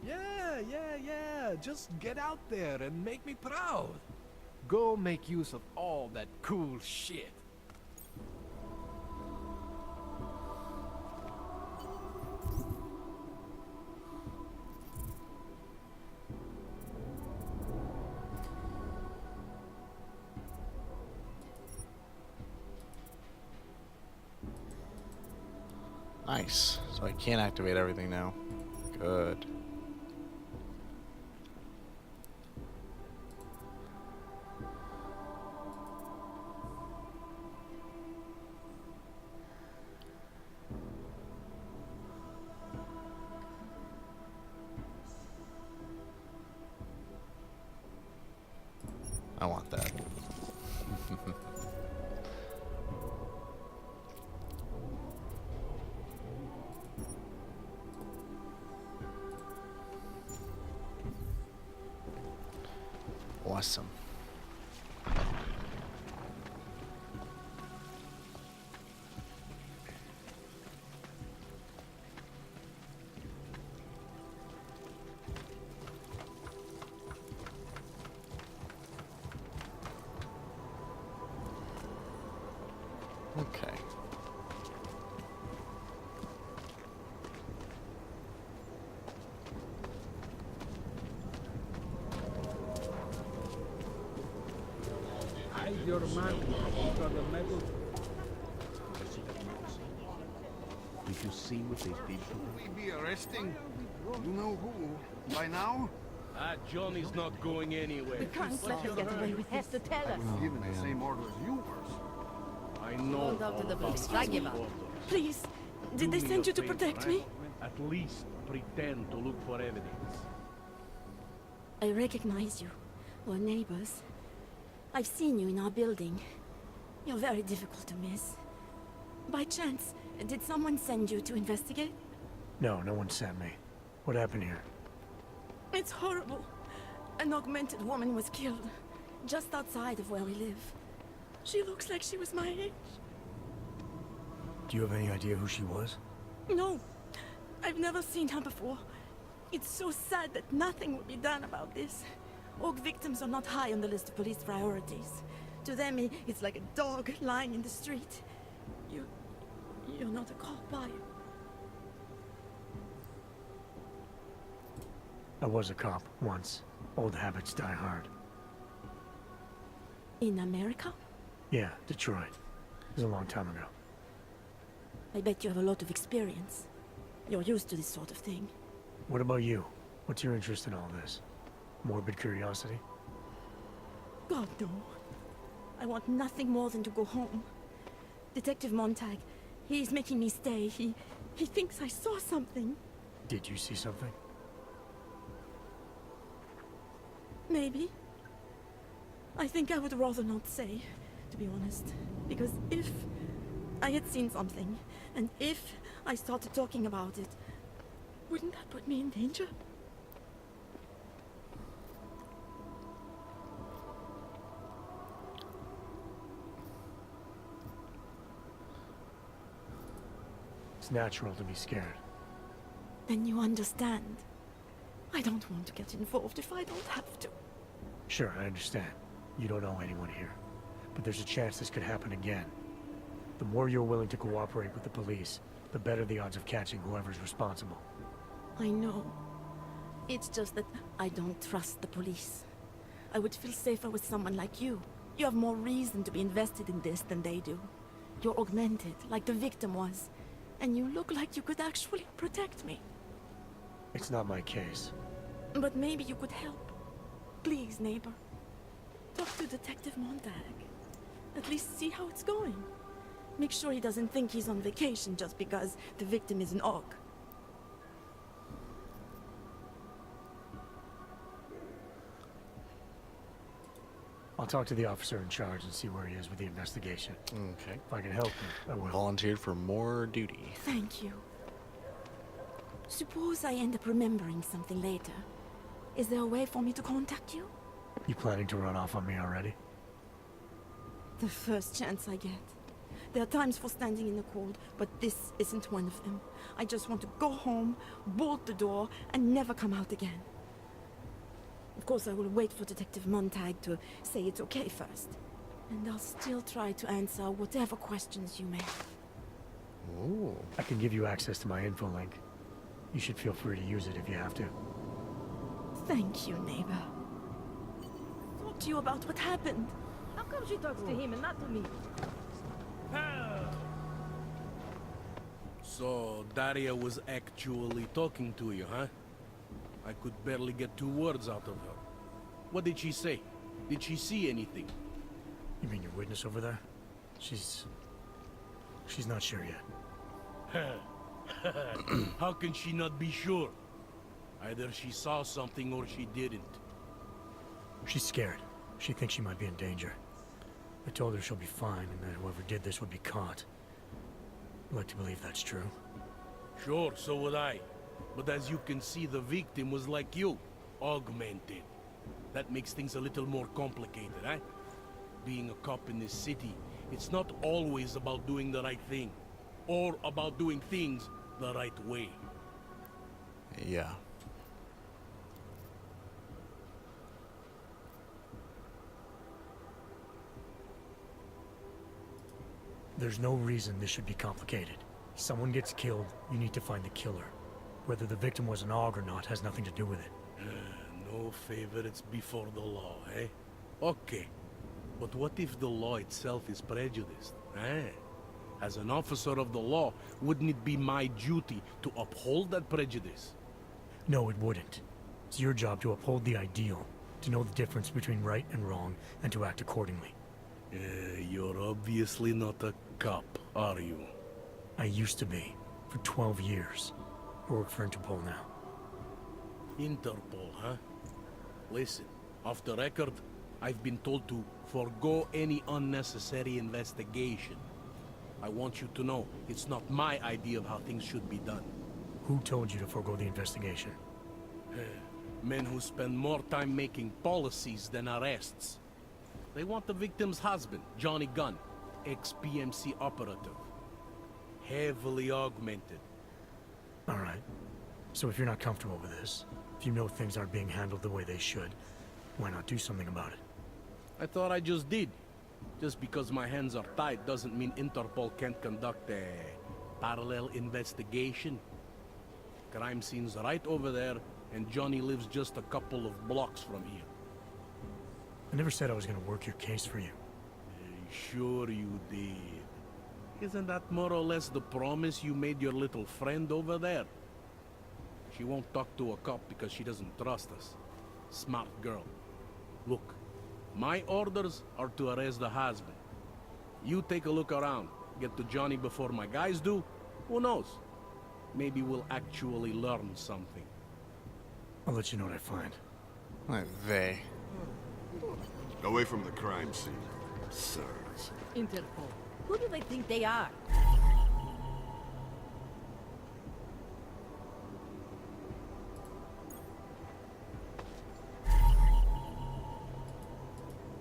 Yeah. Just get out there and make me proud. Go make use of all that cool shit. Nice. So I can't activate everything now. Good. I want that. Awesome. Okay. Hide your man for the metal. Did you see what they did to her? We be arresting? You know who? By now? Johnny's not going anywhere. We can't let her get away with this. To tell us. Given the same order as you were. I know. Don't talk to the all police. about I give up. orders. Please, did they Do me send a you to favor, protect eh? me? At least pretend to look for evidence. I recognize you. We're neighbors. I've seen you in our building. You're very difficult to miss. By chance, did someone send you to investigate? No, no one sent me. What happened here? It's horrible. An augmented woman was killed, just outside of where we live. She looks like she was my age. Do you have any idea who she was? No, I've never seen her before. It's so sad that nothing will be done about this. Aug victims are not high on the list of police priorities. To them, it's like a dog lying in the street. You're not a cop, are you? I was a cop once. Old habits die hard. In America? Yeah, Detroit. It was a long time ago. I bet you have a lot of experience. You're used to this sort of thing. What about you? What's your interest in all this? Morbid curiosity? God, no. I want nothing more than to go home. Detective Montag, he's making me stay. He thinks I saw something. Did you see something? Maybe. I think I would rather not say, to be honest. Because if I had seen something, and if I started talking about it, wouldn't that put me in danger? It's natural to be scared. Then you understand. I don't want to get involved if I don't have to. Sure, I understand. You don't know anyone here. But there's a chance this could happen again. The more you're willing to cooperate with the police, the better the odds of catching whoever's responsible. I know. It's just that I don't trust the police. I would feel safer with someone like you. You have more reason to be invested in this than they do. You're augmented, like the victim was. And you look like you could actually protect me. It's not my case. But maybe you could help. Please, neighbor. Talk to Detective Montag. At least see how it's going. Make sure he doesn't think he's on vacation just because the victim is an aug. I'll talk to the officer in charge and see where he is with the investigation. Okay. If I can help him, I will. Volunteered for more duty. Thank you. Suppose I end up remembering something later. Is there a way for me to contact you? You planning to run off on me already? The first chance I get. There are times for standing in the cold, but this isn't one of them. I just want to go home, bolt the door, and never come out again. Of course, I will wait for Detective Montag to say it's okay first. And I'll still try to answer whatever questions you may have. Ooh. I can give you access to my info link. You should feel free to use it if you have to. Thank you, neighbor. Talk to you about what happened. How come she talks to him and not to me? So, Daria was actually talking to you, huh? I could barely get 2 words out of her. What did she say? Did she see anything? You mean your witness over there? She's not sure yet. How can she not be sure? Either she saw something or she didn't. She's scared. She thinks she might be in danger. I told her she'll be fine and that whoever did this would be caught. I'd like to believe that's true. Sure, so would I. But as you can see, the victim was like you, augmented. That makes things a little more complicated, eh? Being a cop in this city, it's not always about doing the right thing, or about doing things the right way. Yeah. There's no reason this should be complicated. Someone gets killed, you need to find the killer. Whether the victim was an AUG or not has nothing to do with it. No favorites before the law, eh? Okay. But what if the law itself is prejudiced, eh? As an officer of the law, wouldn't it be my duty to uphold that prejudice? No, it wouldn't. It's your job to uphold the ideal, to know the difference between right and wrong, and to act accordingly. You're obviously not a cop, are you? I used to be, for 12 years. I work for Interpol now. Interpol, huh? Listen, off the record, I've been told to forego any unnecessary investigation. I want you to know, it's not my idea of how things should be done. Who told you to forego the investigation? Men who spend more time making policies than arrests. They want the victim's husband, Johnny Gunn, ex-PMC operative. Heavily augmented. All right. So if you're not comfortable with this, if you know things aren't being handled the way they should, why not do something about it? I thought I just did. Just because my hands are tied doesn't mean Interpol can't conduct a parallel investigation. Crime scene's right over there, and Johnny lives just a couple of blocks from here. I never said I was gonna work your case for you. Sure you did. Isn't that more or less the promise you made your little friend over there? She won't talk to a cop because she doesn't trust us. Smart girl. Look, my orders are to arrest the husband. You take a look around. Get to Johnny before my guys do. Who knows? Maybe we'll actually learn something. I'll let you know what I find. They. Away from the crime scene, sirs. Interpol. Who do they think they are?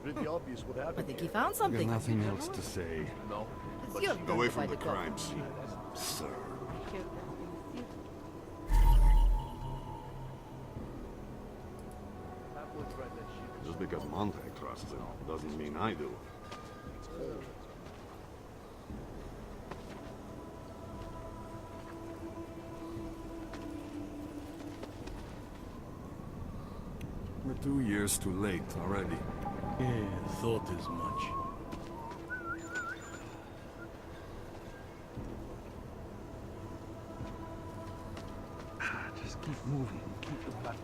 Pretty obvious what happened. I think he found something. Nothing else to say. No. You're going Away to from find the the cop. crime scene, sir. Just because Monte trusts him doesn't mean I do. We're 2 years too late already. Yeah, thought as much. Just keep moving. Keep the back.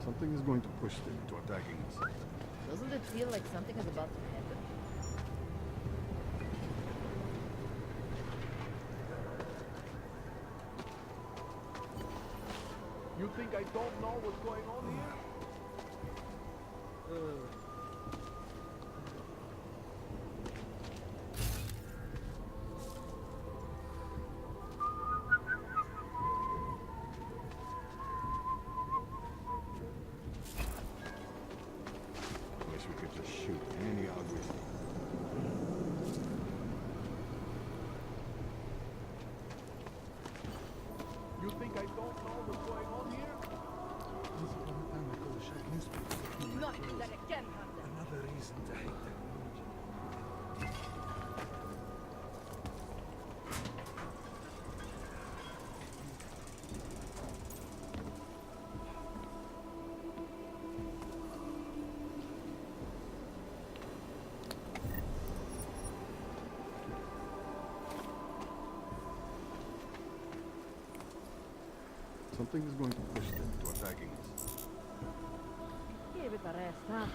Something is going to push them into attacking us. Doesn't it feel like something is about to happen? You think I don't know what's going on here? Wish we could just shoot any ugly thing. You think I don't know what's going on here? Not that it can Something is going to push them to attacking us. Give it a rest, huh?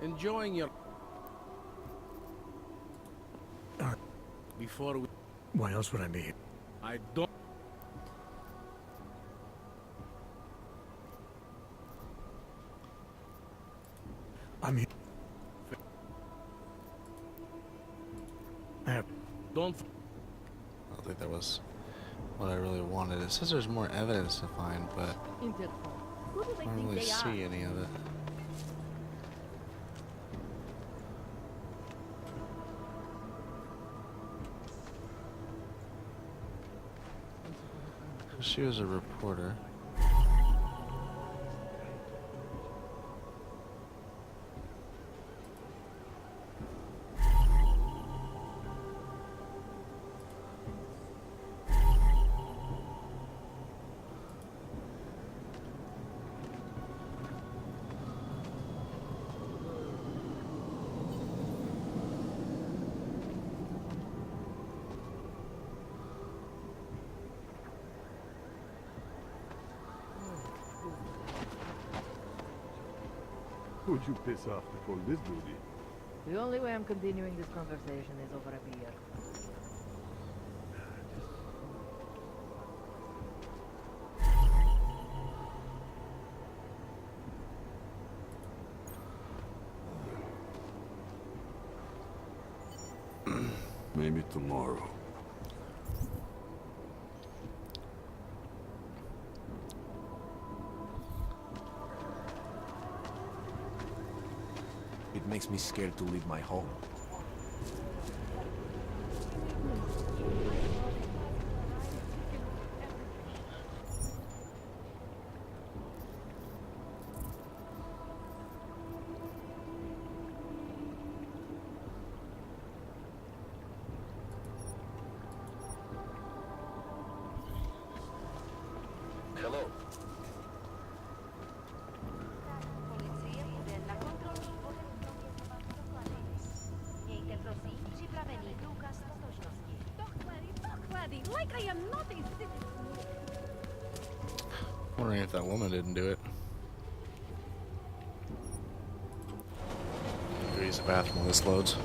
Enjoying your... Before we... Why else would I be? I don't... I'm here. Don't... I don't think that was what I really wanted. It says there's more evidence to find, but I don't really see any of it. She was a reporter. Who'd you piss off to pull this booty? The only way I'm continuing this conversation is over a beer. Maybe tomorrow. It makes me scared to leave my home. Hello. Like I am not a citizen. Wondering if that woman didn't do it. Go use the bathroom while this loads.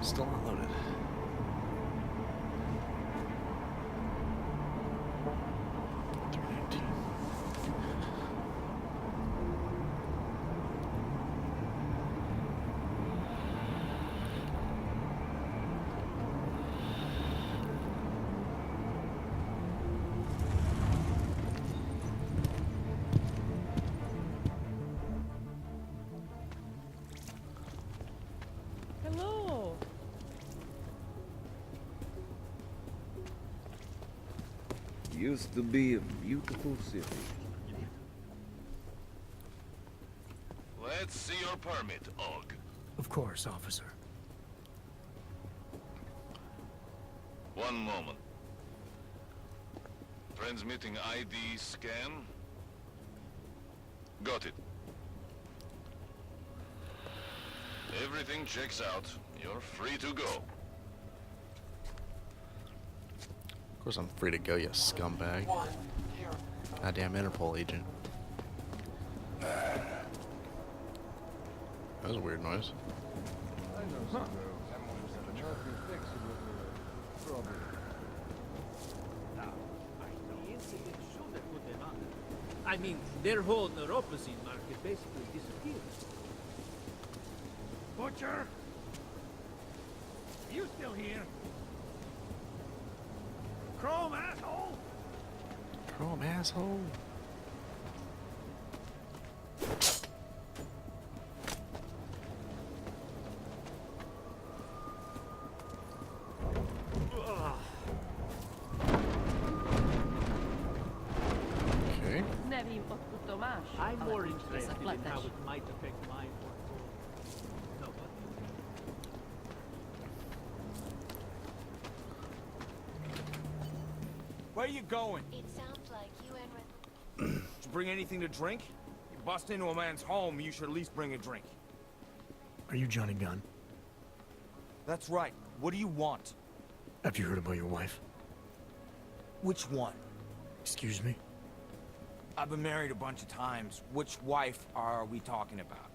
Still not loaded. Used to be a beautiful city. Let's see your permit, Og. Of course, officer. One moment. Transmitting ID scan. Got it. Everything checks out. You're free to go. Of course I'm free to go, you scumbag. Goddamn Interpol agent. That was a weird noise. I mean, their whole neuropathy market basically disappeared. Butcher! Are you still here? Chrome asshole! Chrome asshole. Okay. I'm more interested in how it might affect my portfolio. No, what? Where are you going? It sounds like you and Did you bring anything to drink? You bust into a man's home, you should at least bring a drink. Are you Johnny Gunn? That's right. What do you want? Have you heard about your wife? Which one? Excuse me? I've been married a bunch of times. Which wife are we talking about?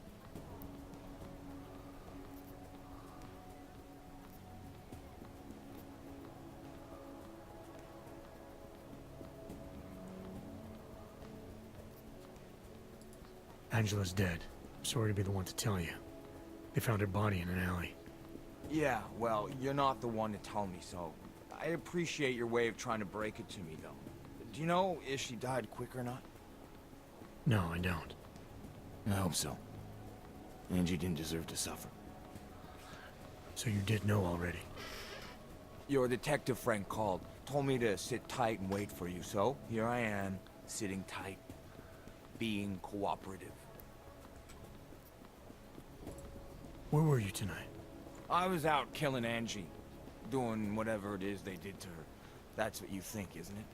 Angela's dead. Sorry to be the one to tell you. They found her body in an alley. Yeah, well, you're not the one to tell me, so I appreciate your way of trying to break it to me, though. Do you know if she died quick or not? No, I don't. I hope so. Angie didn't deserve to suffer. So you did know already? Your detective friend called, told me to sit tight and wait for you, so here I am, sitting tight, being cooperative. Where were you tonight? I was out killing Angie, doing whatever it is they did to her. That's what you think, isn't it?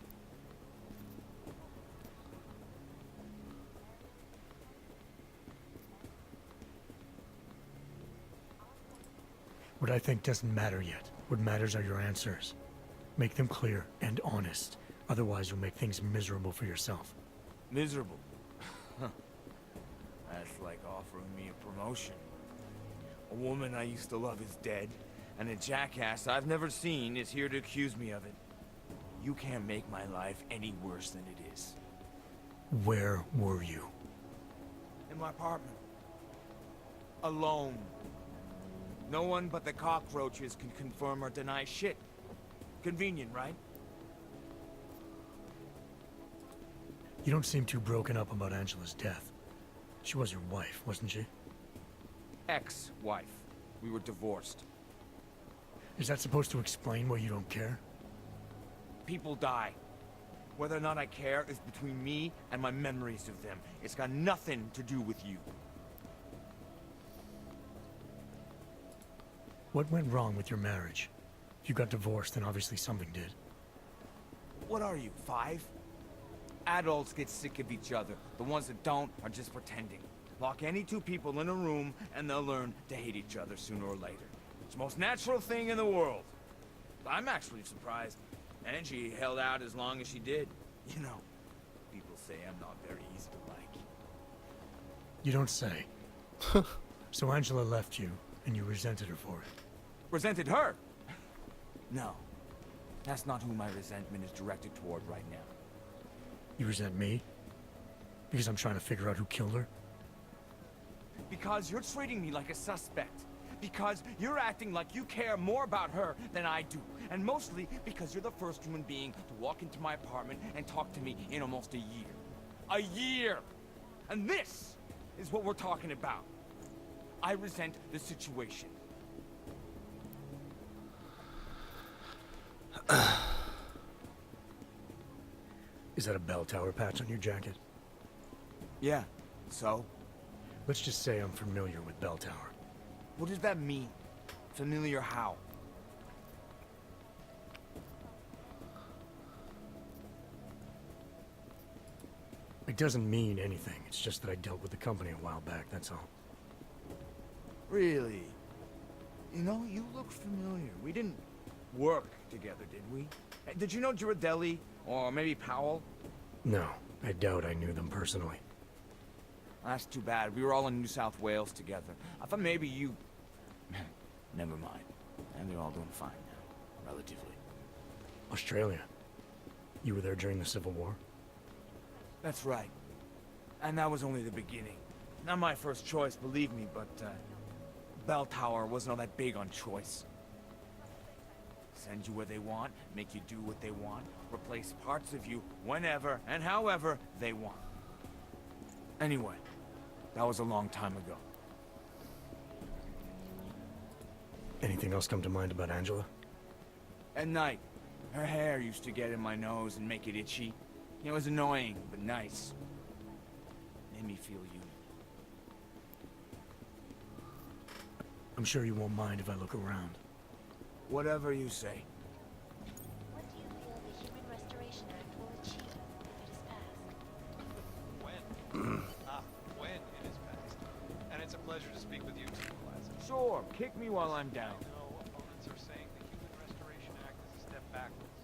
What I think doesn't matter yet. What matters are your answers. Make them clear and honest. Otherwise, you'll make things miserable for yourself. Miserable? That's like offering me a promotion. A woman I used to love is dead, and a jackass I've never seen is here to accuse me of it. You can't make my life any worse than it is. Where were you? In my apartment. Alone. No one but the cockroaches can confirm or deny shit. Convenient, right? You don't seem too broken up about Angela's death. She was your wife, wasn't she? Ex-wife. We were divorced. Is that supposed to explain why you don't care? People die. Whether or not I care is between me and my memories of them. It's got nothing to do with you. What went wrong with your marriage? If you got divorced, then obviously something did. What are you, 5? Adults get sick of each other. The ones that don't are just pretending. Lock any two people in a room and they'll learn to hate each other sooner or later. It's the most natural thing in the world. I'm actually surprised Angie held out as long as she did. You know, people say I'm not very easy to like. You don't say. So Angela left you, and you resented her for it. Resented her? No. That's not who my resentment is directed toward right now. You resent me? Because I'm trying to figure out who killed her? Because you're treating me like a suspect. Because you're acting like you care more about her than I do. And mostly because you're the first human being to walk into my apartment and talk to me in almost a year. A year! And this is what we're talking about. I resent the situation. Is that a bell tower patch on your jacket? Yeah, so? Let's just say I'm familiar with bell tower. What does that mean? Familiar how? It doesn't mean anything. It's just that I dealt with the company a while back, that's all. Really? You know, you look familiar. We didn't work together, did we? Did you know Girardelli? Or maybe Powell? No, I doubt I knew them personally. That's too bad. We were all in New South Wales together. I thought maybe you... Never mind. And they're all doing fine now, relatively. Australia. You were there during the Civil War? That's right. And that was only the beginning. Not my first choice, believe me, but, Bell Tower wasn't all that big on choice. Send you where they want, make you do what they want, replace parts of you whenever and however they want. Anyway, that was a long time ago. Anything else come to mind about Angela? At night, her hair used to get in my nose and make it itchy. It was annoying, but nice. Made me feel human. I'm sure you won't mind if I look around. Whatever you say. What do you feel the Human Restoration Act will achieve if it is passed? When it is passed. And it's a pleasure to speak with you too, Lazarus. Sure, kick me while I'm down. I know opponents are saying the Human Restoration Act is a step backwards,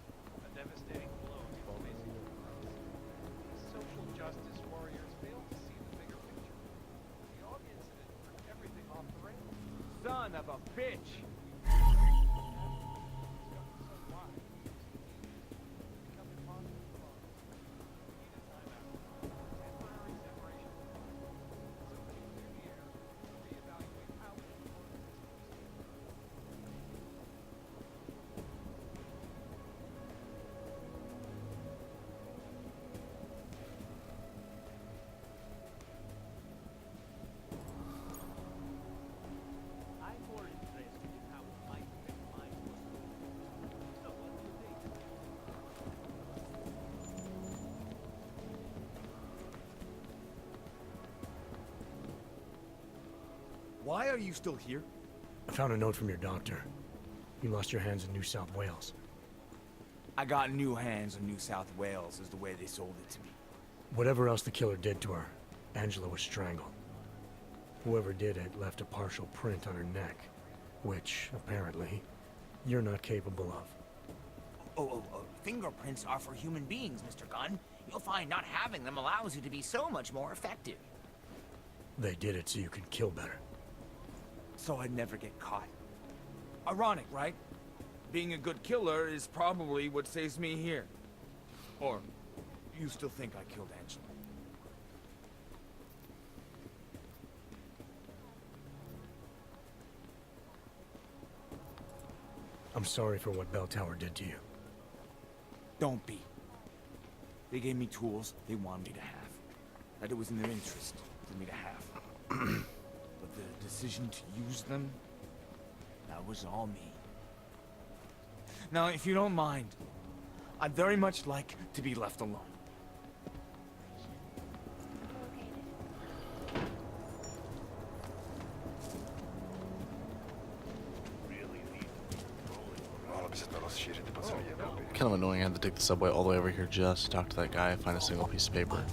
a devastating blow to the basic human rights. Social justice warriors fail to see the bigger picture. The audience incident threw everything off the rails. Son of a bitch! Why are you still here? I found a note from your doctor. You lost your hands in New South Wales. I got new hands in New South Wales, is the way they sold it to me. Whatever else the killer did to her, Angela was strangled. Whoever did it left a partial print on her neck, which, apparently, you're not capable of. Fingerprints are for human beings, Mr. Gunn. You'll find not having them allows you to be so much more effective. They did it so you could kill better. So I'd never get caught. Ironic, right? Being a good killer is probably what saves me here. Or, you still think I killed Angela? I'm sorry for what Bell Tower did to you. Don't be. They gave me tools they wanted me to have. That it was in their interest for me to have. But the decision to use them, that was all me. Now, if you don't mind, I'd very much like to be left alone. Kind of annoying I had to take the subway all the way over here just to talk to that guy, find a single piece of paper.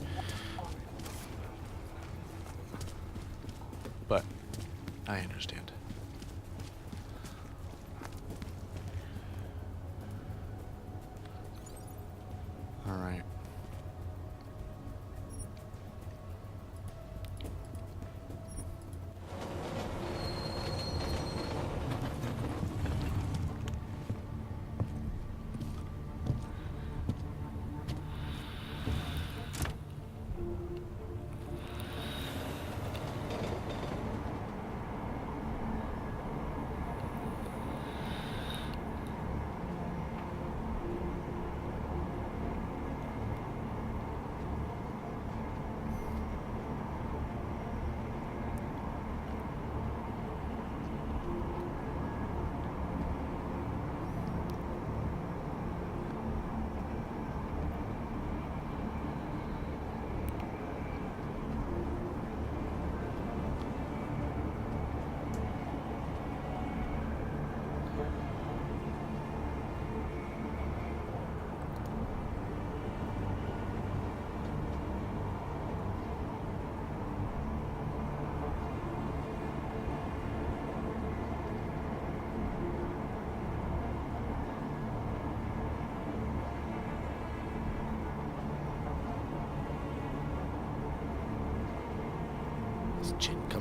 But I understand. All right.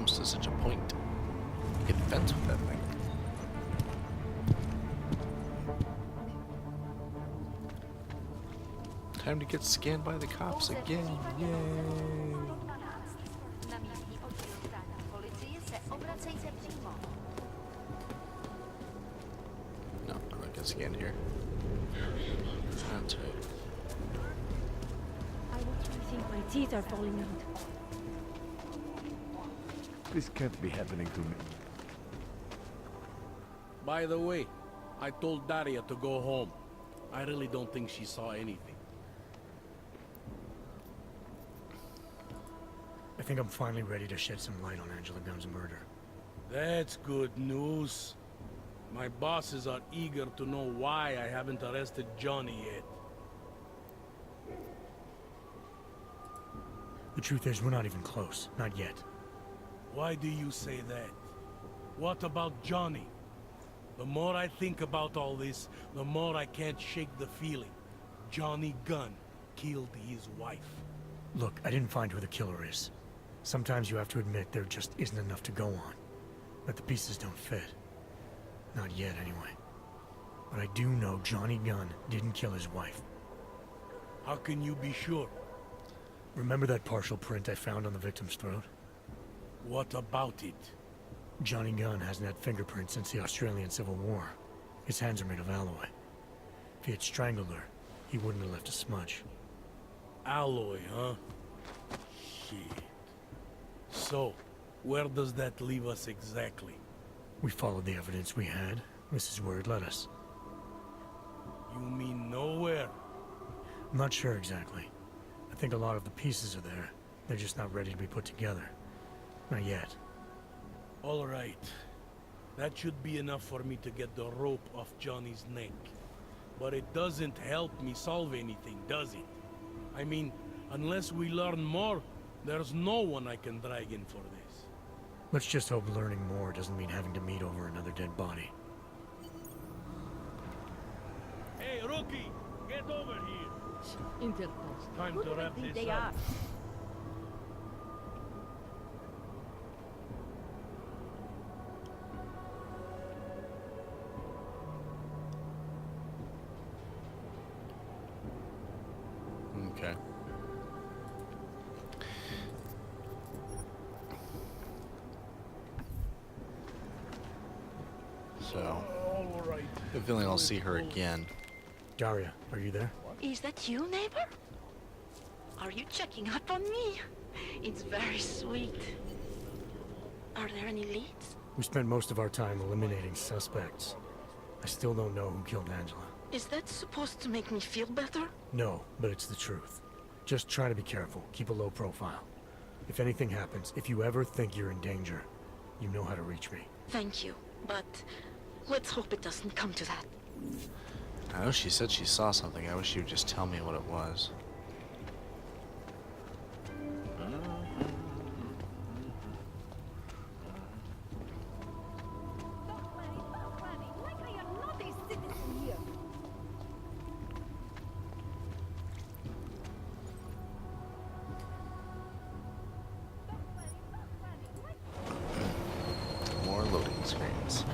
comes to such a point. Get fence with that thing. Time to get scanned by the cops again. Yay! No, I'm not gonna scan here. That's right. I literally think my teeth are falling out. This can't be happening to me. By the way, I told Daria to go home. I really don't think she saw anything. I think I'm finally ready to shed some light on Angela Gunn's murder. That's good news. My bosses are eager to know why I haven't arrested Johnny yet. The truth is, we're not even close. Not yet. Why do you say that? What about Johnny? The more I think about all this, the more I can't shake the feeling. Johnny Gunn killed his wife. Look, I didn't find who the killer is. Sometimes you have to admit there just isn't enough to go on. That the pieces don't fit. Not yet, anyway. But I do know Johnny Gunn didn't kill his wife. How can you be sure? Remember that partial print I found on the victim's throat? What about it? Johnny Gunn hasn't had fingerprints since the Australian Civil War. His hands are made of alloy. If he had strangled her, he wouldn't have left a smudge. Alloy, huh? Shit. So, where does that leave us exactly? We followed the evidence we had. This is where it led us. You mean nowhere? I'm not sure exactly. I think a lot of the pieces are there. They're just not ready to be put together. Not yet. All right. That should be enough for me to get the rope off Johnny's neck. But it doesn't help me solve anything, does it? I mean, unless we learn more, there's no one I can drag in for this. Let's just hope learning more doesn't mean having to meet over another dead body. Hey, rookie! Get over here! Interpost. Time Who to do they wrap think this they up. are? Okay. So, All right. I have a feeling I'll see her again. Daria, are you there? Is that you, neighbor? Are you checking up on me? It's very sweet. Are there any leads? We spent most of our time eliminating suspects. I still don't know who killed Angela. Is that supposed to make me feel better? No, but it's the truth. Just try to be careful. Keep a low profile. If anything happens, if you ever think you're in danger, you know how to reach me. Thank you, but let's hope it doesn't come to that. I know she said she saw something. I wish she would just tell me what it was. More loading screens.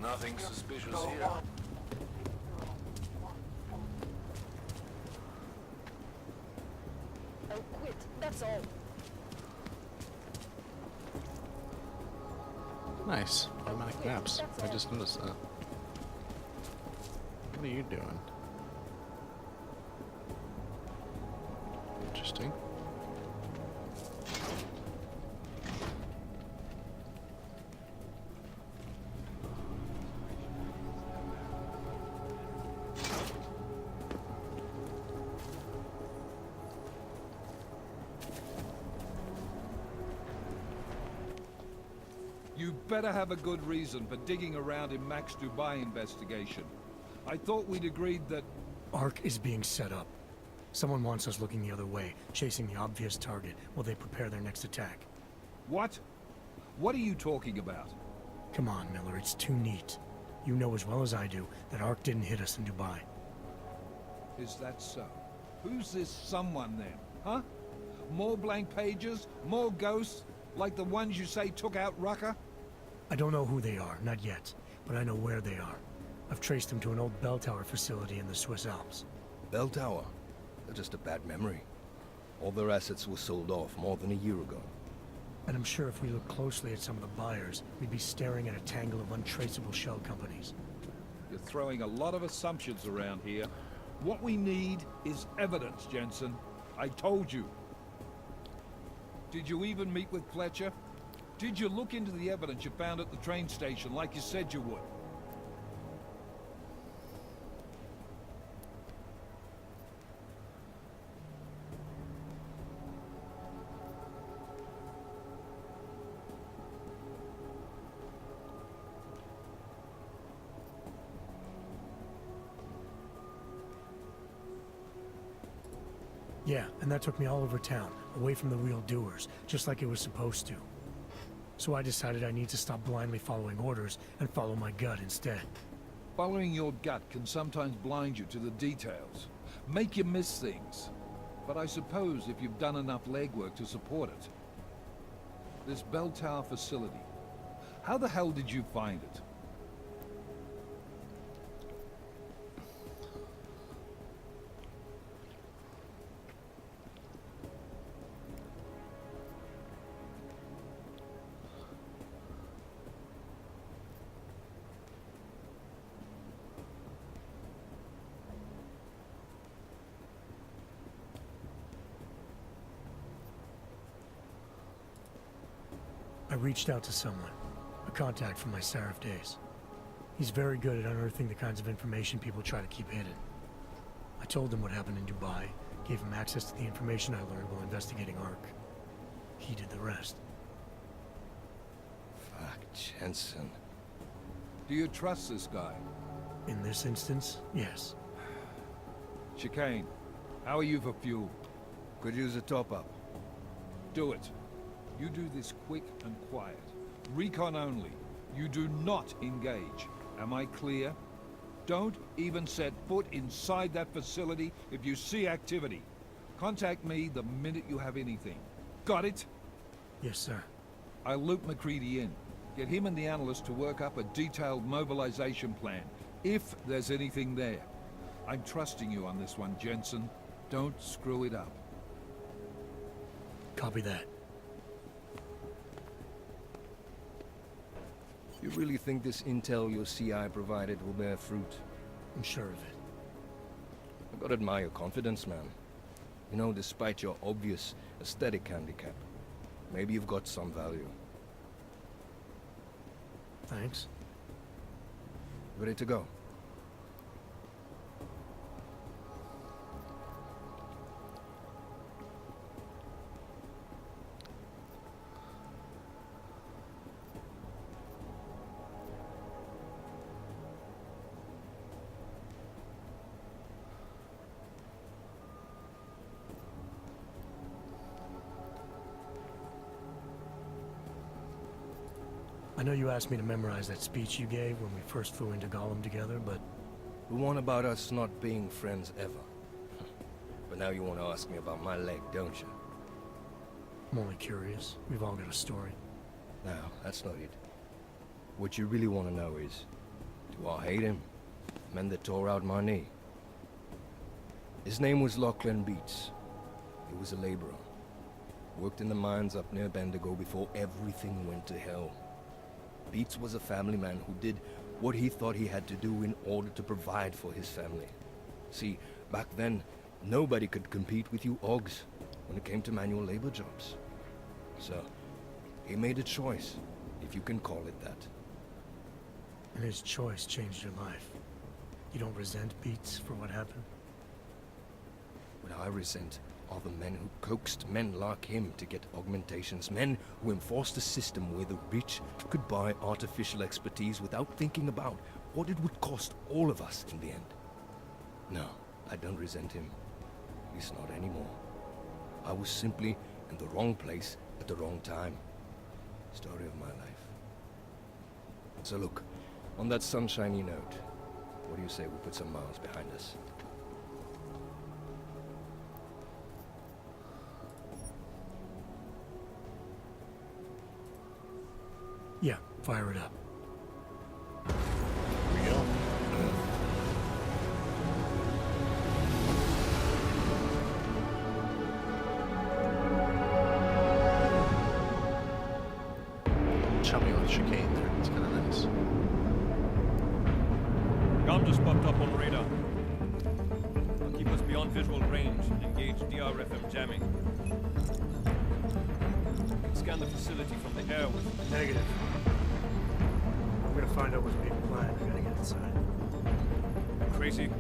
Nothing suspicious here. I'll quit, that's all. Nice. Automatic maps. I just noticed that. What are you doing? Interesting. You better have a good reason for digging around in Max Dubai investigation. I thought we'd agreed that... Arc is being set up. Someone wants us looking the other way, chasing the obvious target while they prepare their next attack. What? What are you talking about? Come on, Miller, it's too neat. You know as well as I do that Arc didn't hit us in Dubai. Is that so? Who's this someone then, huh? More blank pages? More ghosts? Like the ones you say took out Rucker? I don't know who they are, not yet, but I know where they are. I've traced them to an old bell tower facility in the Swiss Alps. Bell tower? They're just a bad memory. All their assets were sold off more than a year ago. And I'm sure if we look closely at some of the buyers, we'd be staring at a tangle of untraceable shell companies. You're throwing a lot of assumptions around here. What we need is evidence, Jensen. I told you. Did you even meet with Fletcher? Did you look into the evidence you found at the train station like you said you would? Yeah, and that took me all over town, away from the real doers, just like it was supposed to. So I decided I need to stop blindly following orders and follow my gut instead. Following your gut can sometimes blind you to the details, make you miss things. But I suppose if you've done enough legwork to support it. This bell tower facility, how the hell did you find it? I reached out to someone, a contact from my Seraph days. He's very good at unearthing the kinds of information people try to keep hidden. I told him what happened in Dubai, gave him access to the information I learned while investigating Ark. He did the rest. Fuck, Jensen. Do you trust this guy? In this instance, yes. Chicane, how are you for fuel? Could use a top-up. Do it. You do this quick and quiet. Recon only. You do not engage. Am I clear? Don't even set foot inside that facility if you see activity. Contact me the minute you have anything. Got it? Yes, sir. I'll loop McCready in. Get him and the analyst to work up a detailed mobilization plan, if there's anything there. I'm trusting you on this one, Jensen. Don't screw it up. Copy that. You really think this intel your CI provided will bear fruit? I'm sure of it. I gotta admire your confidence, man. You know, despite your obvious aesthetic handicap, maybe you've got some value. Thanks. Ready to go? I know you asked me to memorize that speech you gave when we first flew into Gollum together, but... The one about us not being friends ever. But now you want to ask me about my leg, don't you? I'm only curious. We've all got a story. No, that's not it. What you really want to know is, Well, I hate him. Men that tore out my knee. His name was Lachlan Beats. He was a laborer. Worked in the mines up near Bendigo before everything went to hell. Beats was a family man who did what he thought he had to do in order to provide for his family. See, back then, nobody could compete with you Ogs when it came to manual labor jobs. So, he made a choice, if you can call it that. And his choice changed your life. You don't resent Beats for what happened? What I resent are the men who coaxed men like him to get augmentations, men who enforced a system where the rich could buy artificial expertise without thinking about what it would cost all of us in the end. No, I don't resent him. At least not anymore. I was simply in the wrong place at the wrong time. Story of my life. So look, on that sunshiny note, what do you say we put some miles behind us? Yeah, fire it up. Here we go. Chummy with chicane there. It's kind of nice. Gun just popped up on radar. I'll keep us beyond visual range and engage DRFM jamming. Scan the facility from the air with... Negative. I'm gonna find out what's being planned. I gotta get inside. Crazy.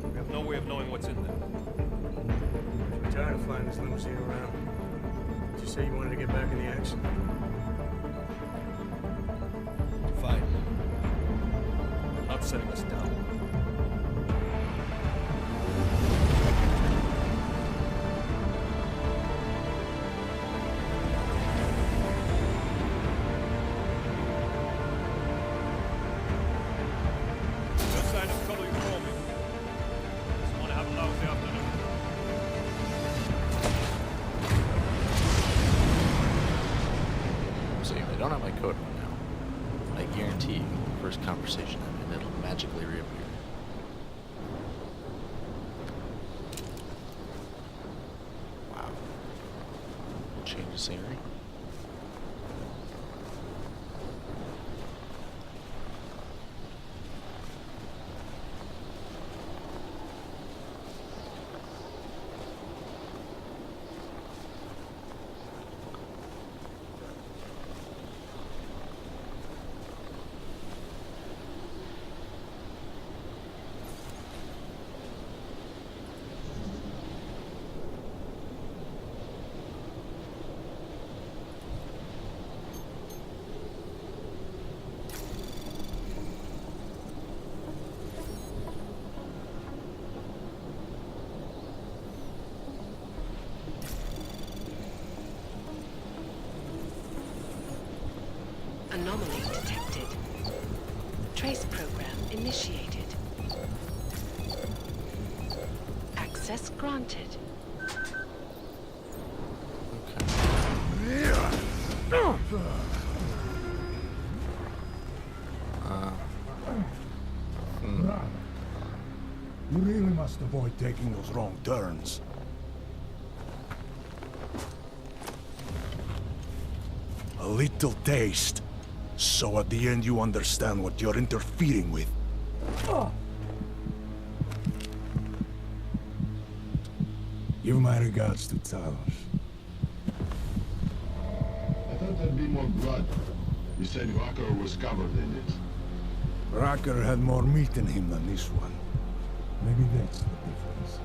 We have no way of knowing what's in there. I'm tired of flying this limousine around. Did you say you wanted to get back in the action? Fine. I'm not setting us down. I don't have my code on now. I guarantee you, the first conversation I'm in, it'll magically reappear. Wow. Change of scenery. Anomaly detected. Trace program initiated. Access granted. You really must avoid taking those wrong turns. A little taste, so at the end you understand what you're interfering with. Give my regards to Talos. I thought there'd be more blood. You said Rocker was covered in it. Rocker had more meat in him than this one. Maybe that's the difference.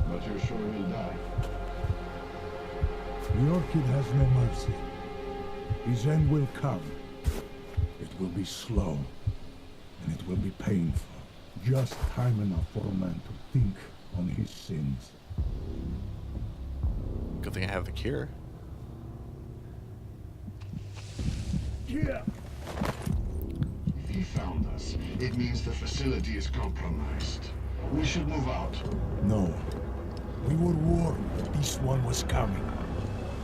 But you're sure he'll die? The Orchid has no mercy. His end will come. It will be slow, and it will be painful. Just time enough for a man to think on his sins. Good thing I have the cure. Yeah. If he found us, it means the facility is compromised. We should move out. No. We were warned that this one was coming.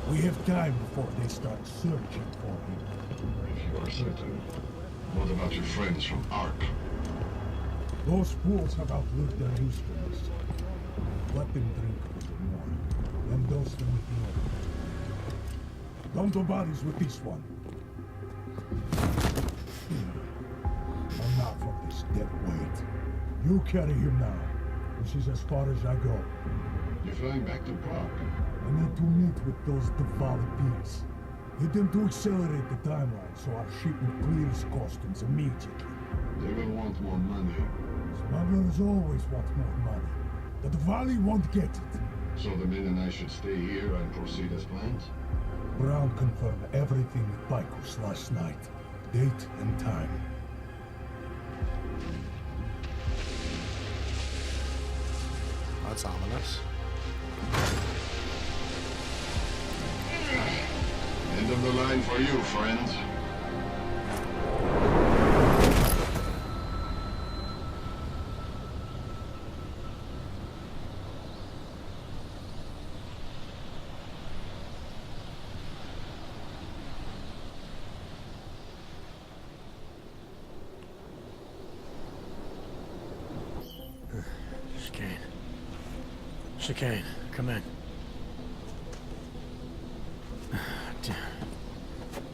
We have time before they start searching for him. If you're certain. What about your friends from Ark? Those fools have outlived their usefulness. Let them drink a little more, then dose them with the other. Don't do bodies with this one. Enough of this dead weight. You carry him now. This is as far as I go. You're flying back to Prague. I need to meet with those Diwali pigs. Get them to accelerate the timeline so our shipment clears customs immediately. They will want more money. Smugglers always want more money. The Diwali won't get it. So the men and I should stay here and proceed as planned? Brown confirmed everything with Baikus last night. Date and time. That's ominous. End of the line for you, friend. Chicane, come in. Damn.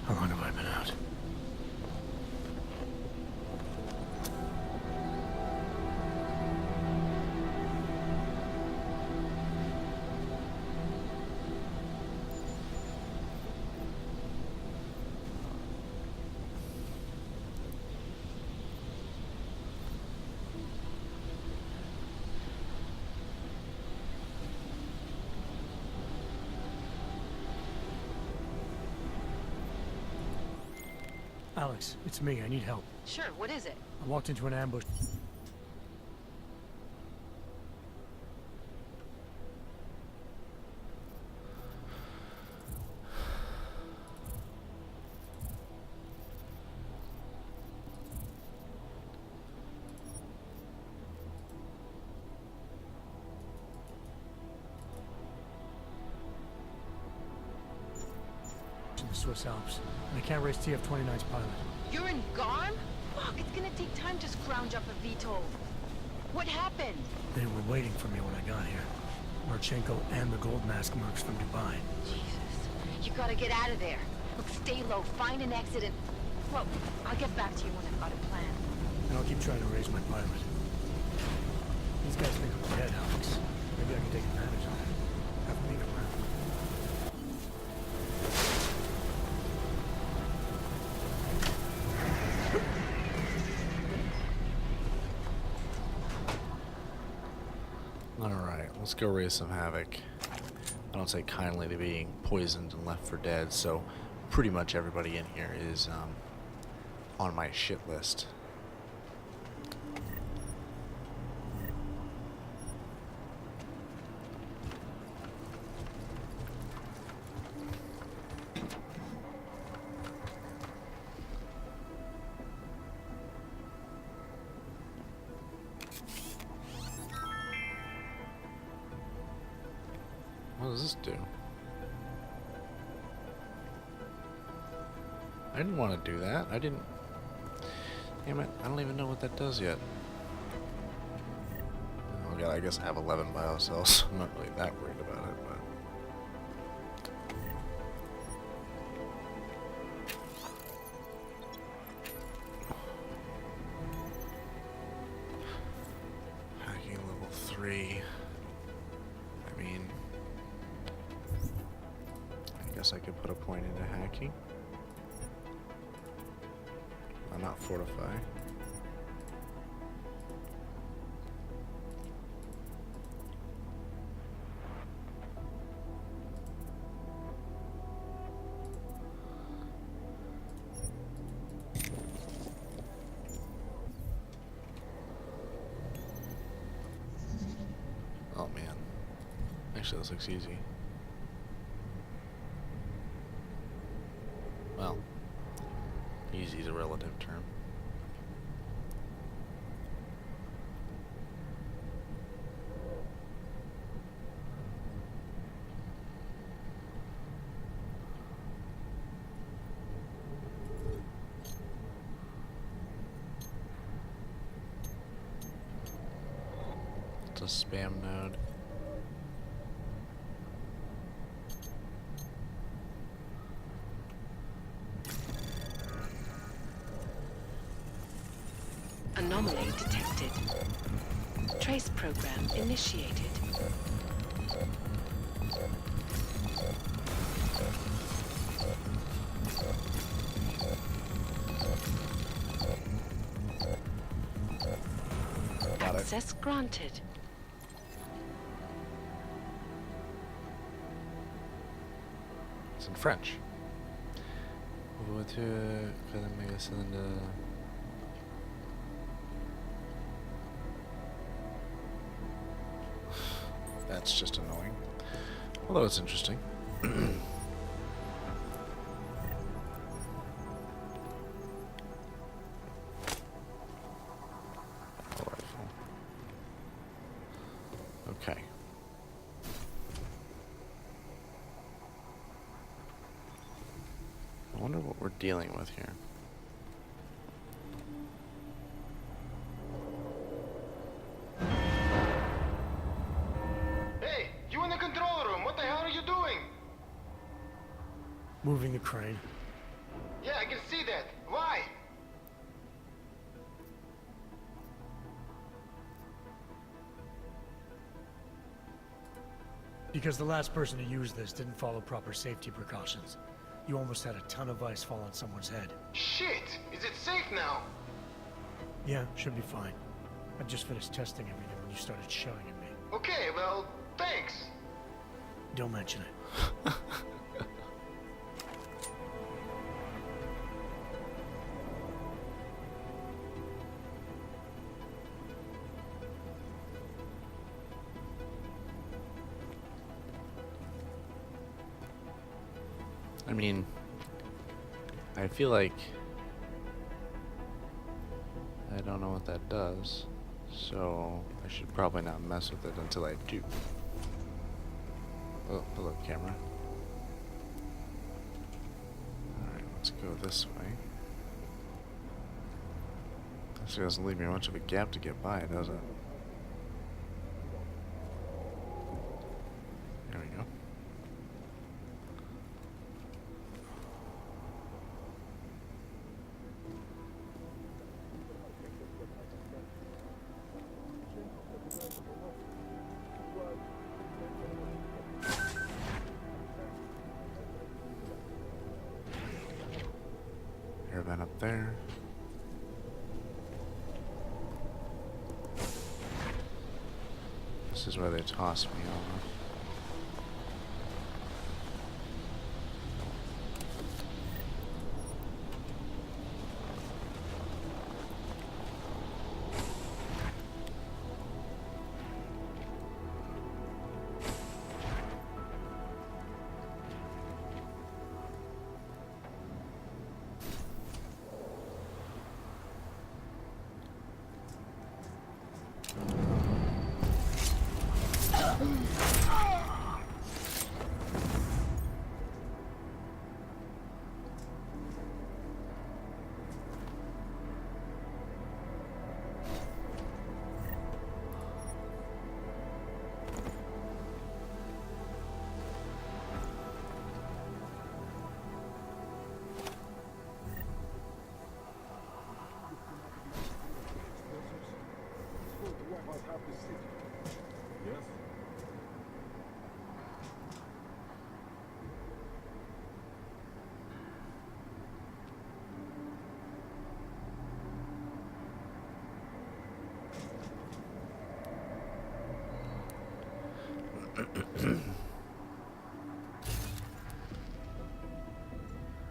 How long have I been out? Alex, it's me. I need help. Sure, what is it? I walked into an ambush. In the Swiss Alps, and I can't race TF-29's pilot. You're in Garm? Fuck, it's gonna take time to scrounge up a VTOL. What happened? They were waiting for me when I got here. Marchenko and the gold mask mercs from Dubai. Jesus, you gotta get out of there. Look, stay low, find an exit and... Well, I'll get back to you when I've got a plan. And I'll keep trying to raise my pilot. These guys think I'm dead, Alex. Maybe I can take advantage of it. Have me around. Alright, let's go raise some havoc. I don't take kindly to being poisoned and left for dead, so pretty much everybody in here is on my shit list. What does this do? I didn't want to do that. I didn't... Damn it, I don't even know what that does yet. Oh god, I guess I have 11 biocells, so I'm not really that worried about it, but... Hacking level 3... I mean... I guess I could put a point into hacking. Why not fortify? Oh man. Actually, this looks easy. Well, easy is a relative term. spam node. Anomaly detected. Trace program initiated. Access granted. It's in French. Voiture, mega cylinder. That's just annoying. Although it's interesting. Okay. I wonder what we're dealing with here. Hey, you in the control room. What the hell are you doing? Moving the crane. Yeah, I can see that. Why? Because the last person to use this didn't follow proper safety precautions. You almost had a ton of ice fall on someone's head. Shit! Is it safe now? Yeah, should be fine. I just finished testing everything when you started shouting at me. Okay, well, thanks. Don't mention it. I mean, I feel like I don't know what that does, so I should probably not mess with it until I do. Oh, hello, camera. Alright, let's go this way. This doesn't leave me much of a gap to get by, does it? There we go. Air vent up there. This is where they toss me off. Yes?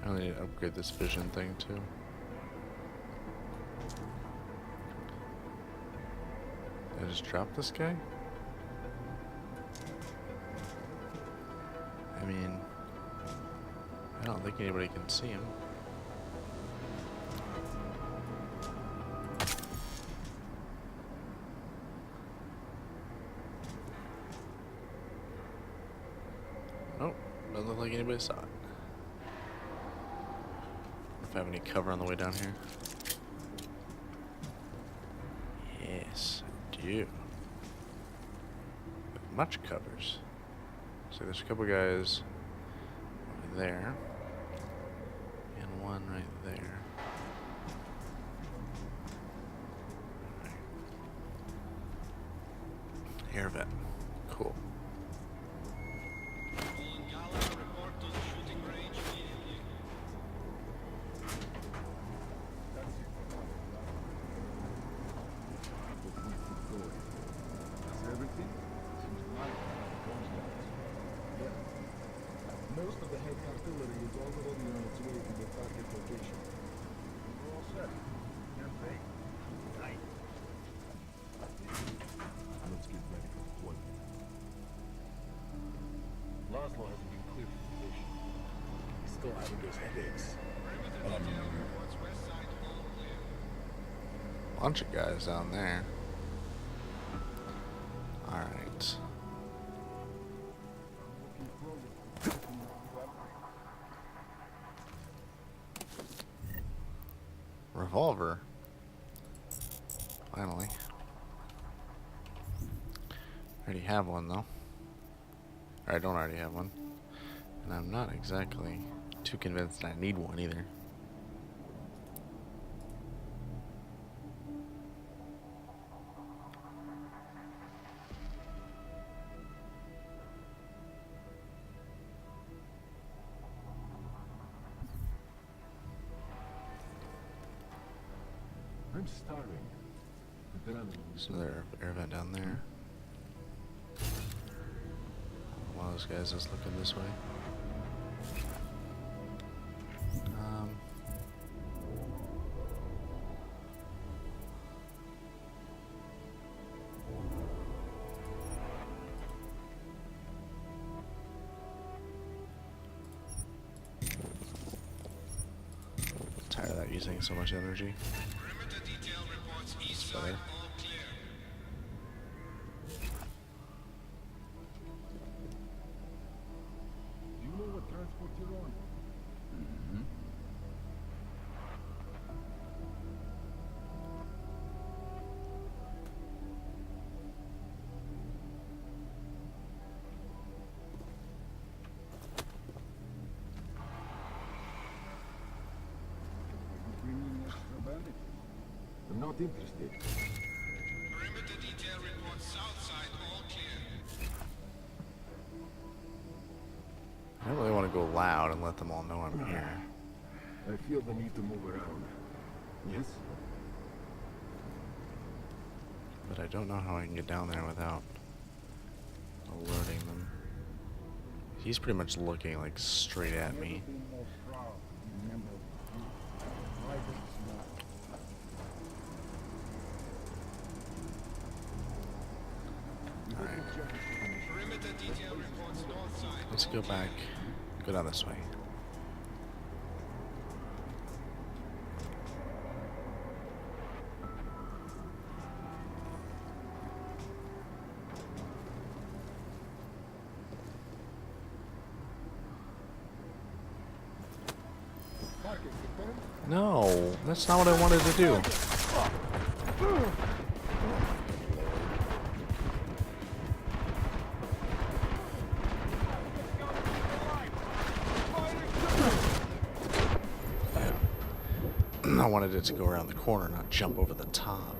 I really need to upgrade this vision thing too. Did I just drop this guy? I mean, I don't think anybody can see him. Nope, doesn't look like anybody saw it. If I have any cover on the way down here. Yes, I do. much covers. So there's a couple guys over there. And one right there. Air vent. Cool. Most of the heavy artillery is already on its way to the target location. We're all set. Campaign. Right. Let's get ready for deployment. Laszlo hasn't been cleared from position. He's still having those headaches. Bunch of guys down there. Alright. Revolver. Finally. Already have one though. Or I don't already have one. And I'm not exactly too convinced I need one either. I'm starving. There's another air vent down there. One of those guys is looking this way. Tired of that using so much energy. It's better. Do you know what transport you're on? Mm-hmm. I'm not interested. Perimeter detail reports south side, all clear. I don't really want to go loud and let them all know I'm here. I feel the need to move around. Yes? But I don't know how I can get down there without alerting them. He's pretty much looking like straight at me. Alright. Let's go back. Go down this way. No, that's not what I wanted to do. I wanted it to go around the corner, not jump over the top.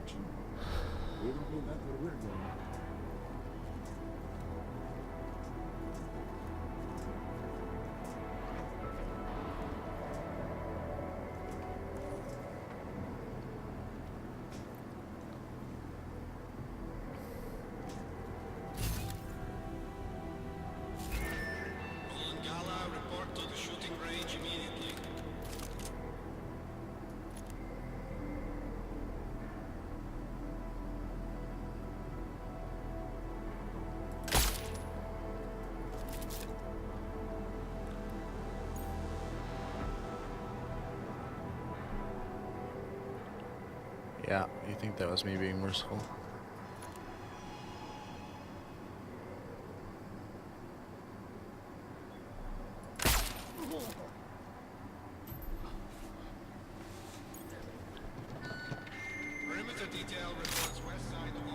direction. We don't go back where we're going. Gala, report to the shooting range immediately. Yeah, you think that was me being merciful? Perimeter detail reports west side of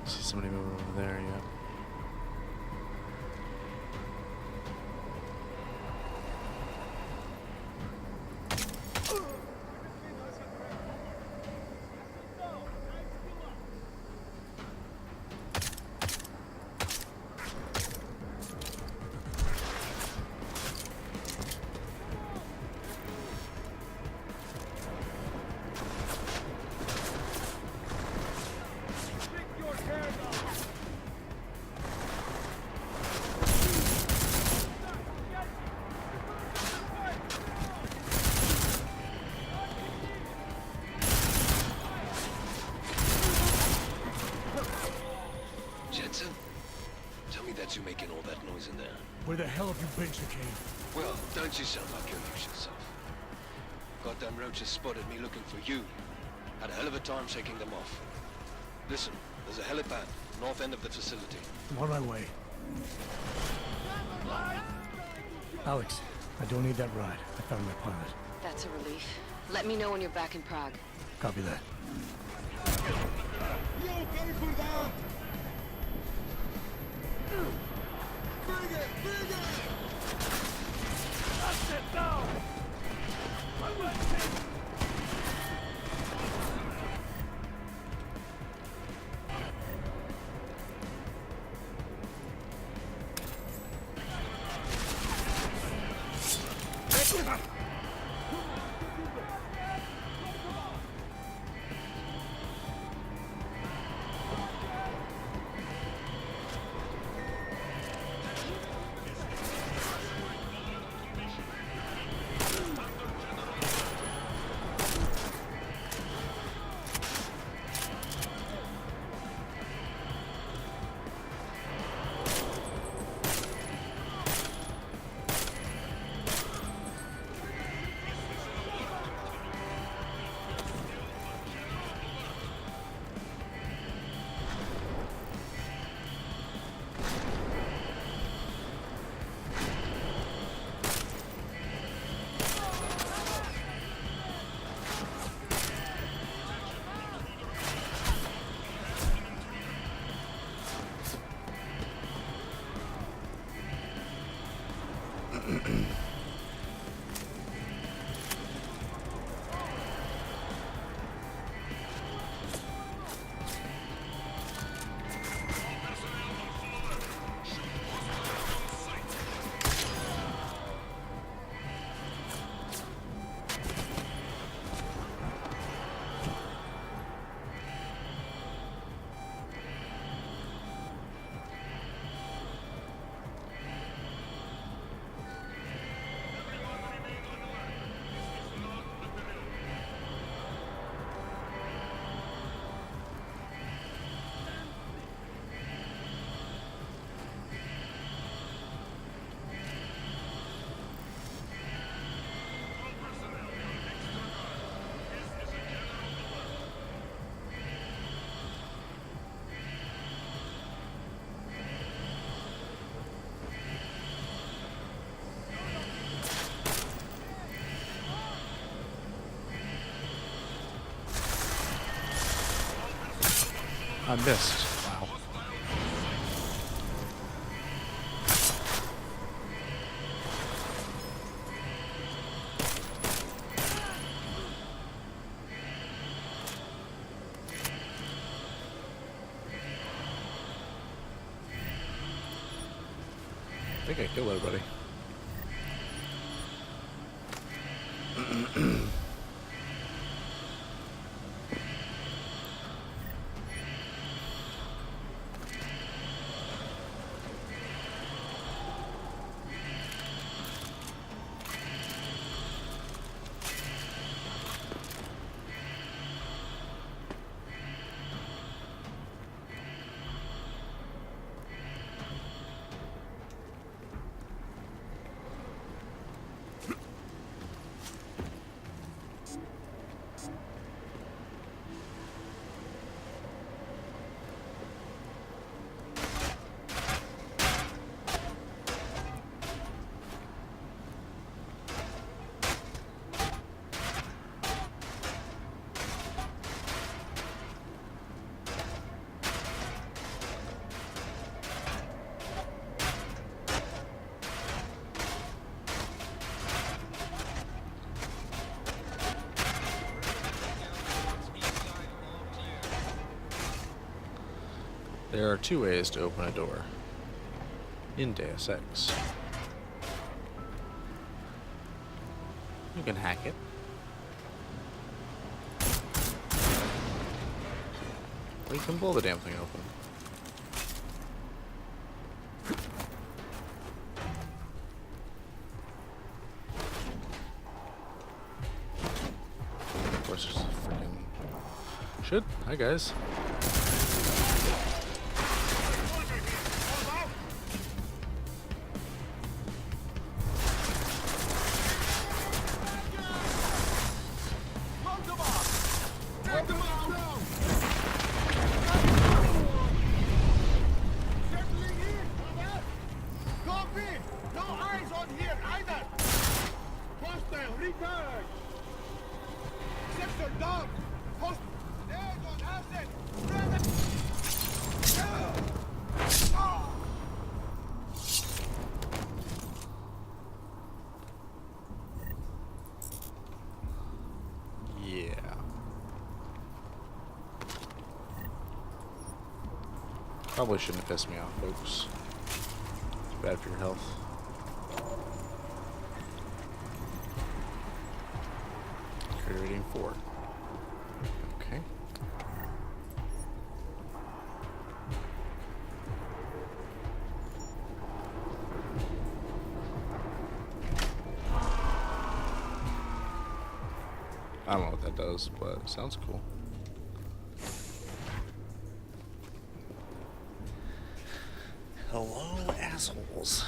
See somebody moving over there, yeah. Jensen? Tell me that you're making all that noise in there. Where the hell have you been, Chicane? Well, don't you sound like your usual self. Goddamn roaches spotted me looking for you. Had a hell of a time shaking them off. Listen, there's a helipad, north end of the facility. I'm on my way. Alex, I don't need that ride. I found my pilot. That's a relief. Let me know when you're back in Prague. Copy that. Yo, ready for that? Bring it! Bring it! That's it now! I missed. Wow. I think I killed everybody. There are two ways to open a door in Deus Ex. You can hack it. Or you can blow the damn thing open. Of course there's a freaking shit. Hi guys. Probably shouldn't have pissed me off, folks. It's bad for your health. Creator rating 4. Okay. I don't know what that does, but it sounds cool. Hello, assholes.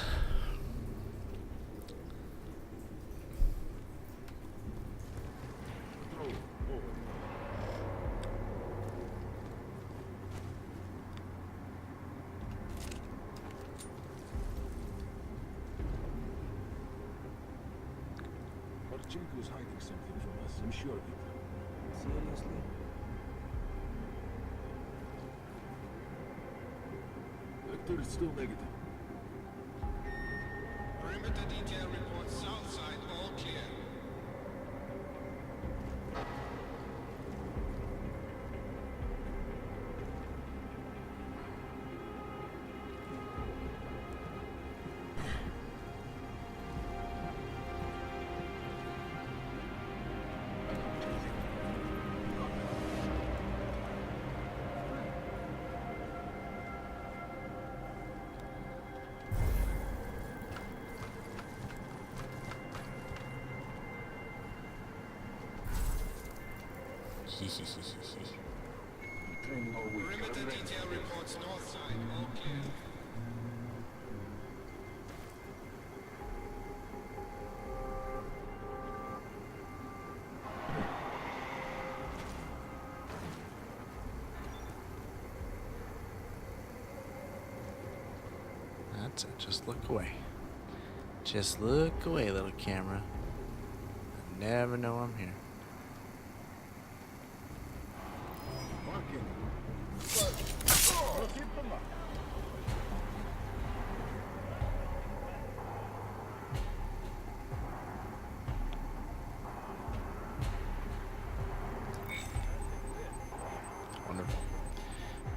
Marchenko's hiding something from us, I'm sure of it. Seriously? Vector is still negative. Perimeter detail reports south side all clear. Perimeter detail reports north side all clear. That's it. Just look away. Just look away, little camera. I never know I'm here. Marking.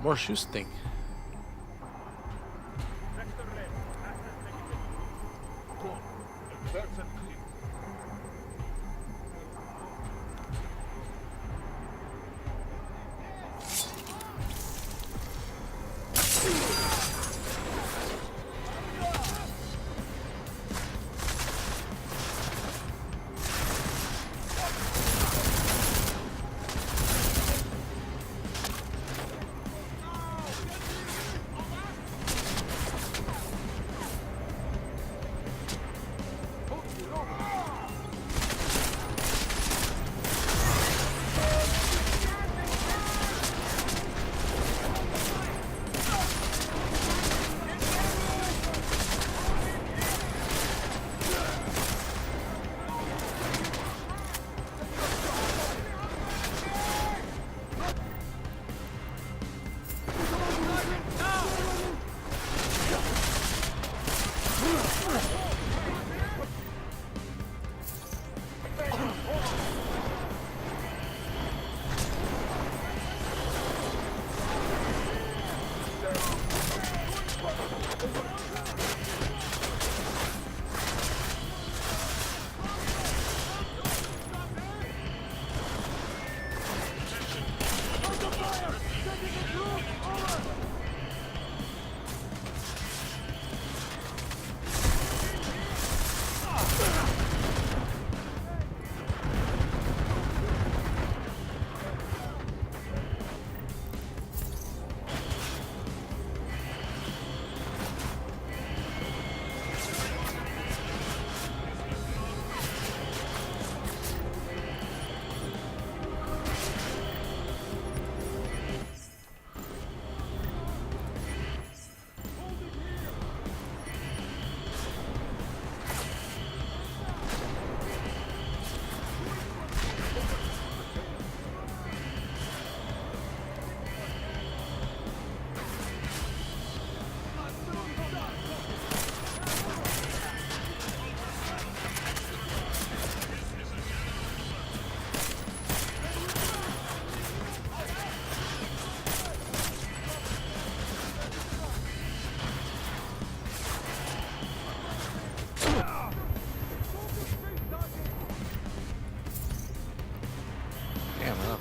More shoes thing.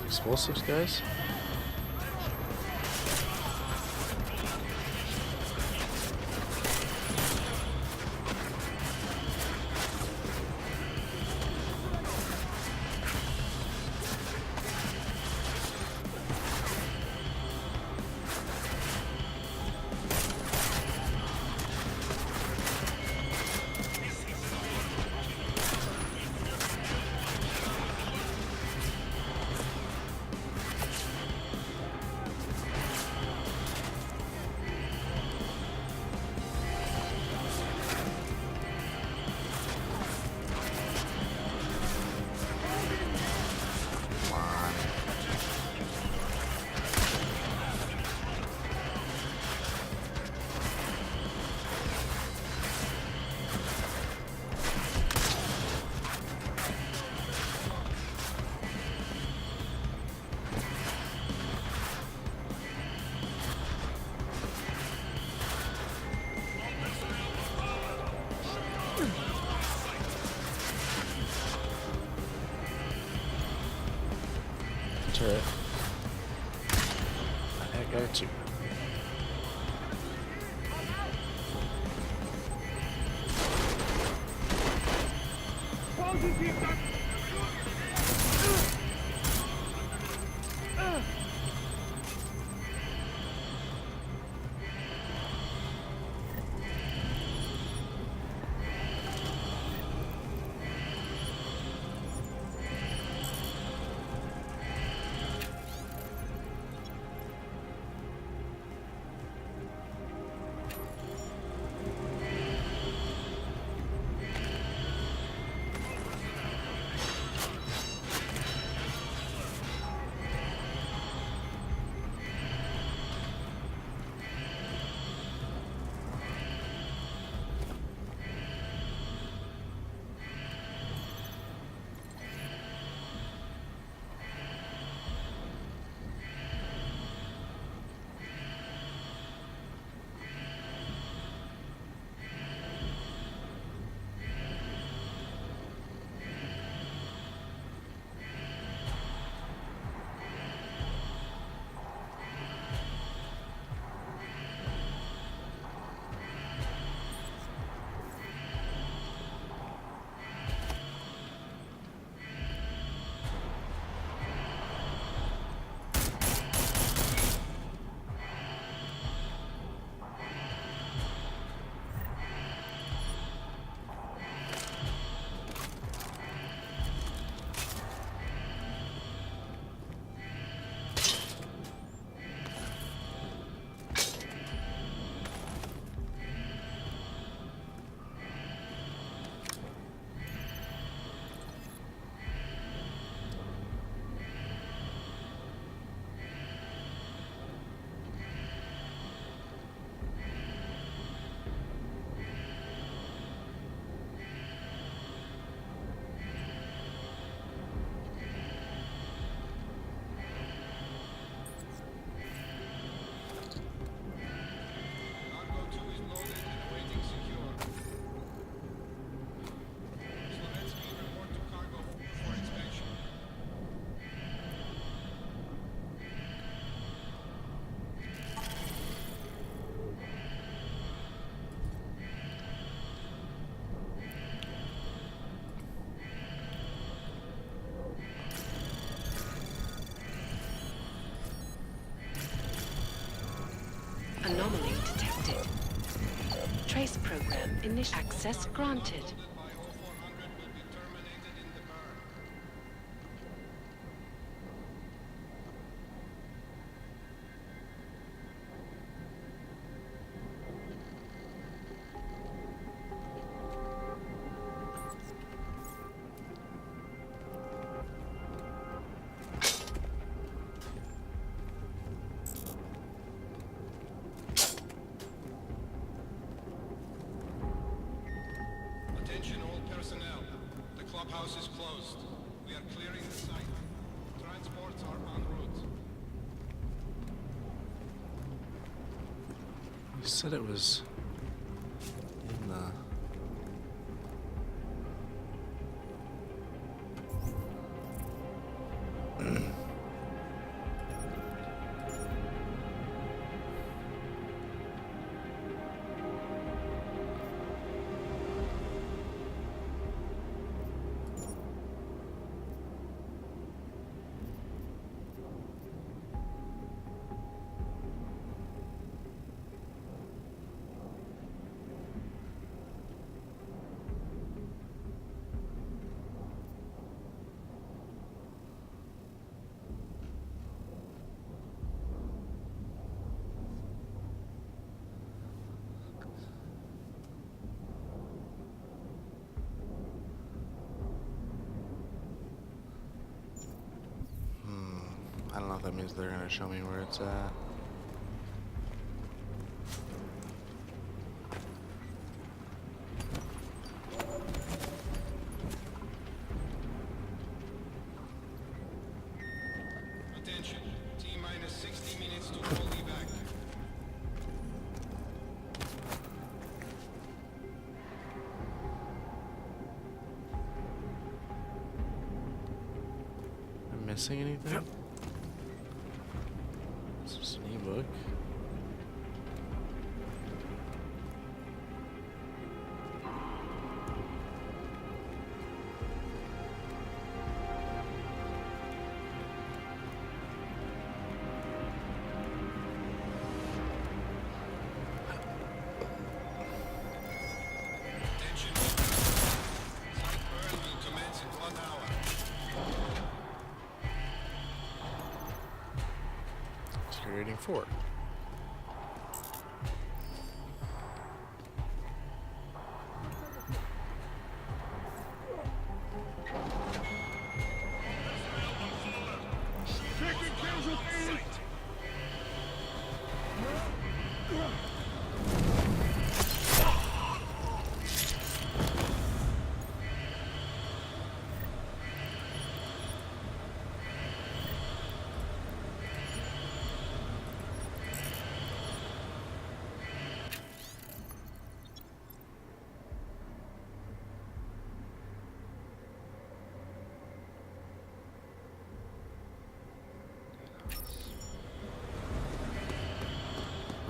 Explosives, guys. Turret. I got you. Anomaly detected. Trace program initial access granted. Attention all personnel. The clubhouse is closed. We are clearing the site. Transports are en route. You said it was in the... I don't know if that means they're gonna show me where it's at. Attention. T-minus 60 minutes to roll evac. Am I missing anything? This is an ebook. Attention. Site burn will commence in 1 hour. Security rating 4.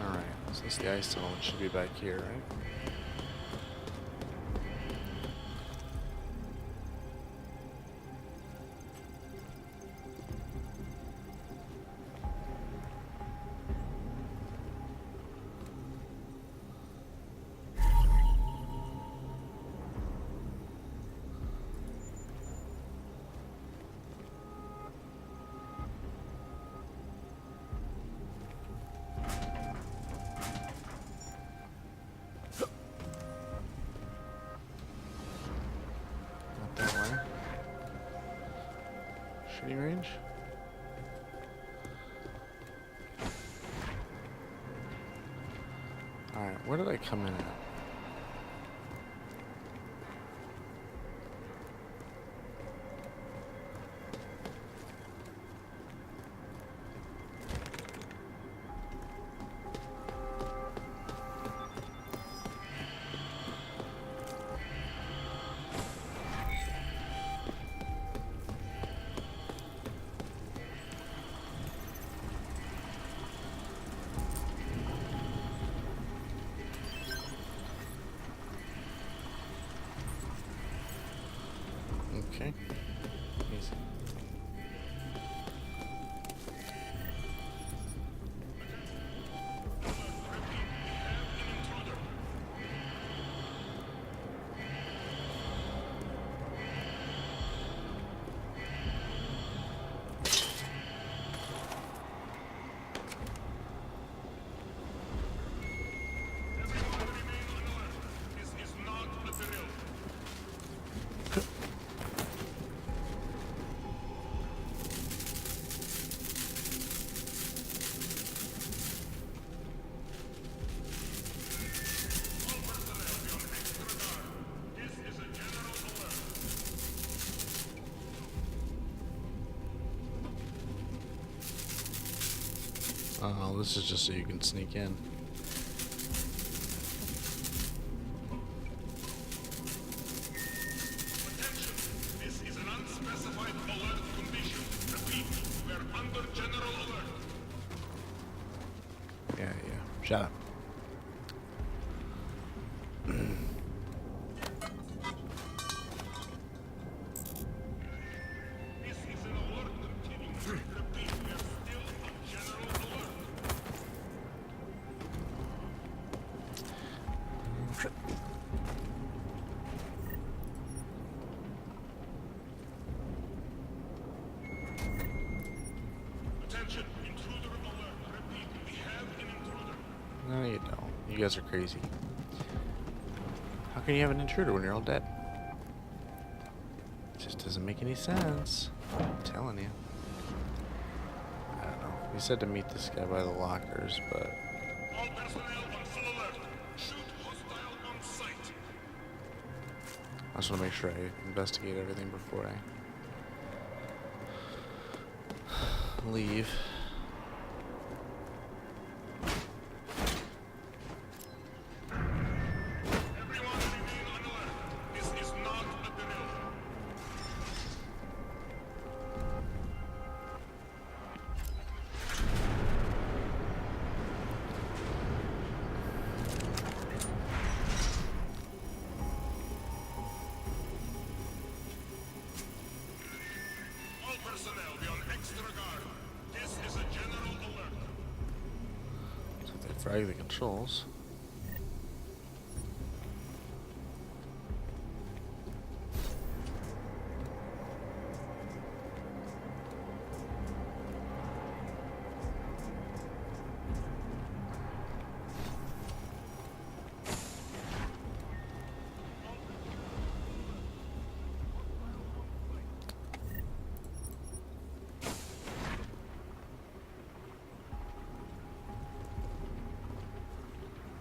Alright, so this the ice tunnel should be back here, right? Not that way. Shooting range? Alright, where did I come in at? Okay. Easy. Oh, this is just so you can sneak in. This is an unspecified alert condition. Repeat, we're under general alert. Yeah. Shut up. This is an alert continuing. Repeat, we're still on general alert. Attention, intruder alert. Repeat, we have an intruder. No, you don't. You guys are crazy. How can you have an intruder when you're all dead? It just doesn't make any sense. I'm telling you. I don't know. He said to meet this guy by the lockers, but All personnel on full alert. Shoot hostile on sight. I just want to make sure I investigate everything before I leave. Everyone remain on alert. This is not a drill. All personnel be on extra guard. This is a general alert. So they frag the controls.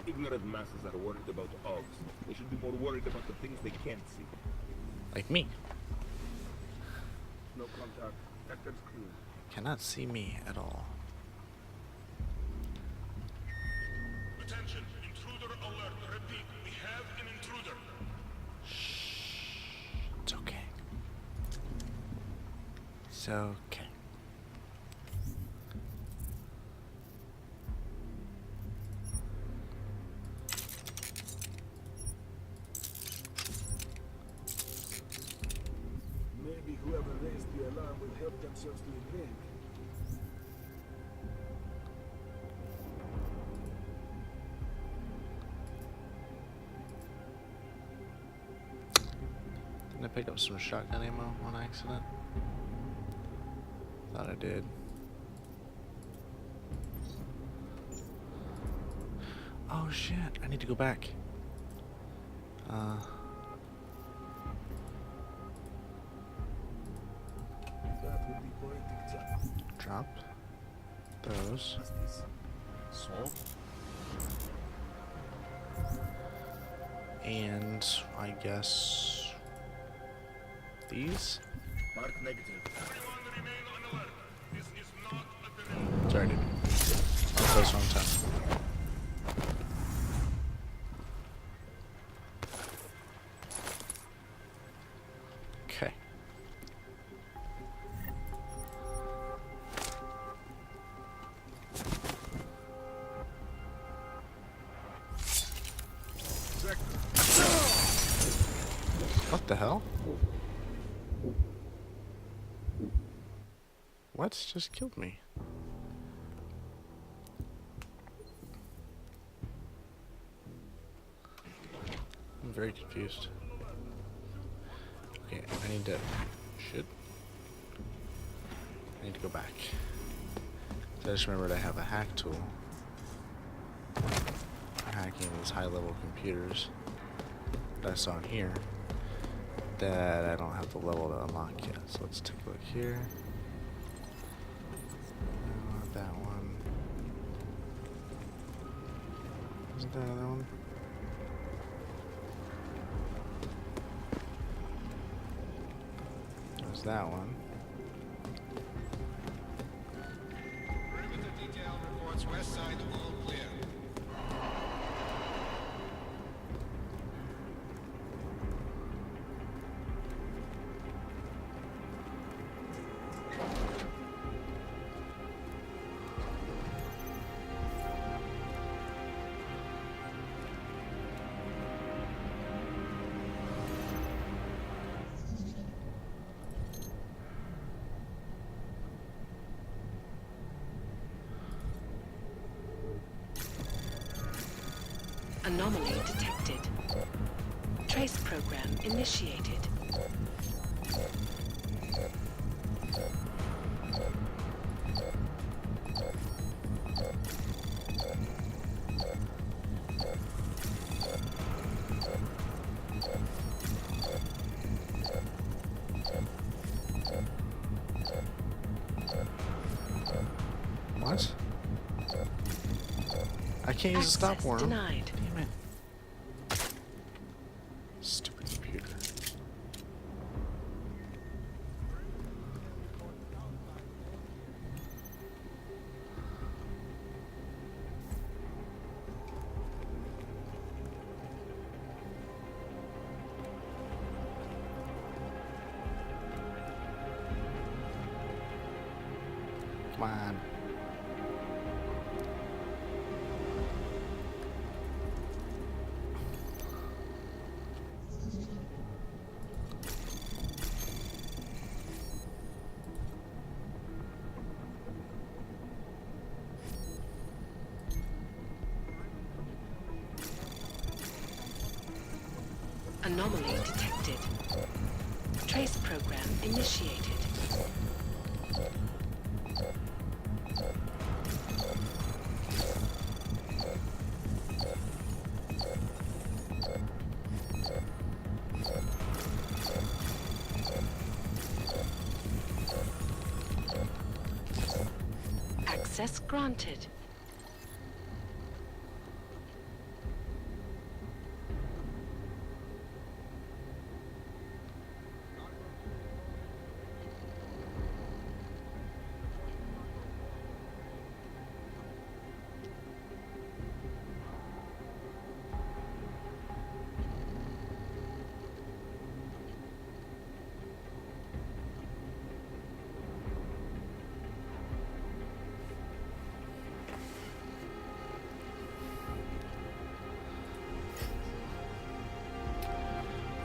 Ignorant masses are worried about Augs. They should be more worried about the things they can't see. Like me. No contact. Sector's clean. Cannot see me at all. Attention, intruder alert. Repeat, we have an intruder. It's okay. It's okay. Maybe whoever raised the alarm will help themselves to a drink. Didn't I pick up some shotgun ammo on accident? Thought I did. Oh shit, I need to go back. That would be poetic justice. Drop those. Salt? And I guess these? Mark negative. Sorry, dude. Wrong place, wrong time. Okay. What the hell? What just killed me? I'm very confused. Okay, I need to... Shit. I need to go back. So I just remembered I have a hack tool. For hacking these high-level computers that I saw in here that I don't have the level to unlock yet. So let's take a look here. I want that one. Isn't there another one? There's that one. Perimeter detail reports side all clear. Anomaly detected. Trace program initiated. What? I can't use a stop worm. Denied. Damn it. Stupid computer. Come on. Anomaly detected. Trace program initiated. Access granted.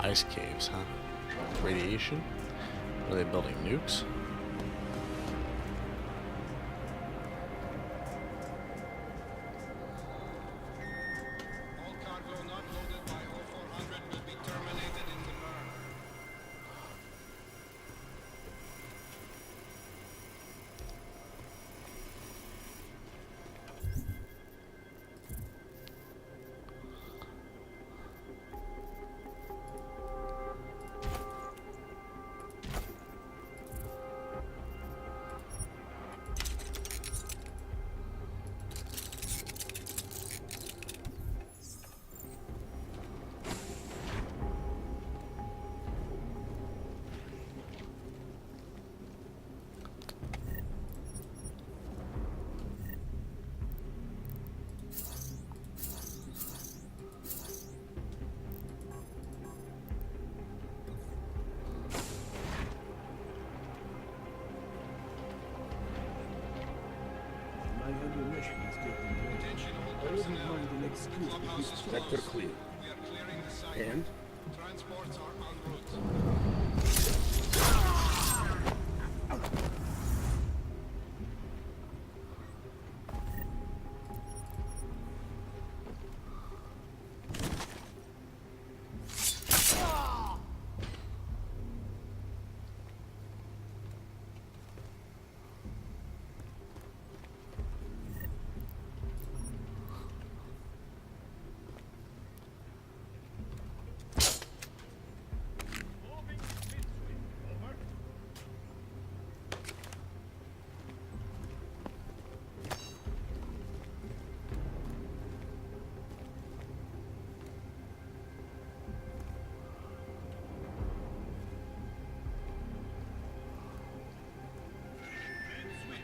Ice caves, huh? Radiation? Are they building nukes? All cargo not loaded by 0400 will be terminated in the burn. My ammunition is getting low. Attention all I wouldn't personnel. mind an excuse to Clubhouse be is sector closed. clear. We are clearing the site. And? Transports are en route.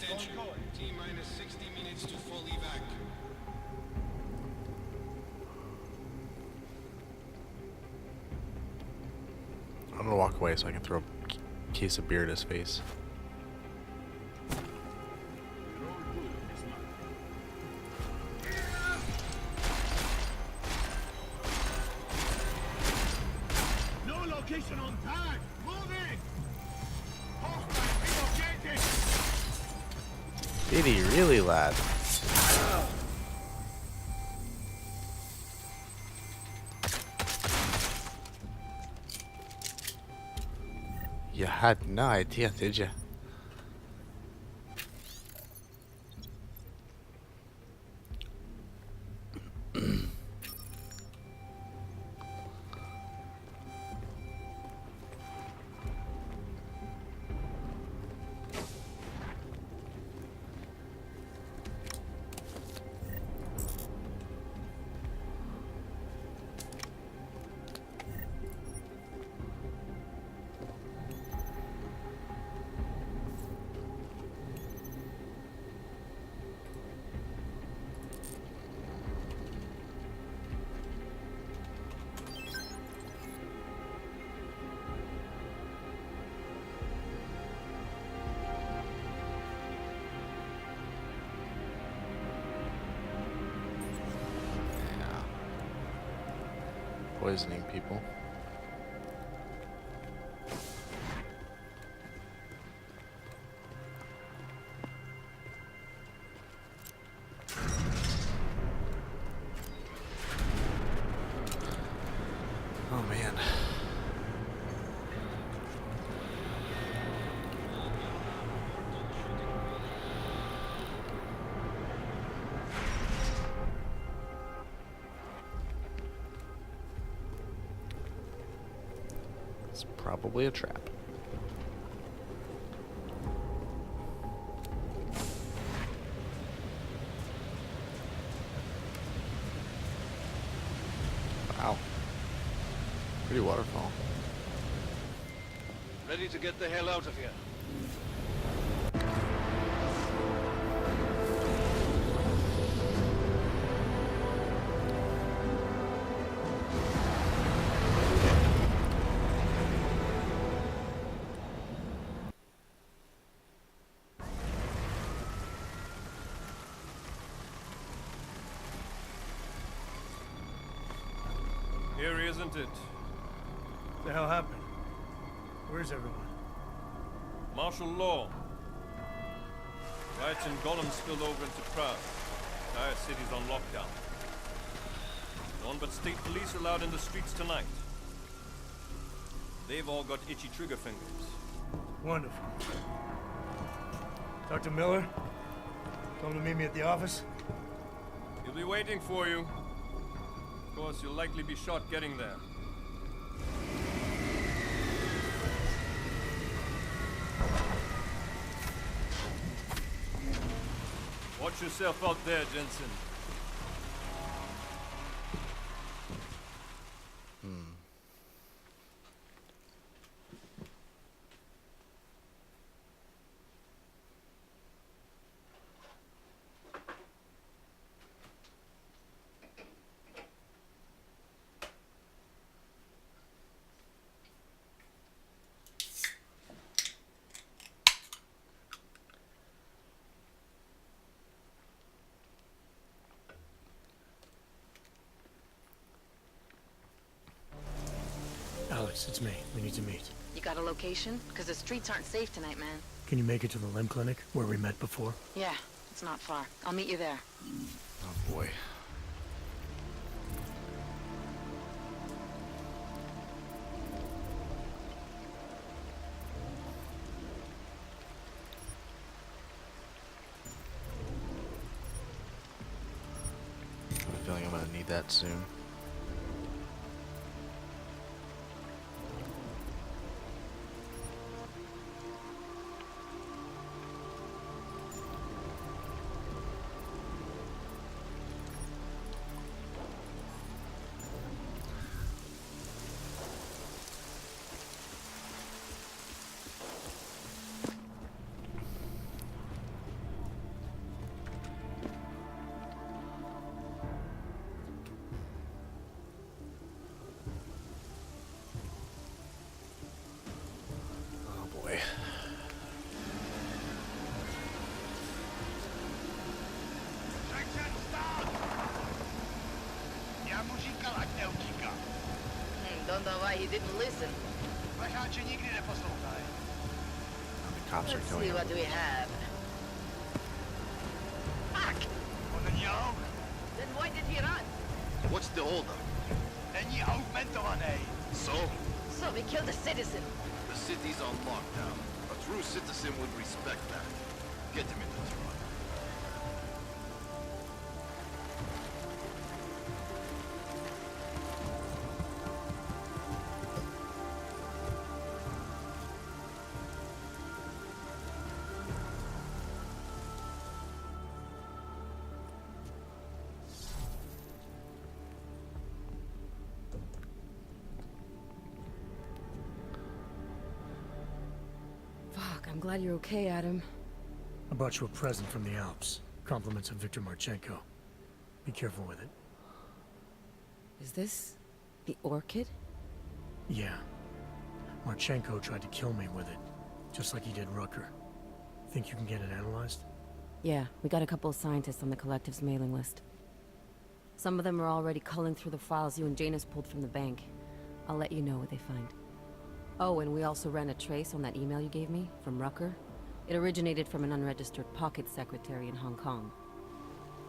Attention. T-minus 60 minutes to full evac. I'm gonna walk away so I can throw a case of beer at his face. No location on tag! Moving! Hostile relocated! Did he really, lad? You had no idea, did you? Poisoning people. Oh man. It's probably a trap. Wow. Pretty waterfall. Ready to get the hell out of here. Here, isn't it? What the hell happened? Where's everyone? Martial law. Riots in Gollum spilled over into Prague. Entire city's on lockdown. No one but state police are allowed in the streets tonight. They've all got itchy trigger fingers. Wonderful. Dr. Miller? Come to meet me at the office? He'll be waiting for you. Of course, you'll likely be shot getting there. Watch yourself out there, Jensen. Alex, it's me. We need to meet. You got a location? Because the streets aren't safe tonight, man. Can you make it to the limb clinic where we met before? Yeah, it's not far. I'll meet you there. Oh boy. I have a feeling I'm gonna need that soon. Don't know why he didn't listen. The cops are Let's killing see him. what we have. Fuck! Then why did he run? What's the holdup? So? So we killed a citizen. The city's on lockdown. A true citizen would respect that. Get him in the truck. Fuck, I'm glad you're okay, Adam. I brought you a present from the Alps. Compliments of Victor Marchenko. Be careful with it. Is this the orchid? Yeah. Marchenko tried to kill me with it, just like he did Rucker. Think you can get it analyzed? Yeah, we got a couple of scientists on the collective's mailing list. Some of them are already culling through the files you and Janus pulled from the bank. I'll let you know what they find. Oh, and we also ran a trace on that email you gave me, from Rucker. It originated from an unregistered pocket secretary in Hong Kong.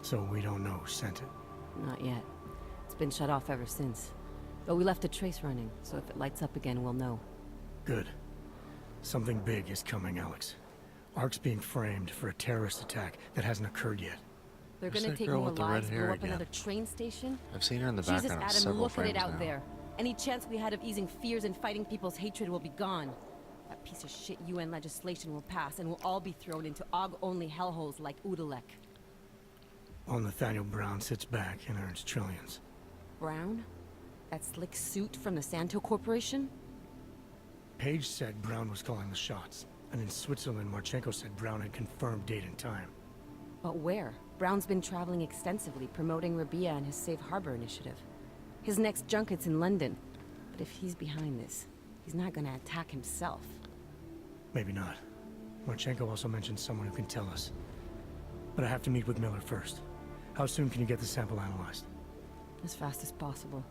So we don't know who sent it? Not yet. It's been shut off ever since. But we left a trace running, so if it lights up again, we'll know. Good. Something big is coming, Alex. Ark's being framed for a terrorist attack that hasn't occurred yet. They're Who's gonna that take girl more with the red lives, hair blow up again? another train station? I've seen her in the Jesus, background of Adam, several look at frames it out now. there. Any chance we had of easing fears and fighting people's hatred will be gone. That piece of shit UN legislation will pass, and we'll all be thrown into AUG-only hellholes like Udalek. While Nathaniel Brown sits back and earns trillions. Brown? That slick suit from the Santo Corporation? Page said Brown was calling the shots. And in Switzerland, Marchenko said Brown had confirmed date and time. But where? Brown's been traveling extensively, promoting Rabia and his Safe Harbor initiative. His next junket's in London. But if he's behind this, he's not gonna attack himself. Maybe not. Marchenko also mentioned someone who can tell us. But I have to meet with Miller first. How soon can you get the sample analyzed? As fast as possible.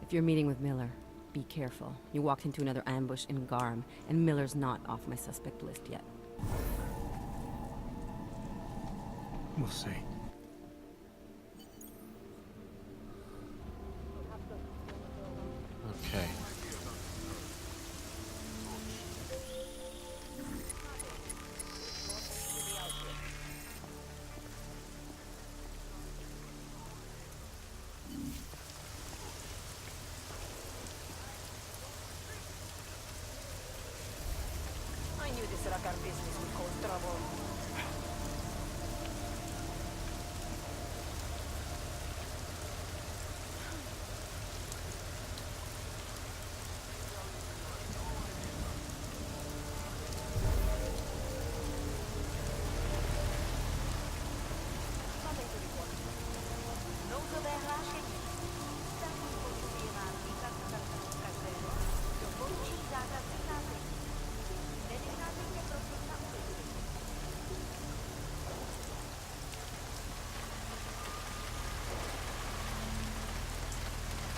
If you're meeting with Miller, be careful. You walked into another ambush in Garm, and Miller's not off my suspect list yet. We'll see. Okay. I knew this Rucker business would cause trouble.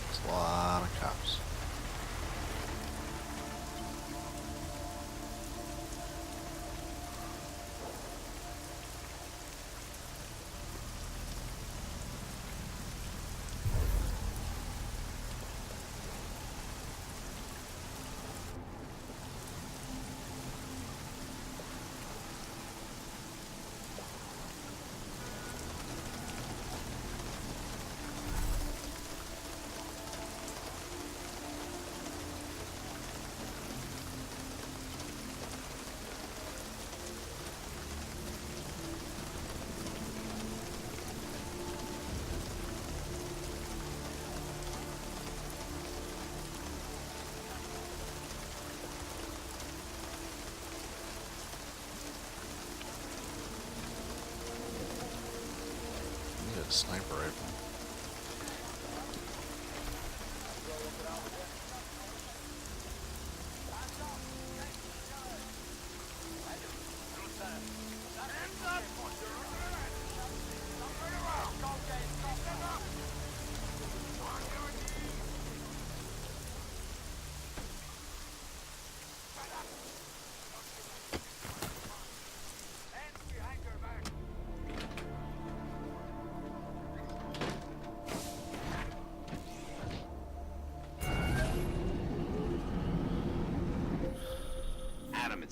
It's a lot of cops. I need a sniper rifle.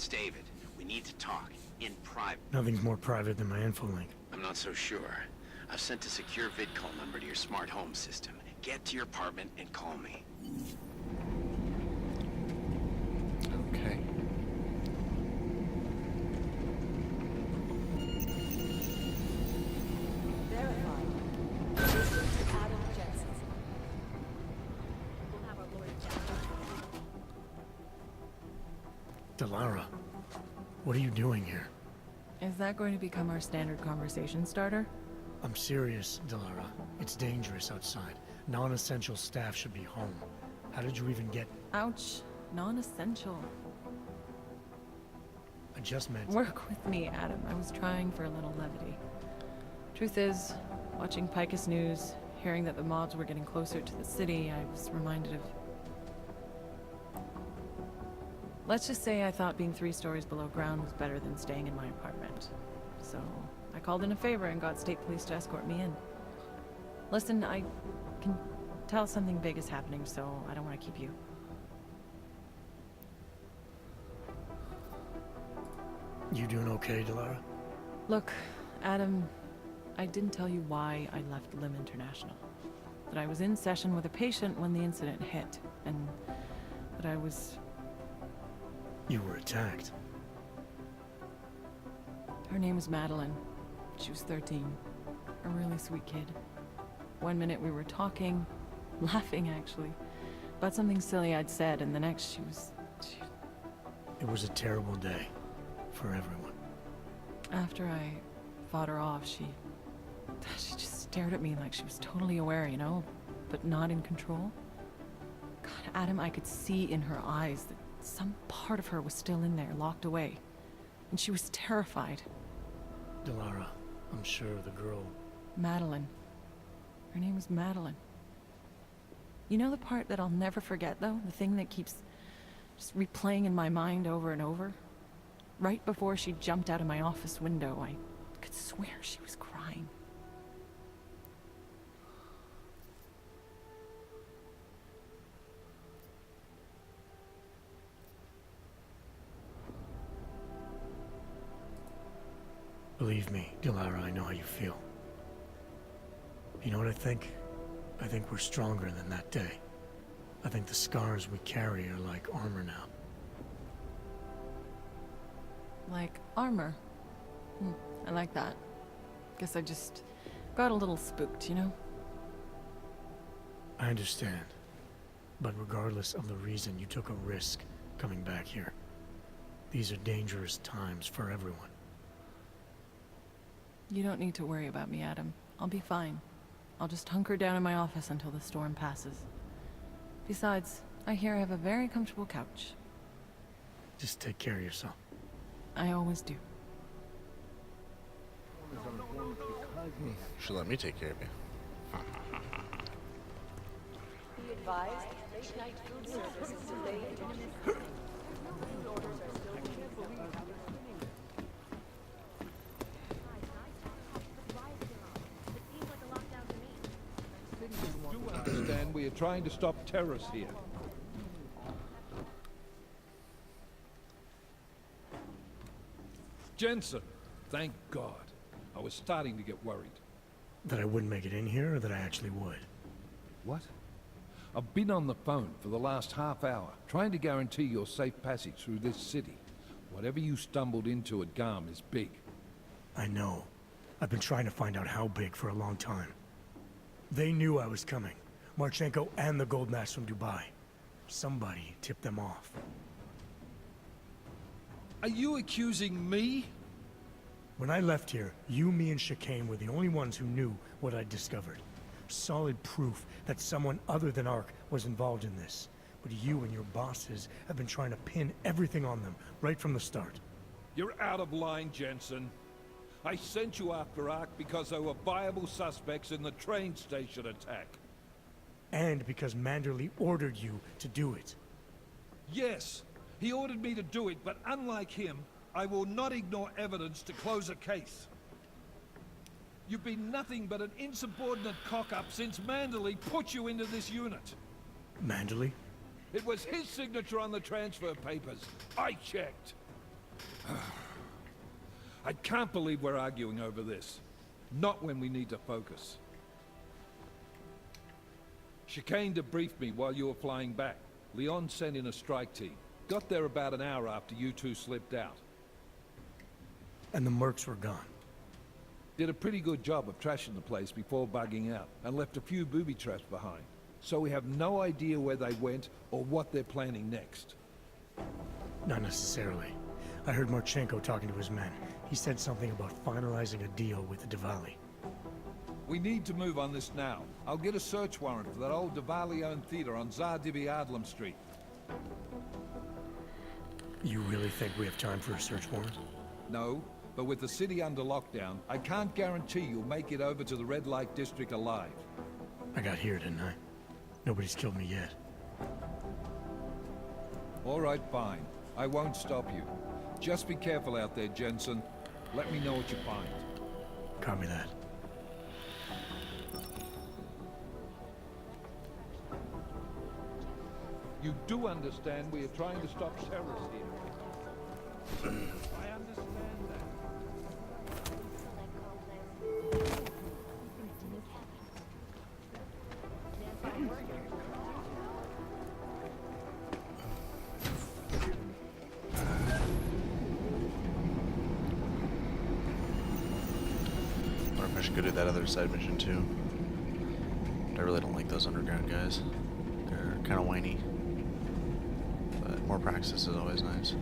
It's David. We need to talk. In private. Nothing's more private than my infolink. I'm not so sure. I've sent a secure VIII number to your smart home system. Get to your apartment and call me. Okay. Verified. Adam Jensen. We'll have our lawyer down. Delara, what are you doing here? Is that going to become our standard conversation starter? I'm serious, Delara. It's dangerous outside. Non-essential staff should be home. How did you even get... Ouch. Non-essential. I just meant... Work with me, Adam. I was trying for a little levity. Truth is, watching Picus News, hearing that the mobs were getting closer to the city, I was reminded of... Let's just say I thought being 3 stories below ground was better than staying in my apartment. So, I called in a favor and got state police to escort me in. Listen, I can tell something big is happening, so I don't want to keep you. You doing okay, Delara? Look, Adam, I didn't tell you why I left Lim International. That I was in session with a patient when the incident hit, and that I was... You were attacked. Her name was Madeline. She was 13. A really sweet kid. One minute we were talking, laughing actually, about something silly I'd said, and the next she was... It was a terrible day. For everyone. After I fought her off, she just stared at me like she was totally aware, you know, but not in control. God, Adam, I could see in her eyes that some part of her was still in there, locked away. And she was terrified. Delara, I'm sure the girl... Madeline. Her name was Madeline. You know the part that I'll never forget, though? The thing that keeps just replaying in my mind over and over? Right before she jumped out of my office window, I could swear she was crying. Believe me, Delara, I know how you feel. You know what I think? I think we're stronger than that day. I think the scars we carry are like armor now. Like armor. I like that. Guess I just got a little spooked, you know? I understand. But regardless of the reason, you took a risk coming back here. These are dangerous times for everyone. You don't need to worry about me, Adam. I'll be fine. I'll just hunker down in my office until the storm passes. Besides, I hear I have a very comfortable couch. Just take care of yourself. I always do. Should let me take care of you. Be advised, late night food service is delayed due to food orders are still being filled. Do understand we are trying to stop terrorists here. Jensen, thank God. I was starting to get worried. That I wouldn't make it in here, or that I actually would? What? I've been on the phone for the last half hour, trying to guarantee your safe passage through this city. Whatever you stumbled into at Garm is big. I know. I've been trying to find out how big for a long time. They knew I was coming. Marchenko and the gold mask from Dubai. Somebody tipped them off. Are you accusing me? When I left here, you, me, and Chicane were the only ones who knew what I'd discovered. Solid proof that someone other than Ark was involved in this. But you and your bosses have been trying to pin everything on them, right from the start. You're out of line, Jensen. I sent you after Ark because there were viable suspects in the train station attack. And because Manderley ordered you to do it. Yes, he ordered me to do it, but unlike him, I will not ignore evidence to close a case. You've been nothing but an insubordinate cock-up since Manderley put you into this unit. Manderley? It was his signature on the transfer papers. I checked. I can't believe we're arguing over this. Not when we need to focus. Chicane debriefed me while you were flying back. Leon sent in a strike team. Got there about an hour after you two slipped out. And the mercs were gone. Did a pretty good job of trashing the place before bugging out, and left a few booby traps behind. So we have no idea where they went or what they're planning next. Not necessarily. I heard Marchenko talking to his men. He said something about finalizing a deal with the Diwali. We need to move on this now. I'll get a search warrant for that old Diwali-owned theater on Zardibi Adlam Street. You really think we have time for a search warrant? No, but with the city under lockdown, I can't guarantee you'll make it over to the Red Light District alive. I got here, didn't I? Nobody's killed me yet. All right, fine. I won't stop you. Just be careful out there, Jensen. Let me know what you find. Copy that. You do understand we are trying to stop terrorists here. I understand that. Wonder if I should go do that other side mission too. I really don't like those underground guys. They're kind of whiny. But more practice is always nice.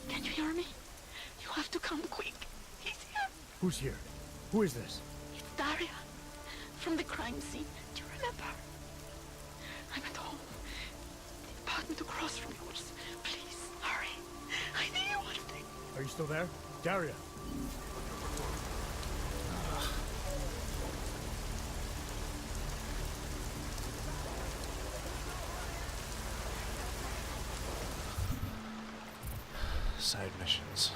Can you hear me? You have to come quick. He's here. Who's here? Who is this? It's Daria. From the crime scene. Do you remember? I'm at home. The apartment across from yours. Please, hurry. I need you one thing. Are you still there? Daria! Side missions.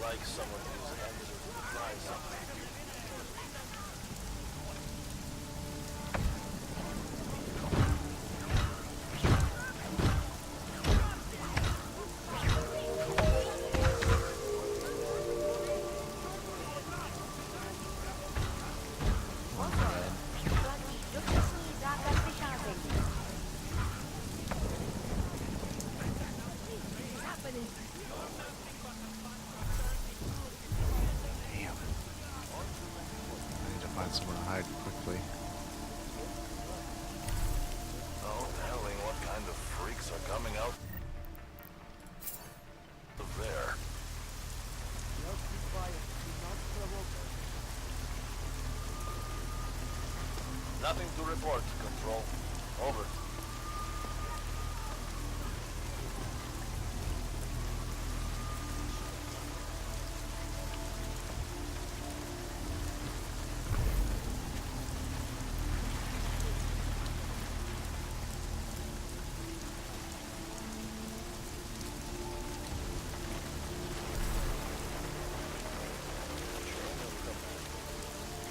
Like someone who's ended to try something. Somewhere to hide quickly. Oh, the hell ain't Nothing to report, Control. Over.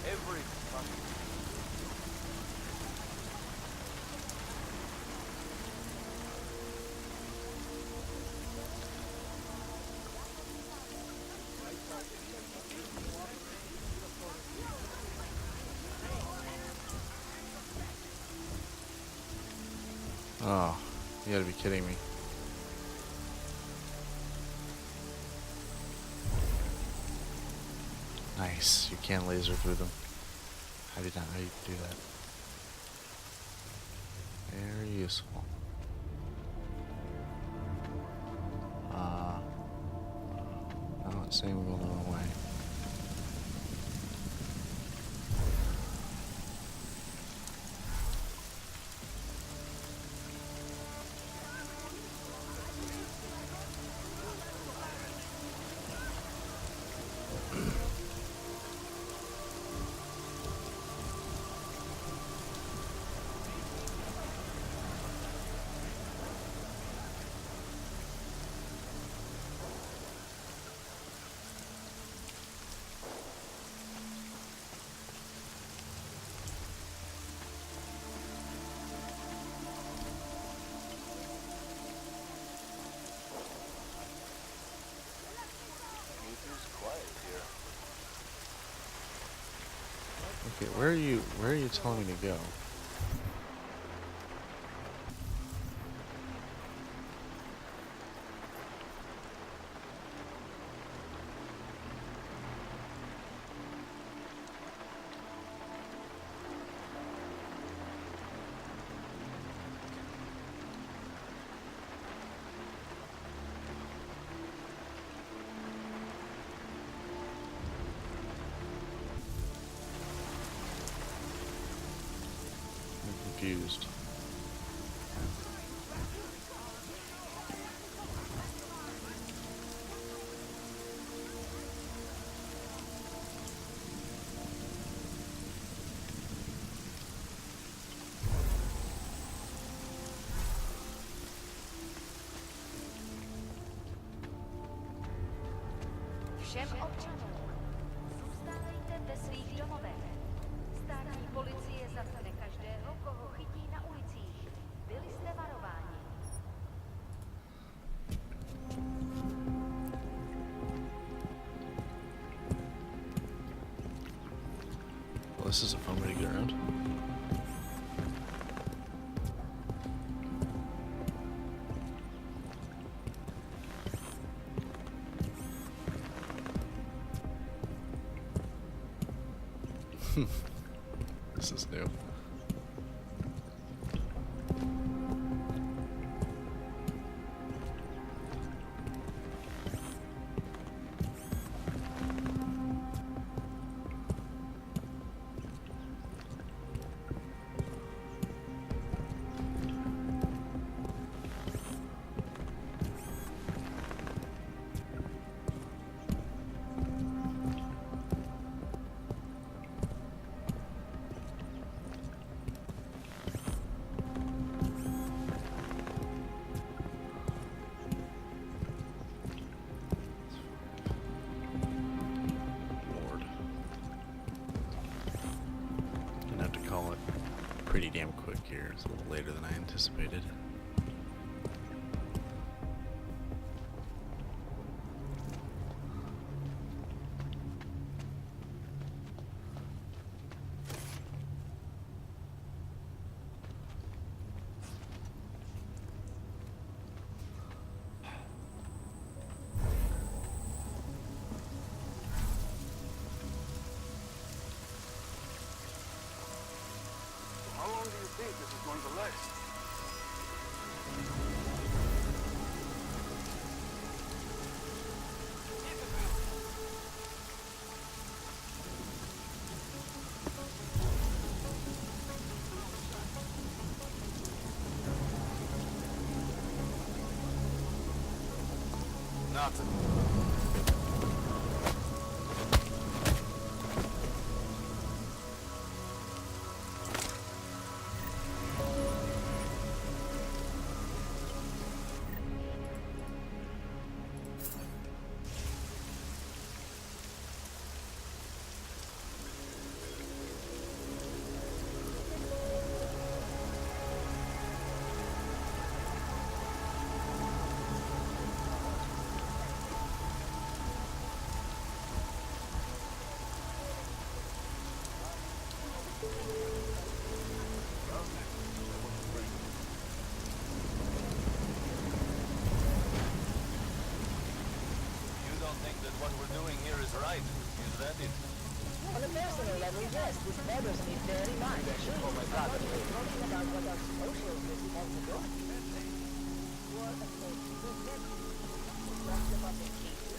Every fucking... Oh, you gotta be kidding me. Nice, you can laser through them. I did not know you could do that. Very useful. I'm not saying we're going the wrong way. Okay, where are you telling me to go? Confused. Všem občanům, zůstávejte ve svých domovech. Státní policie zatkne každého, koho chytí na ulicích. Byli jste varováni. Well, this is a fun way to get around. This is new. Pretty damn quick here. It's a little later than I anticipated. How long do you think this is going to last? Johnson. You don't think that what we're doing here is right, is that it? On a personal level, yes, this bothers me very much. Oh my God. Talking about what our social responsibility is. What a talk about the cases.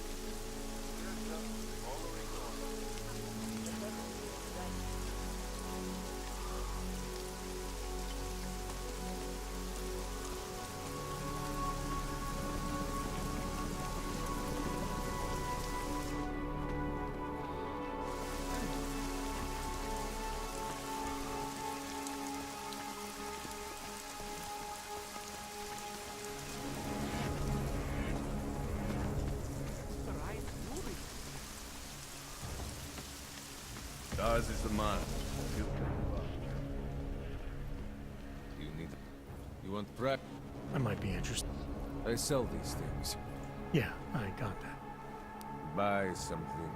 Ours is the man. You need... You want prep? I might be interested. I sell these things. Yeah, I got that. Buy something.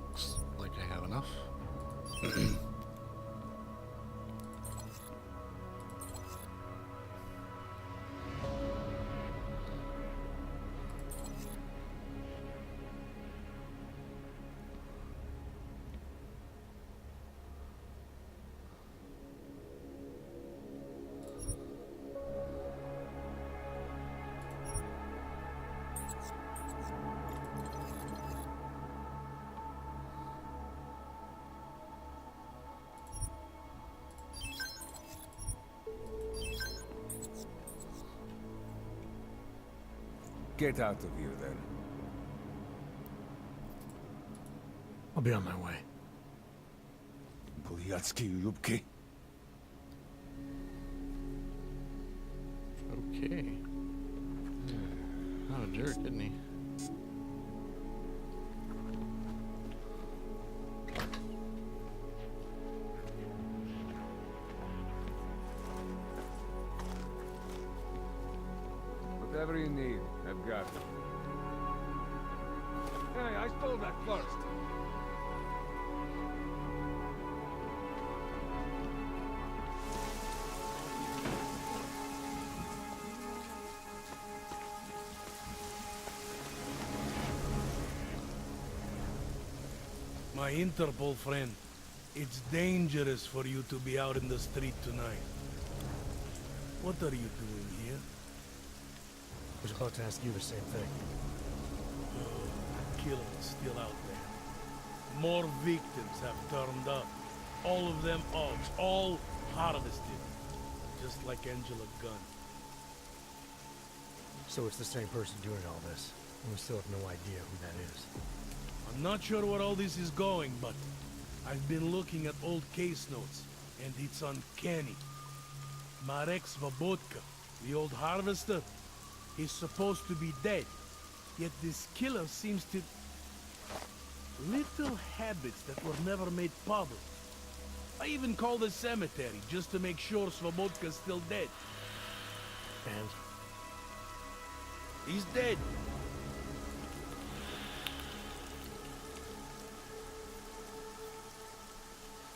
Looks like I have enough. Get out of here, then. I'll be on my way. Bulyatski Yubki. Okay. Oh, a jerk, didn't he? Whatever you need, I've got it. Hey, I stole that first. My Interpol friend, it's dangerous for you to be out in the street tonight. What are you doing here? I was about to ask you the same thing. The killer is still out there. More victims have turned up. All of them Augs, all harvested. Just like Angela Gunn. So it's the same person doing all this, and we still have no idea who that is. I'm not sure where all this is going, but I've been looking at old case notes, and it's uncanny. Marek Svobotka, the old harvester, is supposed to be dead, yet this killer seems to... Little habits that were never made public. I even called the cemetery just to make sure Svobodka's still dead. And? He's dead.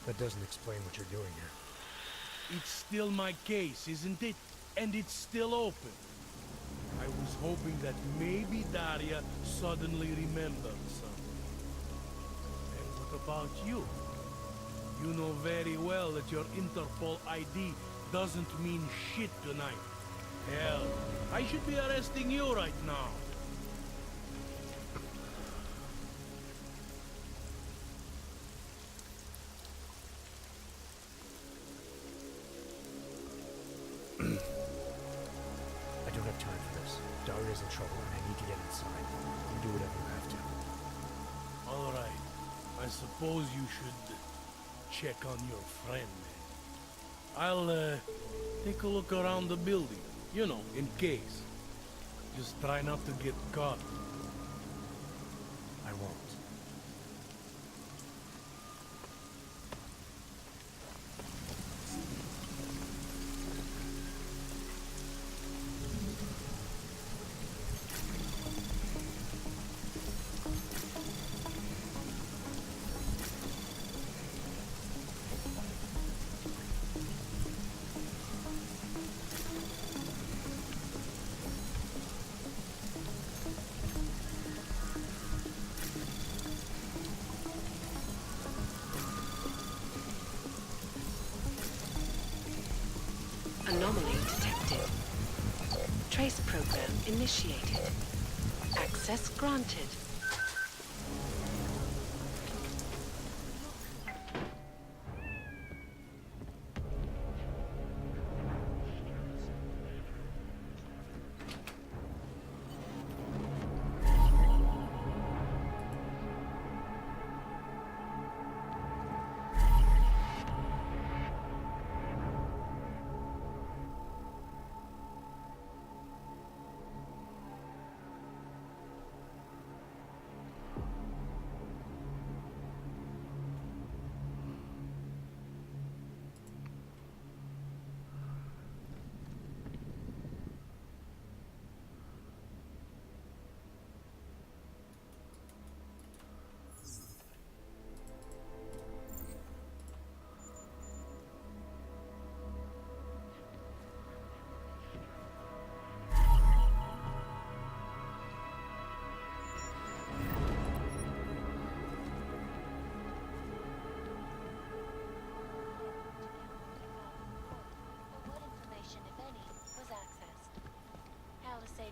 That doesn't explain what you're doing here. It's still my case, isn't it? And it's still open. I was hoping that maybe Daria suddenly remembered something. And what about you? You know very well that your Interpol ID doesn't mean shit tonight. Hell, I should be arresting you right now. I don't have time for this. Daria's in trouble and I need to get inside. You do whatever you have to. All right. I suppose you should check on your friend. I'll take a look around the building. You know, in case. Just try not to get caught. I won't. Anomaly detected. Trace program initiated. Access granted.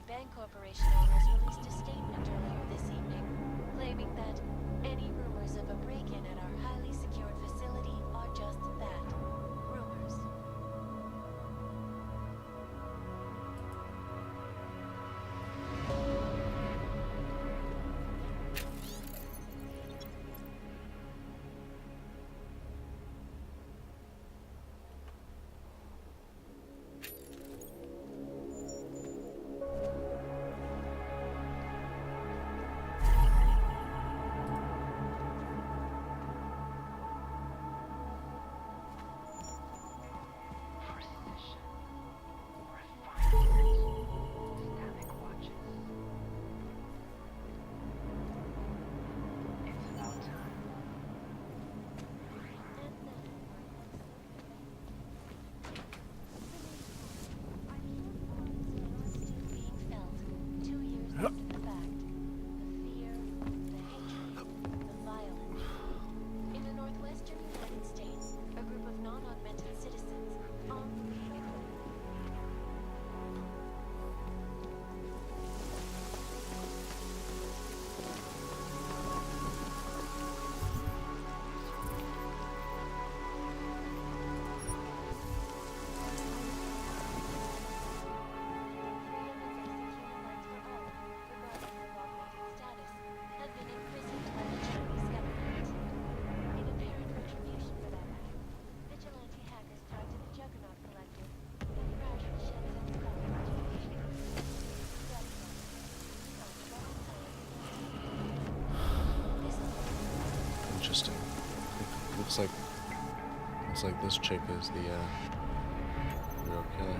Bank Corporation owners released a statement earlier this evening, claiming that any rumors of a break-in at our highly secured facility are just that, rumors. Looks like this chick is the real killer.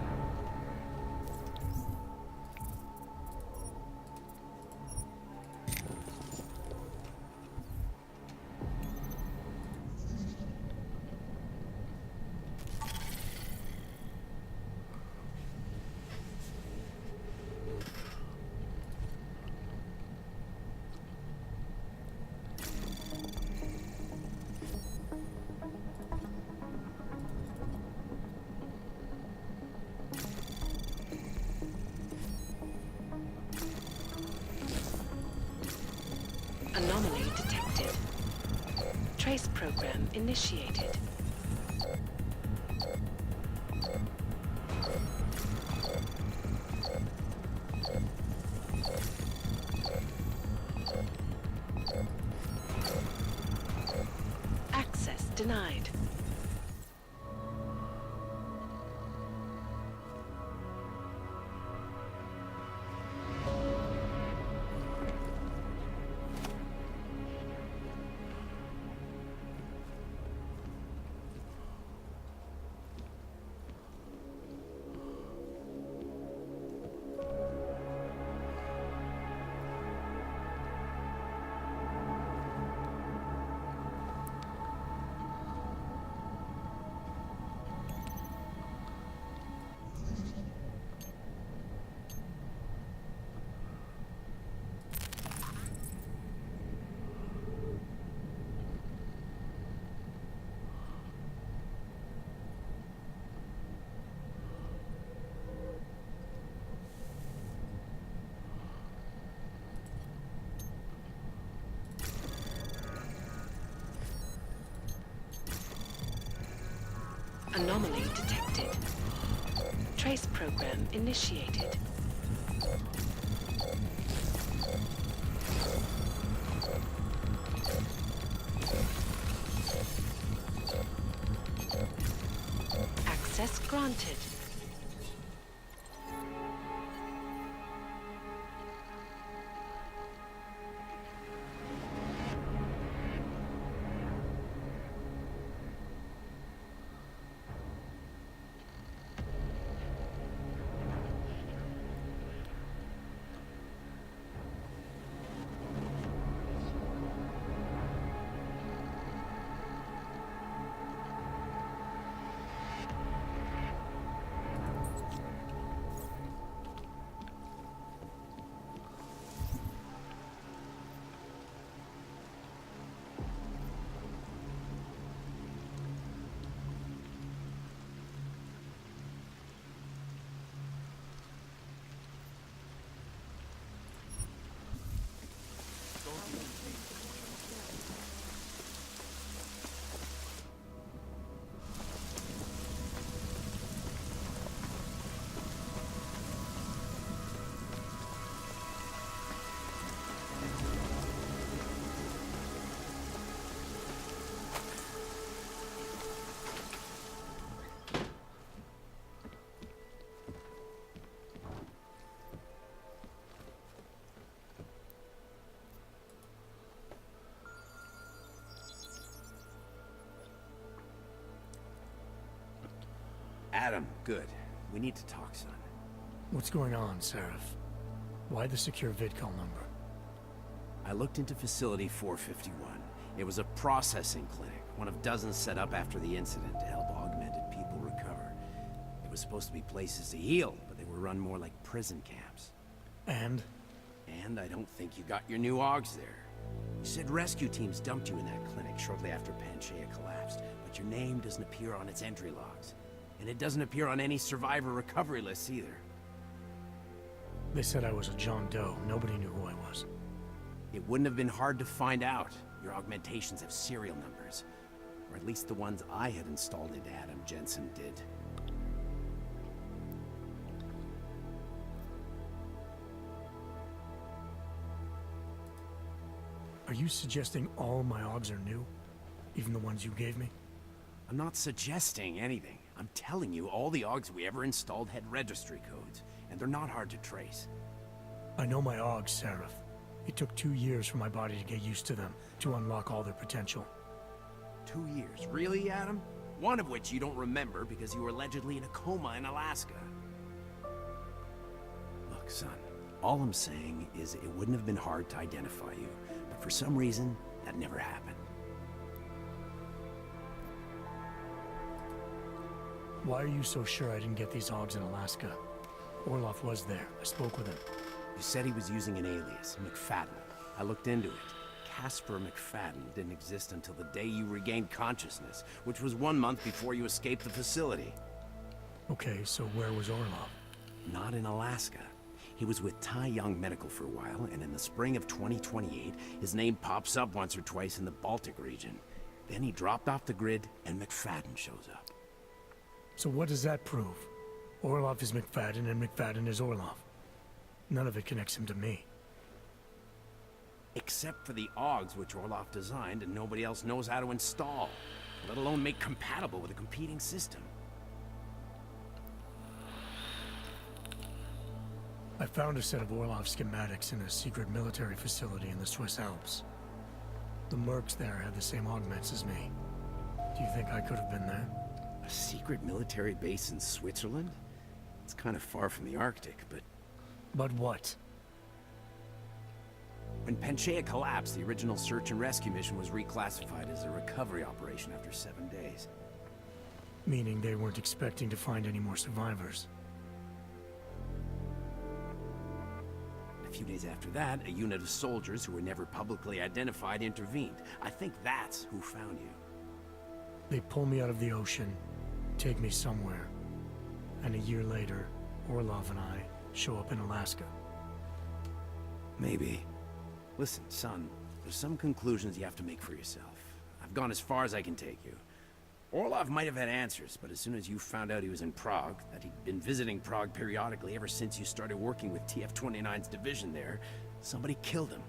Anomaly detected. Trace program initiated. Access denied. Anomaly detected. Trace program initiated. Access granted. Adam, good. We need to talk, son. What's going on, Seraph? Why the secure VIII number? I looked into Facility 451. It was a processing clinic, one of dozens set up after the incident to help augmented people recover. It was supposed to be places to heal, but they were run more like prison camps. And? And I don't think you got your new AUGs there. You said rescue teams dumped you in that clinic shortly after Panchaea collapsed, but your name doesn't appear on its entry logs. And it doesn't appear on any survivor recovery lists either. They said I was a John Doe. Nobody knew who I was. It wouldn't have been hard to find out. Your augmentations have serial numbers. Or at least the ones I had installed into Adam Jensen did. Are you suggesting all my AUGs are new? Even the ones you gave me? I'm not suggesting anything. I'm telling you, all the AUGs we ever installed had registry codes, and they're not hard to trace. I know my AUGs, Seraph. It took 2 years for my body to get used to them, to unlock all their potential. 2 years. Really, Adam? One of which you don't remember because you were allegedly in a coma in Alaska. Look, son, all I'm saying is it wouldn't have been hard to identify you, but for some reason, that never happened. Why are you so sure I didn't get these hogs in Alaska? Orloff was there. I spoke with him. You said he was using an alias, McFadden. I looked into it. Casper McFadden didn't exist until the day you regained consciousness, which was 1 month before you escaped the facility. Okay, so where was Orloff? Not in Alaska. He was with Tai Young Medical for a while, and in the spring of 2028, his name pops up once or twice in the Baltic region. Then he dropped off the grid, and McFadden shows up. So what does that prove? Orloff is McFadden, and McFadden is Orloff. None of it connects him to me. Except for the AUGs which Orloff designed and nobody else knows how to install, let alone make compatible with a competing system. I found a set of Orloff schematics in a secret military facility in the Swiss Alps. The mercs there had the same augments as me. Do you think I could have been there? A secret military base in Switzerland? It's kind of far from the Arctic, but... But what? When Panchaea collapsed, the original search and rescue mission was reclassified as a recovery operation after 7 days. Meaning they weren't expecting to find any more survivors. A few days after that, a unit of soldiers who were never publicly identified intervened. I think that's who found you. They pull me out of the ocean, take me somewhere, and a year later, Orloff and I show up in Alaska. Maybe. Listen, son, there's some conclusions you have to make for yourself. I've gone as far as I can take you. Orloff might have had answers, but as soon as you found out he was in Prague, that he'd been visiting Prague periodically ever since you started working with TF-29's division there, somebody killed him.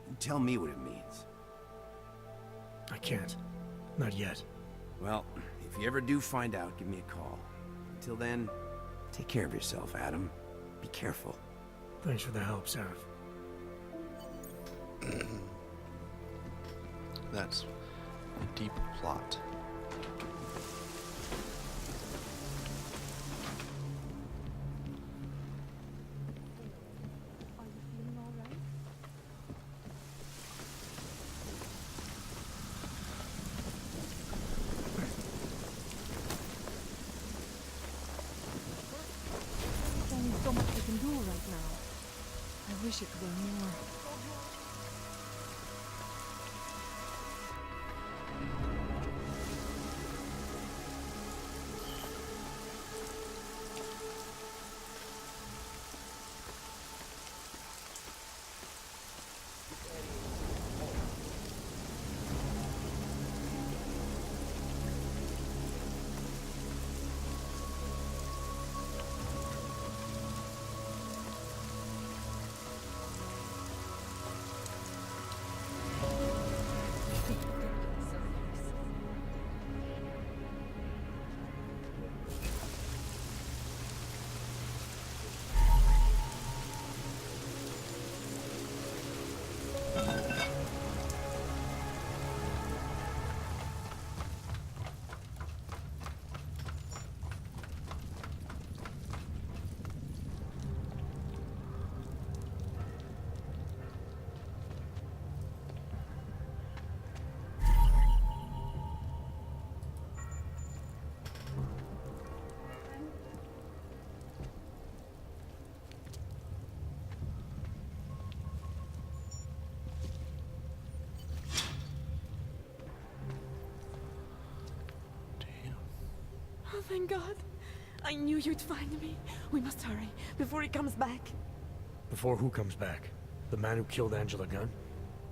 You tell me what it means. I can't. Not yet. Well, if you ever do find out, give me a call. Until then, take care of yourself, Adam. Be careful. Thanks for the help, Seraph. That's a deep plot. Are you feeling all right? There's only so much we can do right now. I wish it were more. Oh, thank God. I knew you'd find me. We must hurry, before he comes back. Before who comes back? The man who killed Angela Gunn?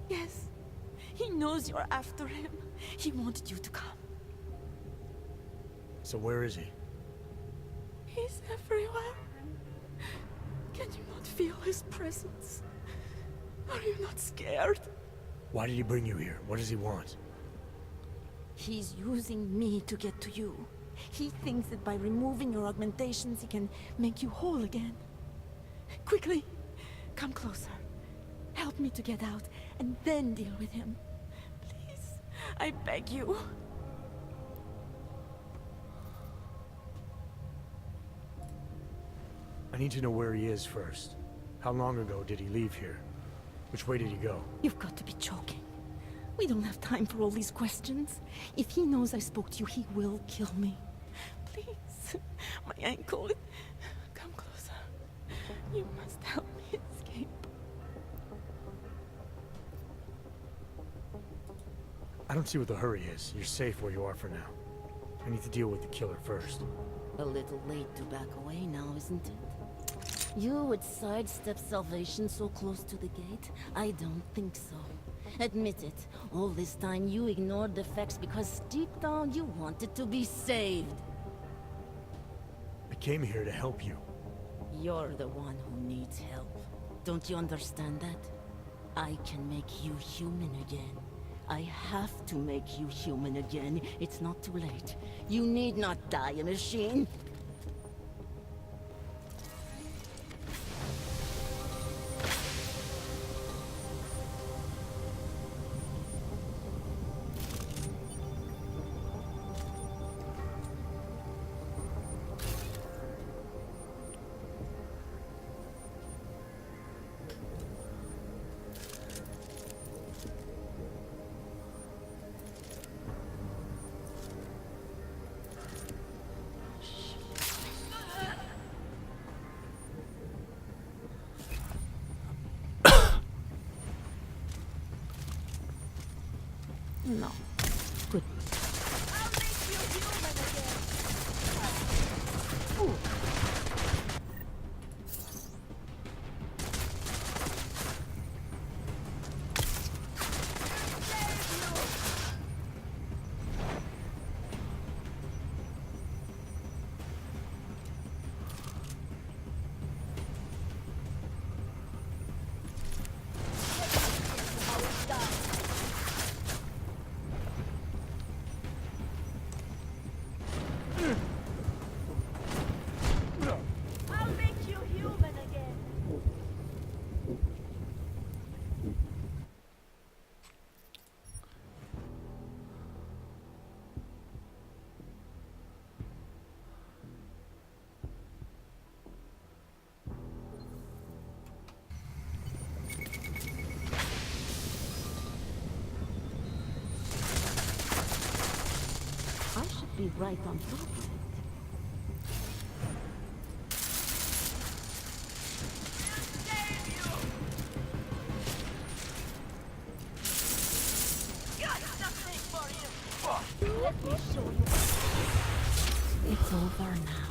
Yes. He knows you're after him. He wanted you to come. So where is he? He's everywhere. Can you not feel his presence? Are you not scared? Why did he bring you here? What does he want? He's using me to get to you. He thinks that by removing your augmentations, he can make you whole again. Quickly, come closer. Help me to get out, and then deal with him. Please, I beg you. I need to know where he is first. How long ago did he leave here? Which way did he go? You've got to be joking. We don't have time for all these questions. If he knows I spoke to you, he will kill me. Please. My ankle. Come closer. You must help me escape. I don't see what the hurry is. You're safe where you are for now. I need to deal with the killer first. A little late to back away now, isn't it? You would sidestep salvation so close to the gate? I don't think so. Admit it, all this time you ignored the facts because deep down you wanted to be saved. I came here to help you. You're the one who needs help. Don't you understand that? I can make you human again. I have to make you human again. It's not too late. You need not die, a machine. No. Good. I'll make you human again. I'll make you human again. I should be right on top of it. Got something for you. Let me show you. It's over now.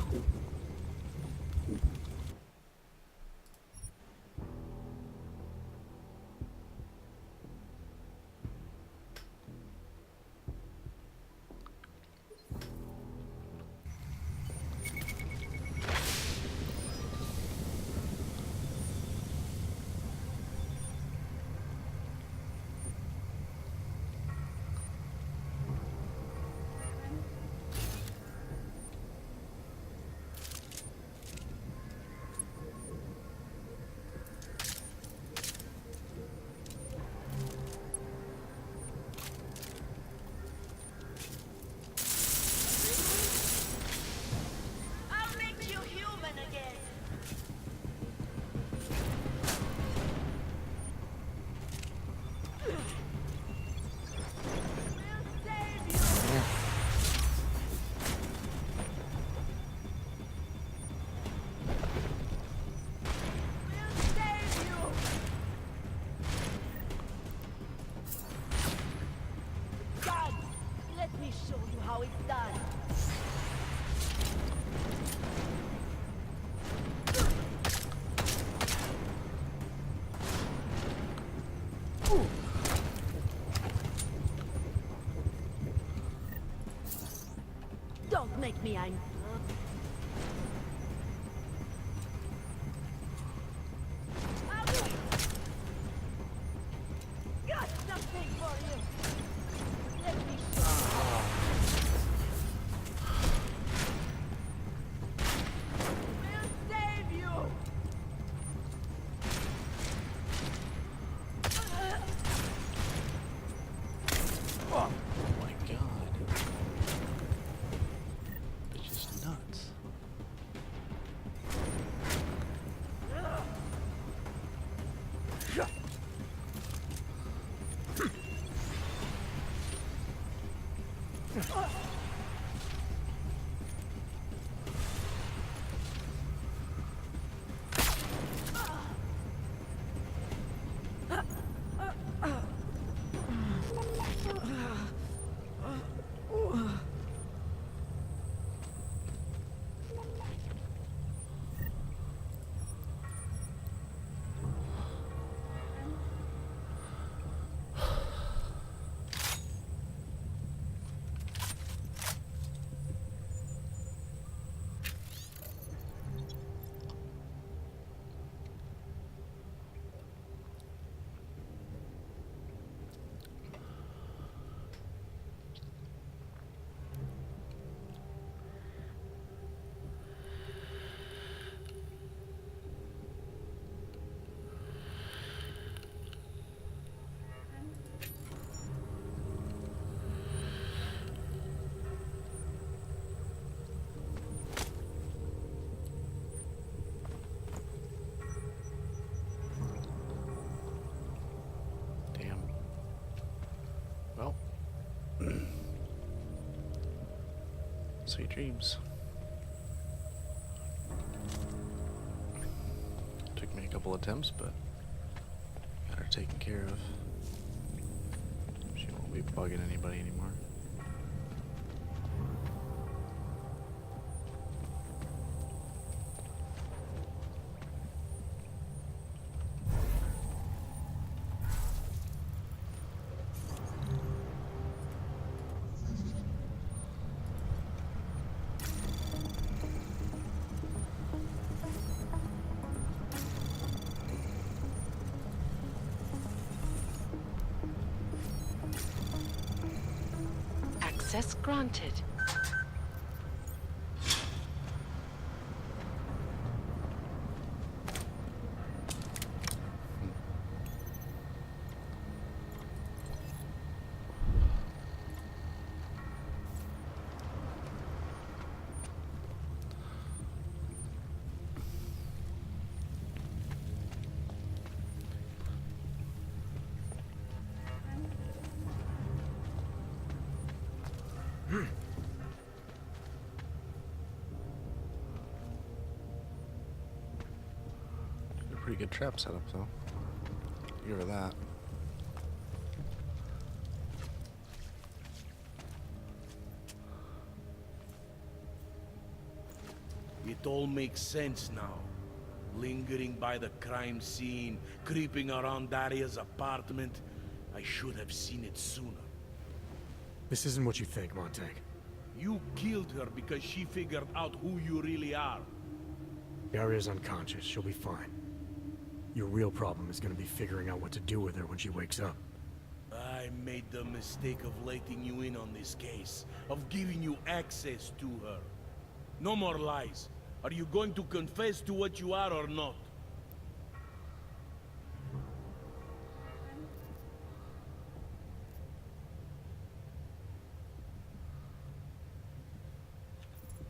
I'll make you human again. We'll save you. We'll save you. God, let me show you how it's done. Don't make me angry. I'll do it. Got something for you. Let me show We'll save you. Sweet dreams. Took me a couple attempts, but got her taken care of. She won't be bugging anybody anymore. Access granted. Pretty good trap setup, though. Give her that. It all makes sense now. Lingering by the crime scene, creeping around Daria's apartment. I should have seen it sooner. This isn't what you think, Montag. You killed her because she figured out who you really are. Daria's unconscious. She'll be fine. Your real problem is gonna be figuring out what to do with her when she wakes up. I made the mistake of letting you in on this case, of giving you access to her. No more lies. Are you going to confess to what you are or not?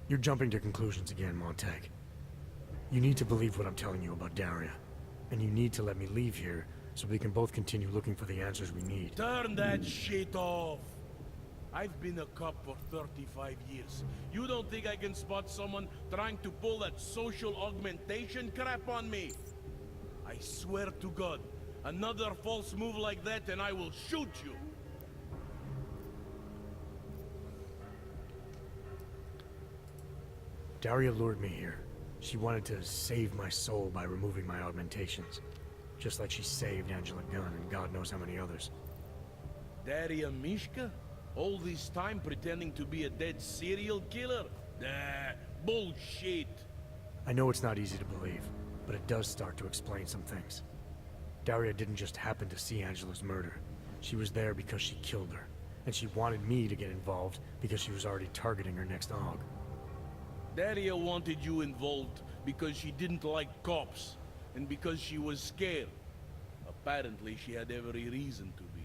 You're jumping to conclusions again, Montag. You need to believe what I'm telling you about Daria. And you need to let me leave here so we can both continue looking for the answers we need. Turn that shit off! I've been a cop for 35 years. You don't think I can spot someone trying to pull that social augmentation crap on me? I swear to God, another false move like that and I will shoot you! Daria lured me here. She wanted to save my soul by removing my augmentations. Just like she saved Angela Gunn and God knows how many others. Daria Mishka? All this time pretending to be a dead serial killer? Nah, bullshit! I know it's not easy to believe, but it does start to explain some things. Daria didn't just happen to see Angela's murder. She was there because she killed her. And she wanted me to get involved because she was already targeting her next aug. Daria wanted you involved because she didn't like cops, and because she was scared. Apparently, she had every reason to be.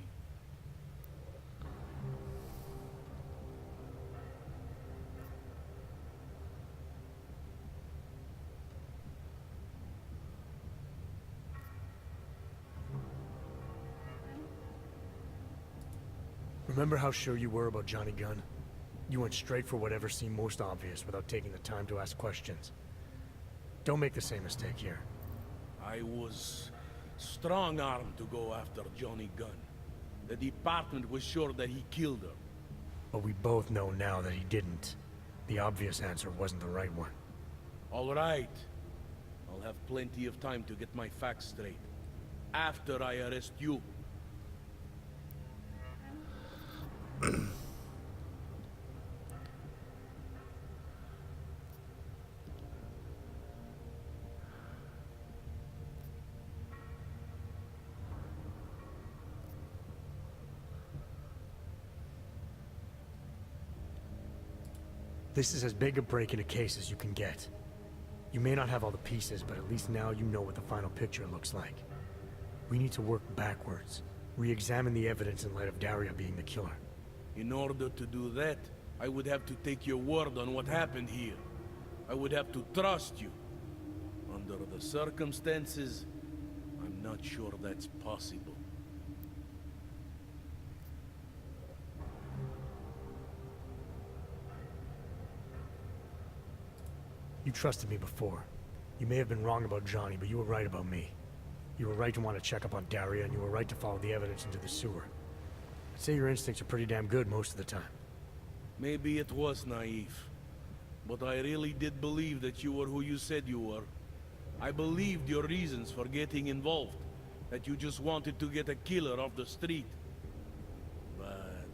Remember how sure you were about Johnny Gunn? You went straight for whatever seemed most obvious without taking the time to ask questions. Don't make the same mistake here. I was strong-armed to go after Johnny Gunn. The department was sure that he killed her. But we both know now that he didn't. The obvious answer wasn't the right one. All right. I'll have plenty of time to get my facts straight. After I arrest you. This is as big a break in a case as you can get. You may not have all the pieces, but at least now you know what the final picture looks like. We need to work backwards. Re-examine the evidence in light of Daria being the killer. In order to do that, I would have to take your word on what happened here. I would have to trust you. Under the circumstances, I'm not sure that's possible. You trusted me before. You may have been wrong about Johnny, but you were right about me. You were right to want to check up on Daria, and you were right to follow the evidence into the sewer. I'd say your instincts are pretty damn good most of the time. Maybe it was naive, but I really did believe that you were who you said you were. I believed your reasons for getting involved, that you just wanted to get a killer off the street. But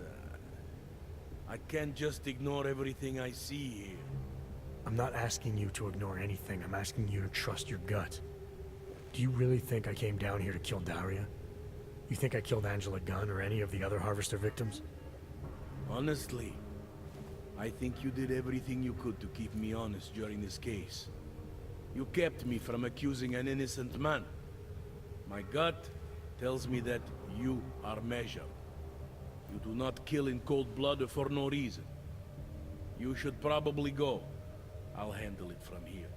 I can't just ignore everything I see here. I'm not asking you to ignore anything. I'm asking you to trust your gut. Do you really think I came down here to kill Daria? You think I killed Angela Gunn or any of the other Harvester victims? Honestly, I think you did everything you could to keep me honest during this case. You kept me from accusing an innocent man. My gut tells me that you are measured. You do not kill in cold blood or for no reason. You should probably go. I'll handle it from here.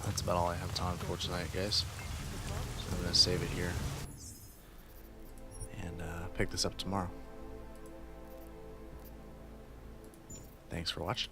That's about all I have time for tonight, guys. So I'm going to save it here and pick this up tomorrow. Thanks for watching.